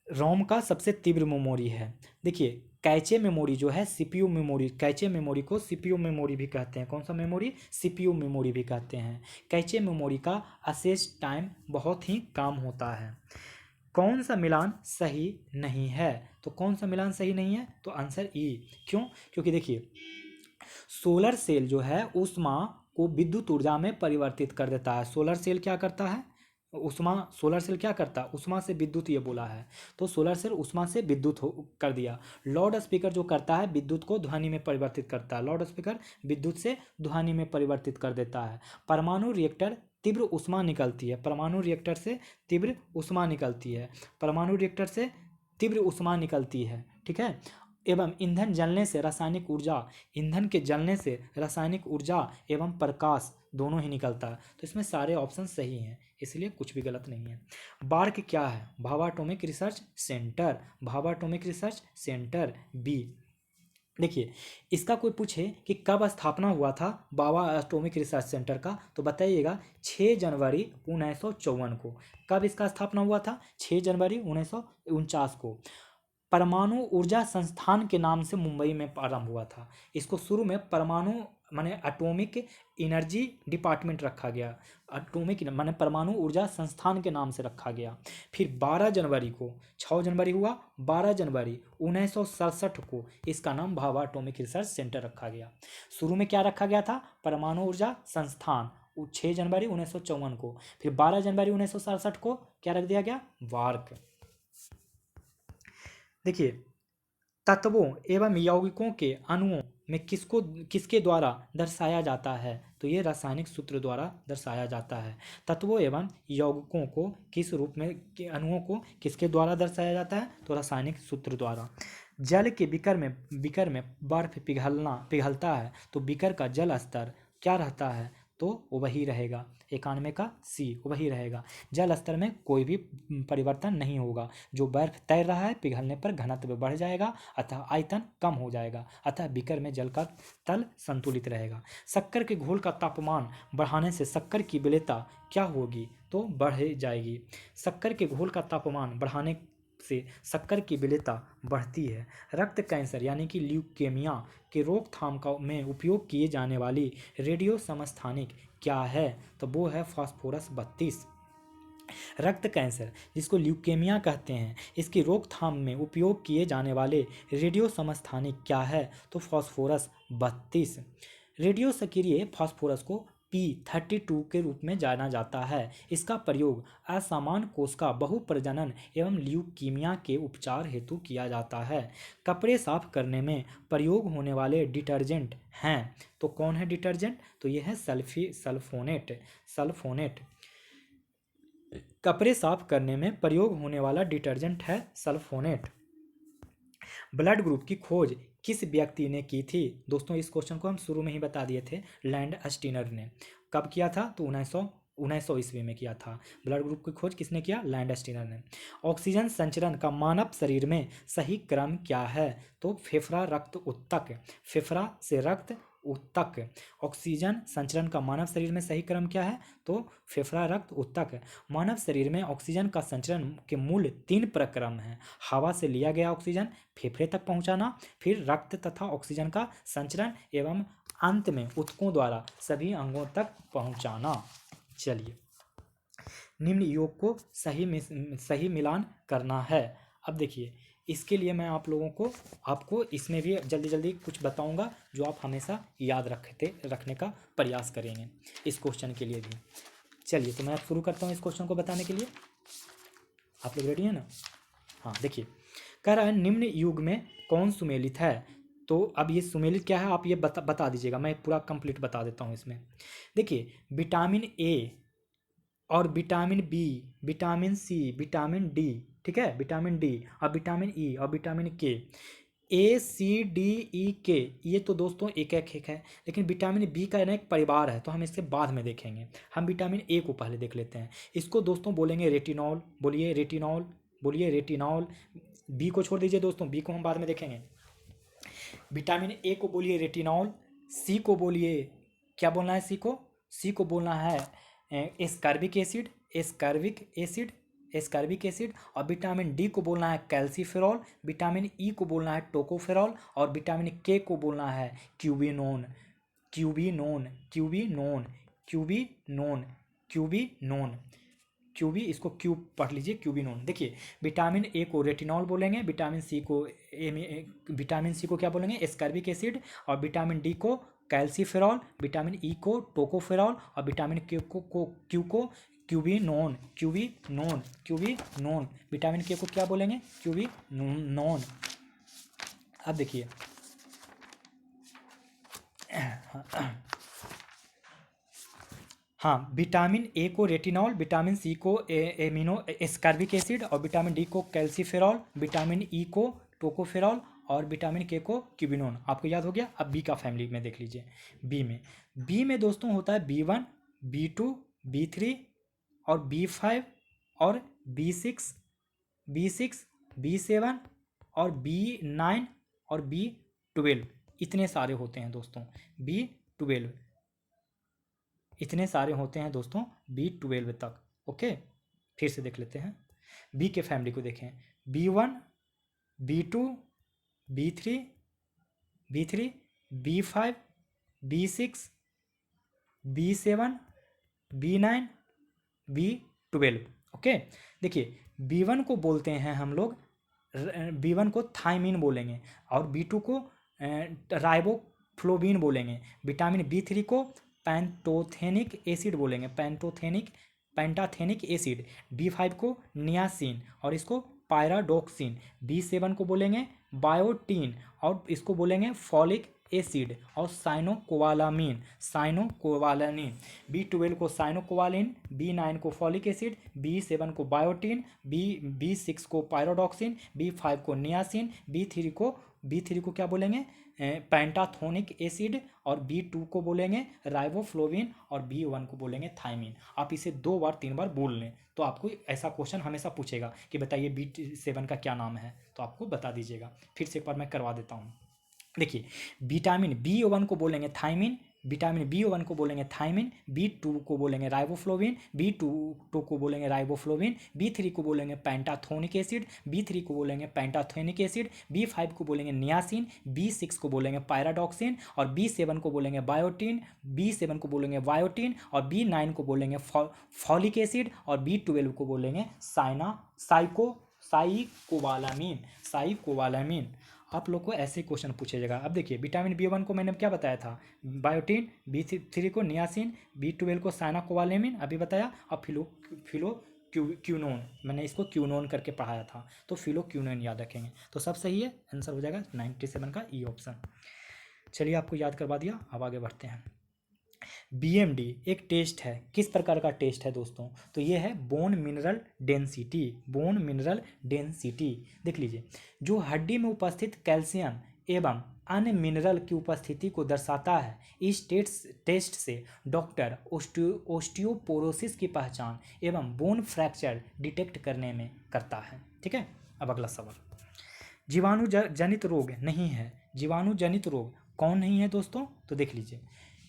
रोम का सबसे तीव्र मेमोरी है। देखिए कैचे मेमोरी जो है सीपीयू मेमोरी, कैचे मेमोरी को सीपीयू मेमोरी भी कहते हैं। कौन सा मेमोरी? सीपीयू मेमोरी भी कहते हैं। कैचे मेमोरी का असेस टाइम बहुत ही कम होता है। कौन सा मिलान सही नहीं है? तो कौन सा मिलान सही नहीं है? तो आंसर ई। क्यों? क्योंकि देखिए सोलर सेल जो है ऊष्मा को विद्युत ऊर्जा में परिवर्तित कर देता है। सोलर सेल क्या करता है? उष्मा, सोलर सेल क्या करता है, उष्मा से विद्युत, ये बोला है, तो सोलर सेल उष्मा से विद्युत हो कर दिया। लाउड स्पीकर जो करता है विद्युत को ध्वनि में परिवर्तित करता है, लाउड स्पीकर विद्युत से ध्वनि में परिवर्तित कर देता है। परमाणु रिएक्टर तीव्र उष्मा निकलती है, परमाणु रिएक्टर से तीव्र उष्मा निकलती है, परमाणु रिएक्टर से तीव्र उष्मा निकलती है, ठीक है। एवं ईंधन जलने से रासायनिक ऊर्जा, ईंधन के जलने से रासायनिक ऊर्जा एवं प्रकाश दोनों ही निकलता है। तो इसमें सारे ऑप्शन सही हैं, इसलिए कुछ भी गलत नहीं है। बार्क क्या है, Bhabha atomic research centre, Bhabha atomic research centre B. देखिए, इसका कोई पूछे कि कब स्थापना हुआ था भाभा एटॉमिक रिसर्च सेंटर का, तो बताइएगा 6 जनवरी 1954 को। कब इसका स्थापना हुआ था, 6 जनवरी 1949 को। परमाणु ऊर्जा संस्थान के नाम से मुंबई में प्रारंभ हुआ था। इसको शुरू में परमाणु माने एटॉमिक एनर्जी डिपार्टमेंट रखा गया, एटॉमिक माने परमाणु ऊर्जा संस्थान के नाम से रखा गया। फिर 12 जनवरी को, 6 जनवरी हुआ, 12 जनवरी 1967 को इसका नाम भाभा एटॉमिक रिसर्च सेंटर रखा गया। शुरू में क्या रखा गया था, परमाणु ऊर्जा संस्थान, 6 जनवरी 1954 को। फिर 12 जनवरी 1967 को क्या रख दिया गया, वार्क। देखिए, तत्वों एवं यौगिकों के अणुओं में किसके द्वारा दर्शाया जाता है, तो ये रासायनिक सूत्र द्वारा दर्शाया जाता है। तत्वों एवं यौगिकों को किस रूप में, अणुओं को किसके द्वारा दर्शाया जाता है, तो रासायनिक सूत्र द्वारा। जल के बीकर में बर्फ पिघलता है तो बीकर का जल स्तर क्या रहता है, तो वही रहेगा, 91 का सी वही रहेगा। जल स्तर में कोई भी परिवर्तन नहीं होगा। जो बर्फ तैर रहा है पिघलने पर घनत्व बढ़ जाएगा अतः आयतन कम हो जाएगा, अतः बीकर में जल का तल संतुलित रहेगा। शक्कर के घोल का तापमान बढ़ाने से शक्कर की विलेयता क्या होगी, तो बढ़ जाएगी। शक्कर के घोल का तापमान बढ़ाने से शक्कर की विलेयता बढ़ती है। रक्त कैंसर यानी कि ल्यूकेमिया के रोकथाम का में उपयोग किए जाने वाली रेडियो समस्थानिक क्या है, तो वो है फास्फोरस 32। रक्त कैंसर जिसको ल्यूकेमिया कहते हैं, इसकी रोकथाम में उपयोग किए जाने वाले रेडियो समस्थानिक क्या है, तो फास्फोरस 32। रेडियो सक्रिय फास्फोरस को P32 के रूप में जाना जाता है। इसका प्रयोग असामान्य कोशिका बहुप्रजनन एवं ल्यूकीमिया के उपचार हेतु किया जाता है। कपड़े साफ करने में प्रयोग होने वाले डिटर्जेंट हैं, तो कौन है डिटर्जेंट, तो यह है सल्फोनेट। कपड़े साफ करने में प्रयोग होने वाला डिटर्जेंट है सल्फोनेट। ब्लड ग्रुप की खोज किस व्यक्ति ने की थी, दोस्तों इस क्वेश्चन को हम शुरू में ही बता दिए थे, लैंड स्टीनर ने। कब किया था, तो 1900 ईस्वी में किया था। ब्लड ग्रुप की खोज किसने किया, लैंड स्टीनर ने। ऑक्सीजन संचरण का मानव शरीर में सही क्रम क्या है, तो फेफड़ा रक्त उत्तक, फेफड़ा से रक्त उत्तक। ऑक्सीजन संचरण का मानव शरीर में सही क्रम क्या है, तो फेफड़ा रक्त उत्तक। मानव शरीर में ऑक्सीजन का संचरण के मूल 3 प्रक्रम हैं। हवा से लिया गया ऑक्सीजन फेफड़े तक पहुंचाना, फिर रक्त तथा ऑक्सीजन का संचरण एवं अंत में ऊतकों द्वारा सभी अंगों तक पहुंचाना। चलिए, निम्न योग को सही मिलान करना है। अब देखिए, इसके लिए मैं आप लोगों को आपको इसमें भी जल्दी जल्दी कुछ बताऊंगा जो आप हमेशा याद रखने का प्रयास करेंगे इस क्वेश्चन के लिए भी। चलिए, तो मैं अब शुरू करता हूँ इस क्वेश्चन को बताने के लिए। आप लोग रेडी हैं ना, हाँ। देखिए, कह रहा है निम्न युग में कौन सुमेलित है, तो अब ये सुमेलित क्या है आप ये बता दीजिएगा, मैं पूरा कंप्लीट बता देता हूँ इसमें। देखिए, विटामिन ए और vitamin B, vitamin C, vitamin D, ठीक है, विटामिन डी और विटामिन ई और विटामिन के, ए सी डी ई के, ये तो दोस्तों एक है, लेकिन विटामिन बी का ना एक परिवार है, तो हम इससे बाद में देखेंगे। हम विटामिन ए को पहले देख लेते हैं। इसको दोस्तों बोलेंगे रेटिनॉल, बोलिए रेटिनॉल, बोलिए रेटिनॉल। बी को छोड़ दीजिए दोस्तों, बी को हम बाद में देखेंगे। विटामिन ए को बोलिए रेटिनॉल, सी को बोलिए, क्या बोलना है सी को, सी को बोलना है एस्कॉर्बिक एसिड, एस्कॉर्बिक एसिड। और विटामिन डी को बोलना है कैल्सीफेरॉल, विटामिन ई को बोलना है टोकोफेरॉल और विटामिन के को बोलना है क्यूबिनोन, क्यूबिनोन, क्यूबिनोन, क्यूबिनोन, क्यूबिनोन, क्यूबी, इसको क्यूब पढ़ लीजिए, क्यूबिनोन। देखिए, विटामिन ए को रेटिनॉल बोलेंगे, विटामिन सी को क्या बोलेंगे, एस्कॉर्बिक एसिड, और विटामिन डी को कैल्सीफेरॉल, विटामिन ई को टोकोफेरॉल और विटामिन क्यू को क्यूबिनोन। विटामिन के को क्या बोलेंगे? क्यूबिनोन। अब देखिए हाँ, विटामिन ए को रेटिनॉल, विटामिन सी को एमिनो एस्कॉर्बिक एसिड और विटामिन डी को कैल्सीफेरॉल, विटामिन ई को टोकोफेरॉल और विटामिन के को क्यूबिनोन। आपको याद हो गया। अब बी का फैमिली में देख लीजिए। बी में दोस्तों होता है B1, B2, B3 और B5 और B6, B7 और B9 और B12। इतने सारे होते हैं दोस्तों B12, इतने सारे होते हैं दोस्तों B12 तक। ओके, फिर से देख लेते हैं। बी के फैमिली को देखें। B1, B2, B3, B5, B6, B7, B9, B12। Okay, देखिए B1 को बोलते हैं हम लोग, B1 को थायमिन बोलेंगे और B2 को राइबोफ्लोविन बोलेंगे। विटामिन B3 को पैंटोथेनिक एसिड बोलेंगे, पेंटाथेनिक एसिड। B5 को नियासिन और इसको पायराडॉक्सिन। B7 को बोलेंगे बायोटीन और इसको बोलेंगे फॉलिक एसिड और साइनोकोबालामिन। B12 को साइनोकोबालिन, B9 को फॉलिक एसिड, B7 को बायोटीन, B6 को पायरोडॉक्सिन, B5 को नियासिन, B3 को क्या बोलेंगे? पेंटाथोनिक एसिड और B2 को बोलेंगे राइबोफ्लोविन और B1 को बोलेंगे थायमिन। आप इसे 2 बार 3 बार बोल लें तो आपको ऐसा क्वेश्चन हमेशा पूछेगा कि बताइए B7 का क्या नाम है, तो आपको बता दीजिएगा। फिर से एक बार मैं करवा देता हूँ। देखिए, विटामिन B1 को बोलेंगे थायमिन, विटामिन B1 को बोलेंगे थायमिन, B2 को बोलेंगे राइबोफ्लोविन, B2 को बोलेंगे राइबोफ्लोविन, B3 को बोलेंगे पेंटाथोनिक एसिड, B3 को बोलेंगे पेंटाथोनिक एसिड, B5 को बोलेंगे नियासिन, B6 को बोलेंगे पायराडॉक्सिन और B7 को बोलेंगे बायोटीन, B7 को बोलेंगे बायोटीन और B9 को बोलेंगे फॉलिक एसिड और B12 को बोलेंगे साइकोबालामिन। आप लोग को ऐसे क्वेश्चन पूछे जाएगा। अब देखिए, विटामिन B1 को मैंने क्या बताया था? बायोटीन, B3 को नियासिन, B12 को साइनोकोबालामिन अभी बताया, और क्यूनोन, मैंने इसको क्यूनोन करके पढ़ाया था, तो क्यूनोन याद रखेंगे तो सब सही है। आंसर हो जाएगा 97 का ई ऑप्शन। चलिए, आपको याद करवा दिया, अब आगे बढ़ते हैं। BMD एक टेस्ट है। किस प्रकार का टेस्ट है दोस्तों? तो ये है बोन मिनरल डेंसिटी। देख लीजिए, जो हड्डी में उपस्थित कैल्शियम एवं अन्य मिनरल की उपस्थिति को दर्शाता है। इस टेस्ट से डॉक्टर ओस्टियोपोरोसिस की पहचान एवं बोन फ्रैक्चर डिटेक्ट करने में करता है। ठीक है, अब अगला सवाल। जीवाणु जनित रोग नहीं है। जीवाणु जनित रोग कौन नहीं है दोस्तों? तो देख लीजिए,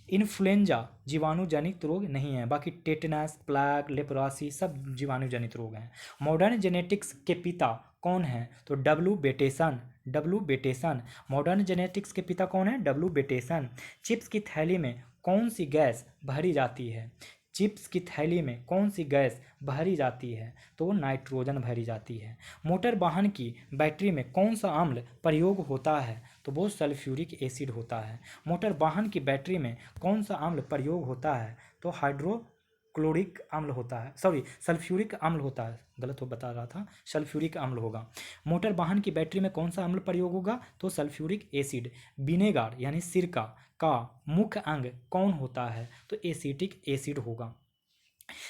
इन्फ्लुएंजा जीवाणु जनित रोग नहीं है, बाकी टेटनस, प्लेग, लेप्रोसी सब जीवाणु जनित रोग हैं। मॉडर्न जेनेटिक्स के पिता कौन है? तो डब्ल्यू बेटेसन। मॉडर्न जेनेटिक्स के पिता कौन है? डब्ल्यू बेटेसन। चिप्स की थैली में कौन सी गैस भरी जाती है? चिप्स की थैली में कौन सी गैस भरी जाती है? तो नाइट्रोजन भरी जाती है। मोटर वाहन की बैटरी में कौन सा अम्ल प्रयोग होता है? तो वो सल्फ्यूरिक एसिड होता है। मोटर वाहन की बैटरी में कौन सा अम्ल प्रयोग होता है? तो हाइड्रोक्लोरिक अम्ल होता है, सॉरी सल्फ्यूरिक अम्ल होता है, गलत हो बता रहा था, सल्फ्यूरिक अम्ल होगा। मोटर वाहन की बैटरी में कौन सा अम्ल प्रयोग होगा? तो सल्फ्यूरिक एसिड। विनेगर यानी सिरका का मुख्य अंग कौन होता है? तो एसिटिक एसिड होगा।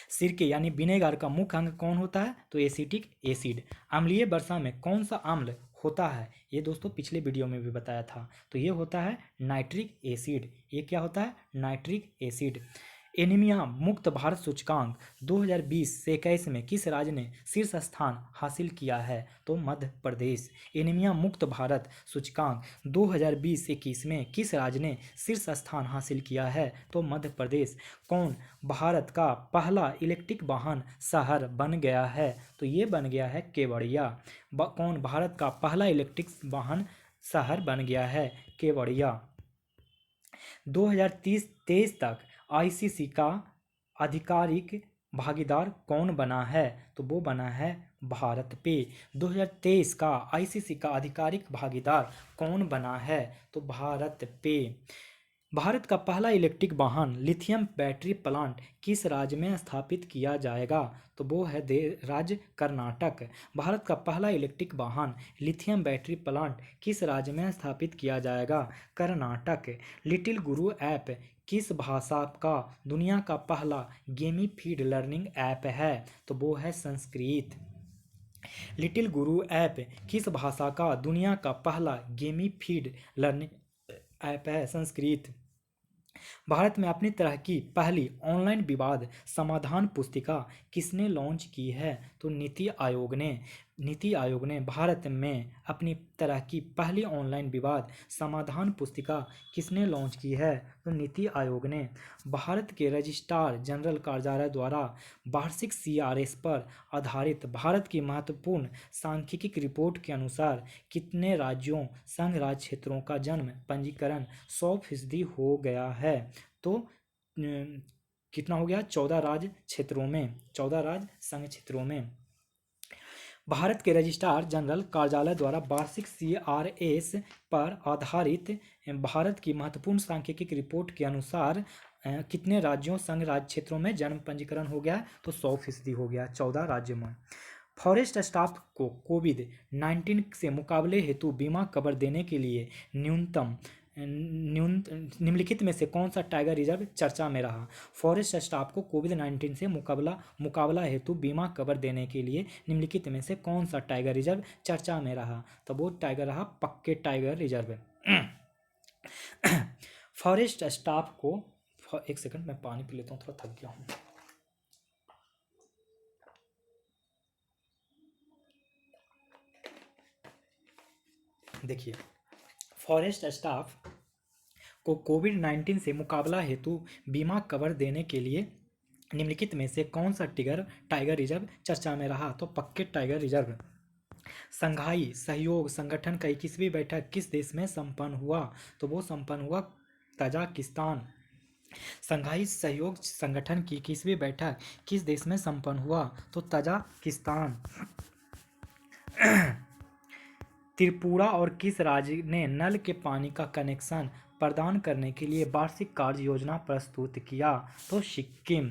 सिरके यानी विनेगर का मुख्य अंग कौन होता है? तो एसिटिक एसिड। अम्लीय वर्षा में कौन सा अम्ल होता है? ये दोस्तों पिछले वीडियो में भी बताया था, तो ये होता है नाइट्रिक एसिड। ये क्या होता है? Nitric acid. एनीमिया मुक्त भारत सूचकांक 2020 से 21 में किस राज्य ने शीर्ष स्थान हासिल किया है? तो मध्य प्रदेश। एनीमिया मुक्त भारत सूचकांक 2020-21 में किस राज्य ने शीर्ष स्थान हासिल किया है? तो मध्य प्रदेश। कौन भारत का पहला इलेक्ट्रिक वाहन शहर बन गया है? तो ये बन गया है केवड़िया। कौन भारत का पहला इलेक्ट्रिक वाहन शहर बन गया है? केवड़िया। 2023 तक आईसीसी का आधिकारिक भागीदार कौन बना है? तो वो बना है भारत पे। 2023 का आईसीसी का आधिकारिक भागीदार कौन बना है? तो भारत पे। भारत का पहला इलेक्ट्रिक वाहन लिथियम बैटरी प्लांट किस राज्य में स्थापित किया जाएगा? तो वो है राज्य कर्नाटक। भारत का पहला इलेक्ट्रिक वाहन लिथियम बैटरी प्लांट किस राज्य में स्थापित किया जाएगा? कर्नाटक। लिटिल गुरु ऐप किस भाषा का दुनिया का पहला गेमीफाइड लर्निंग ऐप है? तो वो है संस्कृत। लिटिल गुरु ऐप किस भाषा का दुनिया का पहला गेमीफाइड लर्निंग ऐप है? संस्कृत। भारत में अपनी तरह की पहली ऑनलाइन विवाद समाधान पुस्तिका किसने लॉन्च की है? तो नीति आयोग ने भारत में अपनी तरह की पहली ऑनलाइन विवाद समाधान पुस्तिका किसने लॉन्च की है? तो नीति आयोग ने। भारत के रजिस्ट्रार जनरल कार्यालय द्वारा वार्षिक सीआरएस पर आधारित भारत की महत्वपूर्ण सांख्यिकी रिपोर्ट के अनुसार कितने राज्यों संघ राज्य क्षेत्रों का जन्म पंजीकरण 100% हो गया है? तो कितना हो गया? 14 राज्य क्षेत्रों में, 14 राज्य संघ क्षेत्रों में। भारत के रजिस्ट्रार जनरल कार्यालय द्वारा वार्षिक सीआरएस पर आधारित भारत की महत्वपूर्ण सांख्यिकी रिपोर्ट के अनुसार कितने राज्यों संघ राज्य क्षेत्रों में जन्म पंजीकरण हो गया? तो 100% हो गया, 14 राज्यों में। फॉरेस्ट स्टाफ को कोविड-19 से मुकाबले हेतु बीमा कवर देने के लिए निम्नलिखित में से कौन सा टाइगर रिजर्व चर्चा में रहा? फॉरेस्ट स्टाफ को कोविड-19 से मुकाबला हेतु बीमा कवर देने के लिए निम्नलिखित में से कौन सा टाइगर रिजर्व चर्चा में रहा? तो वो टाइगर रहा पक्के टाइगर रिजर्व। फॉरेस्ट स्टाफ को, एक सेकंड मैं पानी पी लेता हूँ, थोड़ा थक गया हूँ। देखिए, फॉरेस्ट स्टाफ को कोविड-19 से मुकाबला हेतु बीमा कवर देने के लिए निम्नलिखित में से कौन सा टाइगर रिजर्व चर्चा में रहा? तो पक्के टाइगर रिजर्व। संघाई सहयोग संगठन का 21वीं बैठक किस देश में संपन्न हुआ? तो वो संपन्न हुआ तजाकिस्तान। संघाई सहयोग संगठन की 21वीं बैठक किस देश में संपन्न हुआ? तो तजाकिस्तान। त्रिपुरा और किस राज्य ने नल के पानी का कनेक्शन प्रदान करने के लिए वार्षिक कार्य योजना प्रस्तुत किया? तो सिक्किम।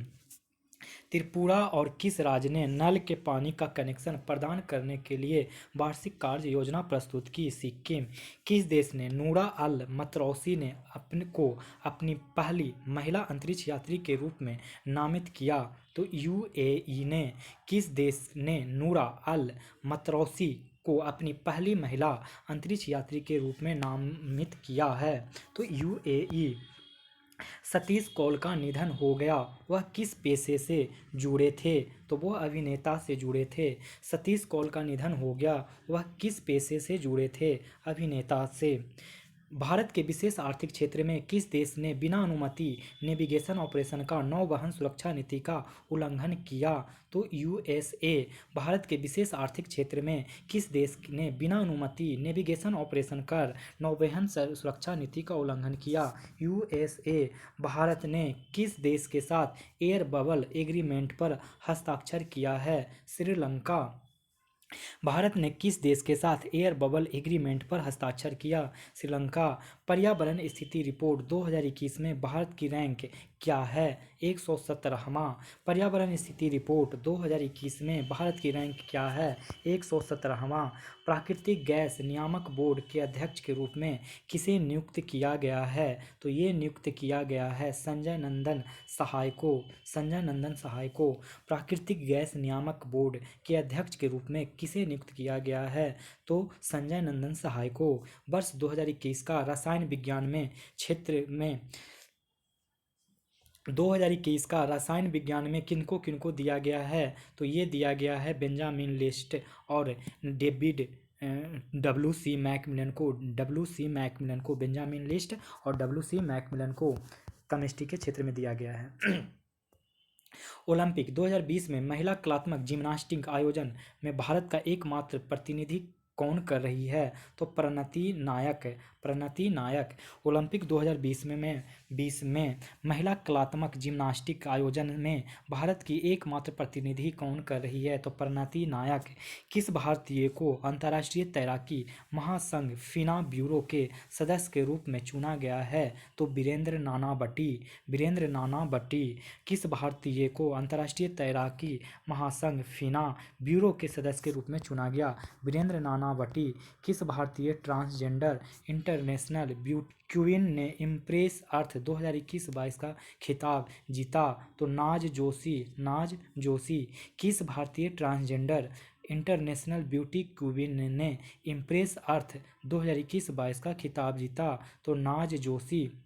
त्रिपुरा और किस राज्य ने नल के पानी का कनेक्शन प्रदान करने के लिए वार्षिक कार्य योजना प्रस्तुत की? सिक्किम। किस देश ने नूरा अल मतरौसी ने अपनी पहली महिला अंतरिक्ष यात्री के रूप में नामित किया? तो यूएई ने। किस देश ने नूरा अल मतरौसी को अपनी पहली महिला अंतरिक्ष यात्री के रूप में नामित किया है? तो यूएई। सतीश कौल का निधन हो गया, वह किस पेशे से जुड़े थे? तो वो अभिनेता से जुड़े थे। सतीश कौल का निधन हो गया, वह किस पेशे से जुड़े थे? अभिनेता से। भारत के विशेष आर्थिक क्षेत्र में किस देश ने बिना अनुमति नेविगेशन ऑपरेशन का नौवहन सुरक्षा नीति का उल्लंघन किया? तो यूएसए। भारत के विशेष आर्थिक क्षेत्र में किस देश ने बिना अनुमति नेविगेशन ऑपरेशन कर नौवहन सुरक्षा नीति का उल्लंघन किया? यूएसए। भारत ने किस देश के साथ एयर बबल एग्रीमेंट पर हस्ताक्षर किया है? श्रीलंका। भारत ने किस देश के साथ एयर बबल एग्रीमेंट पर हस्ताक्षर किया? श्रीलंका। पर्यावरण स्थिति रिपोर्ट 2021 में भारत की रैंक क्या है? 117वां। पर्यावरण स्थिति रिपोर्ट 2021 में भारत की रैंक क्या है? 117वां। प्राकृतिक गैस नियामक बोर्ड के अध्यक्ष के रूप में किसे नियुक्त किया गया है? तो ये नियुक्त किया गया है संजय नंदन सहाय को। संजय नंदन सहाय को प्राकृतिक गैस नियामक बोर्ड के अध्यक्ष के रूप में किसे नियुक्त किया गया है? तो संजय नंदन सहाय को। वर्ष 2021 का रसायन विज्ञान में क्षेत्र में 2021 का रसायन विज्ञान में किनको किनको दिया गया है? तो ये दिया गया है बेंजामिन लिस्ट और डेविड डब्ल्यू सी मैकमिलन को बेंजामिन लिस्ट और डब्ल्यू सी मैकमिलन को केमिस्ट्री के क्षेत्र में दिया गया है। ओलंपिक 2020 में महिला कलात्मक जिम्नास्टिक आयोजन में भारत का एकमात्र प्रतिनिधि कौन कर रही है? तो प्रणति नायक। ओलंपिक 2020 में महिला कलात्मक जिम्नास्टिक आयोजन में भारत की एकमात्र प्रतिनिधि कौन कर रही है? तो प्रणति नायक। किस भारतीय को अंतर्राष्ट्रीय तैराकी महासंघ फिना ब्यूरो के सदस्य के रूप में चुना गया है? तो वीरेंद्र नानावटी। किस भारतीय को अंतर्राष्ट्रीय तैराकी महासंघ फिना ब्यूरो के सदस्य के रूप में चुना गया? वीरेंद्र नानावटी। किस भारतीय ट्रांसजेंडर इंटरनेशनल क्वीन ने इम्प्रेस अर्थ 2021-22 का खिताब जीता? तो नाज जोशी। किस भारतीय ट्रांसजेंडर इंटरनेशनल ब्यूटी क्वीन ने इम्प्रेस अर्थ 2021-22 का खिताब जीता? तो नाज जोशी।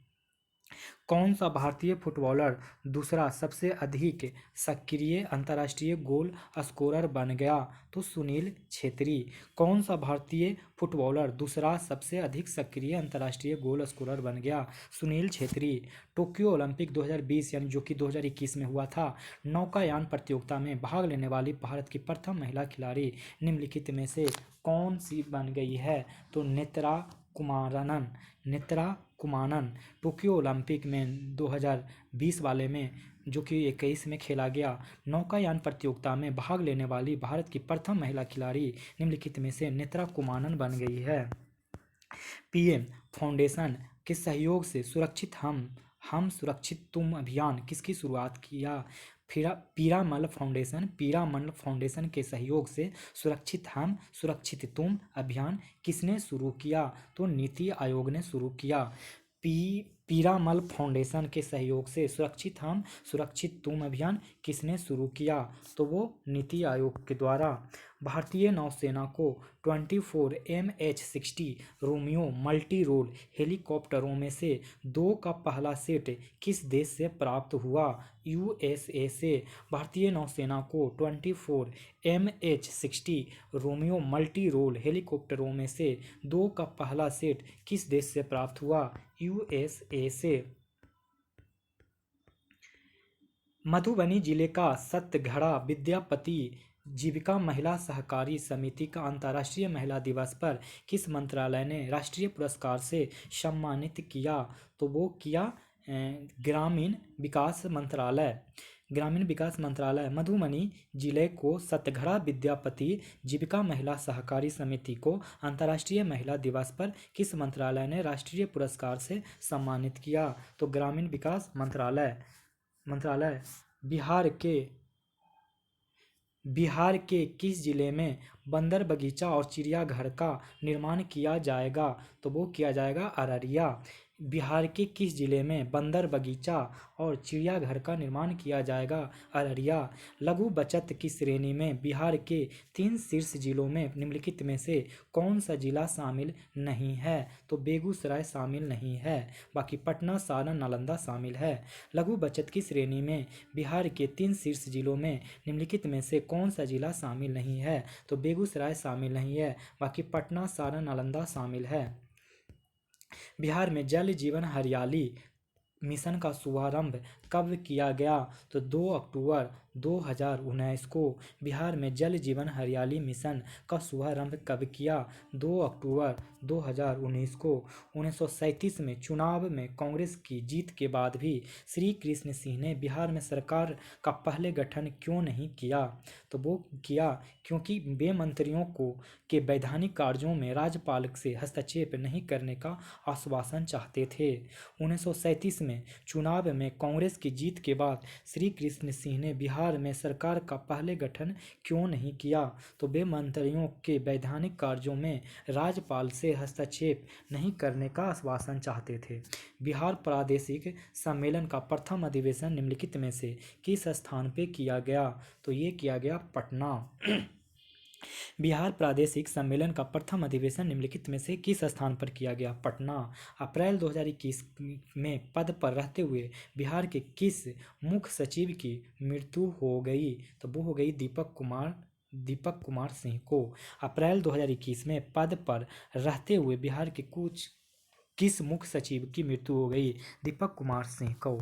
कौन सा भारतीय फुटबॉलर दूसरा सबसे अधिक सक्रिय अंतर्राष्ट्रीय गोल स्कोरर बन गया? तो सुनील छेत्री। कौन सा भारतीय फुटबॉलर दूसरा सबसे अधिक सक्रिय अंतर्राष्ट्रीय गोल स्कोरर बन गया? सुनील छेत्री। टोक्यो ओलंपिक 2020 यानी जो कि 2021 में हुआ था, नौकायान प्रतियोगिता में भाग लेने वाली भारत की प्रथम महिला खिलाड़ी निम्नलिखित में से कौन सी बन गई है? तो नेत्रा कुमानन। टोक्यो ओलंपिक में 2020 वाले में जो कि 21 में खेला गया नौकायान प्रतियोगिता में भाग लेने वाली भारत की प्रथम महिला खिलाड़ी निम्नलिखित में से नेत्रा कुमानन बन गई है। पीएम फाउंडेशन के सहयोग से सुरक्षित हम सुरक्षित तुम अभियान किसकी शुरुआत किया? पीरामल फाउंडेशन के सहयोग से सुरक्षित हम सुरक्षित तुम अभियान किसने शुरू किया? तो नीति आयोग ने शुरू किया। पीरामल फाउंडेशन के सहयोग से सुरक्षित हम सुरक्षित तुम अभियान किसने शुरू किया? तो वो नीति आयोग के द्वारा। भारतीय नौसेना को 24 MH-60 रोमियो मल्टी रोल हेलीकॉप्टरों में से 2 का पहला सेट किस देश से प्राप्त हुआ? USA से। भारतीय नौसेना को 24 MH-60 रोमियो मल्टी रोल हेलीकॉप्टरों में से 2 का पहला सेट किस देश से प्राप्त हुआ? USA से। मधुबनी जिले का सतघड़ा विद्यापति जीविका महिला सहकारी समिति का अंतर्राष्ट्रीय महिला दिवस पर किस मंत्रालय ने राष्ट्रीय पुरस्कार से सम्मानित किया? तो वो किया ग्रामीण विकास मंत्रालय। मधुबनी जिले को सतघड़ा विद्यापति जीविका महिला सहकारी समिति को अंतर्राष्ट्रीय महिला दिवस पर किस मंत्रालय ने राष्ट्रीय पुरस्कार से सम्मानित किया? तो ग्रामीण विकास मंत्रालय। बिहार के किस जिले में बंदर बगीचा और चिड़ियाघर का निर्माण किया जाएगा? तो वो किया जाएगा अररिया। बिहार के किस जिले में बंदर बगीचा और चिड़ियाघर का निर्माण किया जाएगा? अररिया। लघु बचत की श्रेणी में बिहार के 3 शीर्ष जिलों में निम्नलिखित में से कौन सा जिला शामिल नहीं है? तो बेगूसराय शामिल नहीं है, बाकी पटना, सारण, नालंदा शामिल है। लघु बचत की श्रेणी में बिहार के 3 शीर्ष जिलों में निम्नलिखित में से कौन सा जिला शामिल नहीं है? तो बेगूसराय शामिल नहीं है, बाकी पटना, सारण, नालंदा शामिल है। बिहार में जल जीवन हरियाली मिशन का शुभारंभ कब किया गया? तो 2 अक्टूबर 2019 को बिहार में जल जीवन हरियाली मिशन का शुभारंभ कब किया? 2 अक्टूबर 2019 को। 1937 में चुनाव में कांग्रेस की जीत के बाद भी श्री कृष्ण सिंह ने बिहार में सरकार का पहले गठन क्यों नहीं किया? तो वो किया क्योंकि वे मंत्रियों को के वैधानिक कार्यों में राज्यपाल से हस्तक्षेप नहीं करने का आश्वासन चाहते थे। 1937 में चुनाव में कांग्रेस की जीत के बाद श्री कृष्ण सिंह ने बिहार में सरकार का पहले गठन क्यों नहीं किया? तो वे मंत्रियों के वैधानिक कार्यों में राज्यपाल से हस्तक्षेप नहीं करने का आश्वासन चाहते थे। बिहार प्रादेशिक सम्मेलन का प्रथम अधिवेशन निम्नलिखित में से किस स्थान पे किया गया? तो ये किया गया पटना। बिहार प्रादेशिक सम्मेलन का प्रथम अधिवेशन निम्नलिखित में से किस स्थान पर किया गया? पटना। अप्रैल 2021 में पद पर रहते हुए बिहार के किस मुख्य सचिव की मृत्यु हो गई? तो वो हो गई दीपक कुमार सिंह को। अप्रैल 2021 में पद पर रहते हुए बिहार के किस मुख्य सचिव की मृत्यु हो गई? दीपक कुमार सिंह को।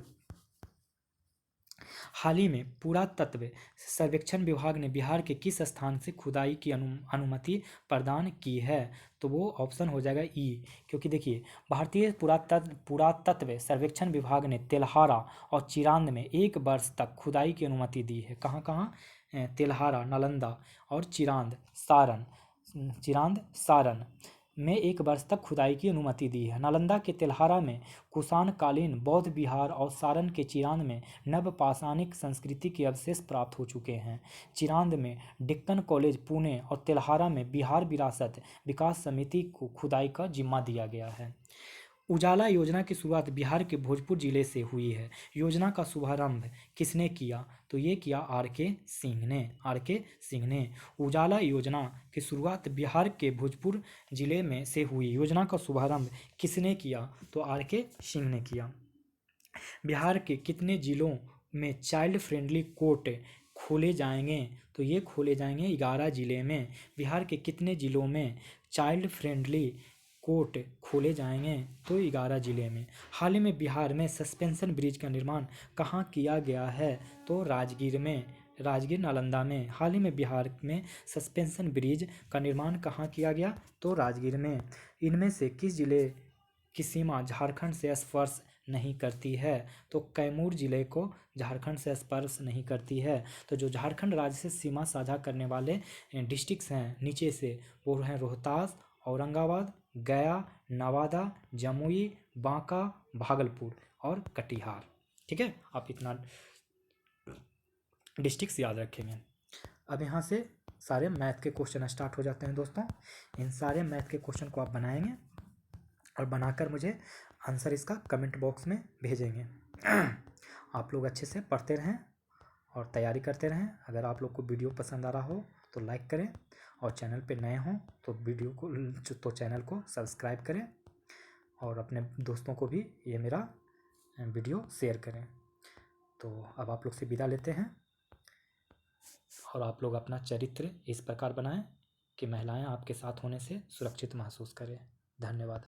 हाल ही में पुरातत्व सर्वेक्षण विभाग ने बिहार के किस स्थान से खुदाई की अनुमति प्रदान की है? तो वो ऑप्शन हो जाएगा ई। क्योंकि देखिए, भारतीय पुरातत्व सर्वेक्षण विभाग ने तेल्हारा और चिरांद में 1 वर्ष तक खुदाई की अनुमति दी है। कहाँ कहाँ? तेल्हारा, नालंदा और चिरांद सारण में 1 वर्ष तक खुदाई की अनुमति दी है। नालंदा के तेल्हारा में कुषाण कालीन बौद्ध विहार और सारण के चिरांद में नवपाषाणिक संस्कृति के अवशेष प्राप्त हो चुके हैं। चिरांद में डेक्कन कॉलेज पुणे और तेल्हारा में बिहार विरासत विकास समिति को खुदाई का जिम्मा दिया गया है। उजाला योजना की शुरुआत बिहार के भोजपुर जिले से हुई है। योजना का शुभारंभ किसने किया? तो ये किया आर.के. सिंह ने। उजाला योजना की शुरुआत बिहार के भोजपुर जिले में से हुई। योजना का शुभारंभ किसने किया? तो आर.के. सिंह ने किया। बिहार के कितने जिलों में चाइल्ड फ्रेंडली कोर्ट खोले जाएंगे? तो ये खोले जाएंगे 11 जिले में। बिहार के कितने जिलों में चाइल्ड फ्रेंडली कोर्ट खोले जाएंगे? तो 11 जिले में। हाल ही में बिहार में सस्पेंशन ब्रिज का निर्माण कहाँ किया गया है? तो राजगीर नालंदा में। हाल ही में बिहार में सस्पेंशन ब्रिज का निर्माण कहाँ किया गया? तो राजगीर में। इनमें से किस जिले की सीमा झारखंड से स्पर्श नहीं करती है? तो कैमूर जिले को झारखंड से स्पर्श नहीं करती है। तो जो झारखंड राज्य से सीमा साझा करने वाले डिस्ट्रिक्ट्स हैं नीचे से, वो हैं रोहतास, औरंगाबाद, गया, नवादा, जमुई, बांका, भागलपुर और कटिहार। ठीक है, आप इतना डिस्ट्रिक्ट्स याद रखेंगे। अब यहाँ से सारे मैथ के क्वेश्चन स्टार्ट हो जाते हैं दोस्तों। इन सारे मैथ के क्वेश्चन को आप बनाएंगे और बनाकर मुझे आंसर इसका कमेंट बॉक्स में भेजेंगे। आप लोग अच्छे से पढ़ते रहें और तैयारी करते रहें। अगर आप लोग को वीडियो पसंद आ रहा हो तो लाइक करें, और चैनल पे नए हों तो चैनल को सब्सक्राइब करें, और अपने दोस्तों को भी ये मेरा वीडियो शेयर करें। तो अब आप लोग से विदा लेते हैं, और आप लोग अपना चरित्र इस प्रकार बनाएं कि महिलाएं आपके साथ होने से सुरक्षित महसूस करें। धन्यवाद।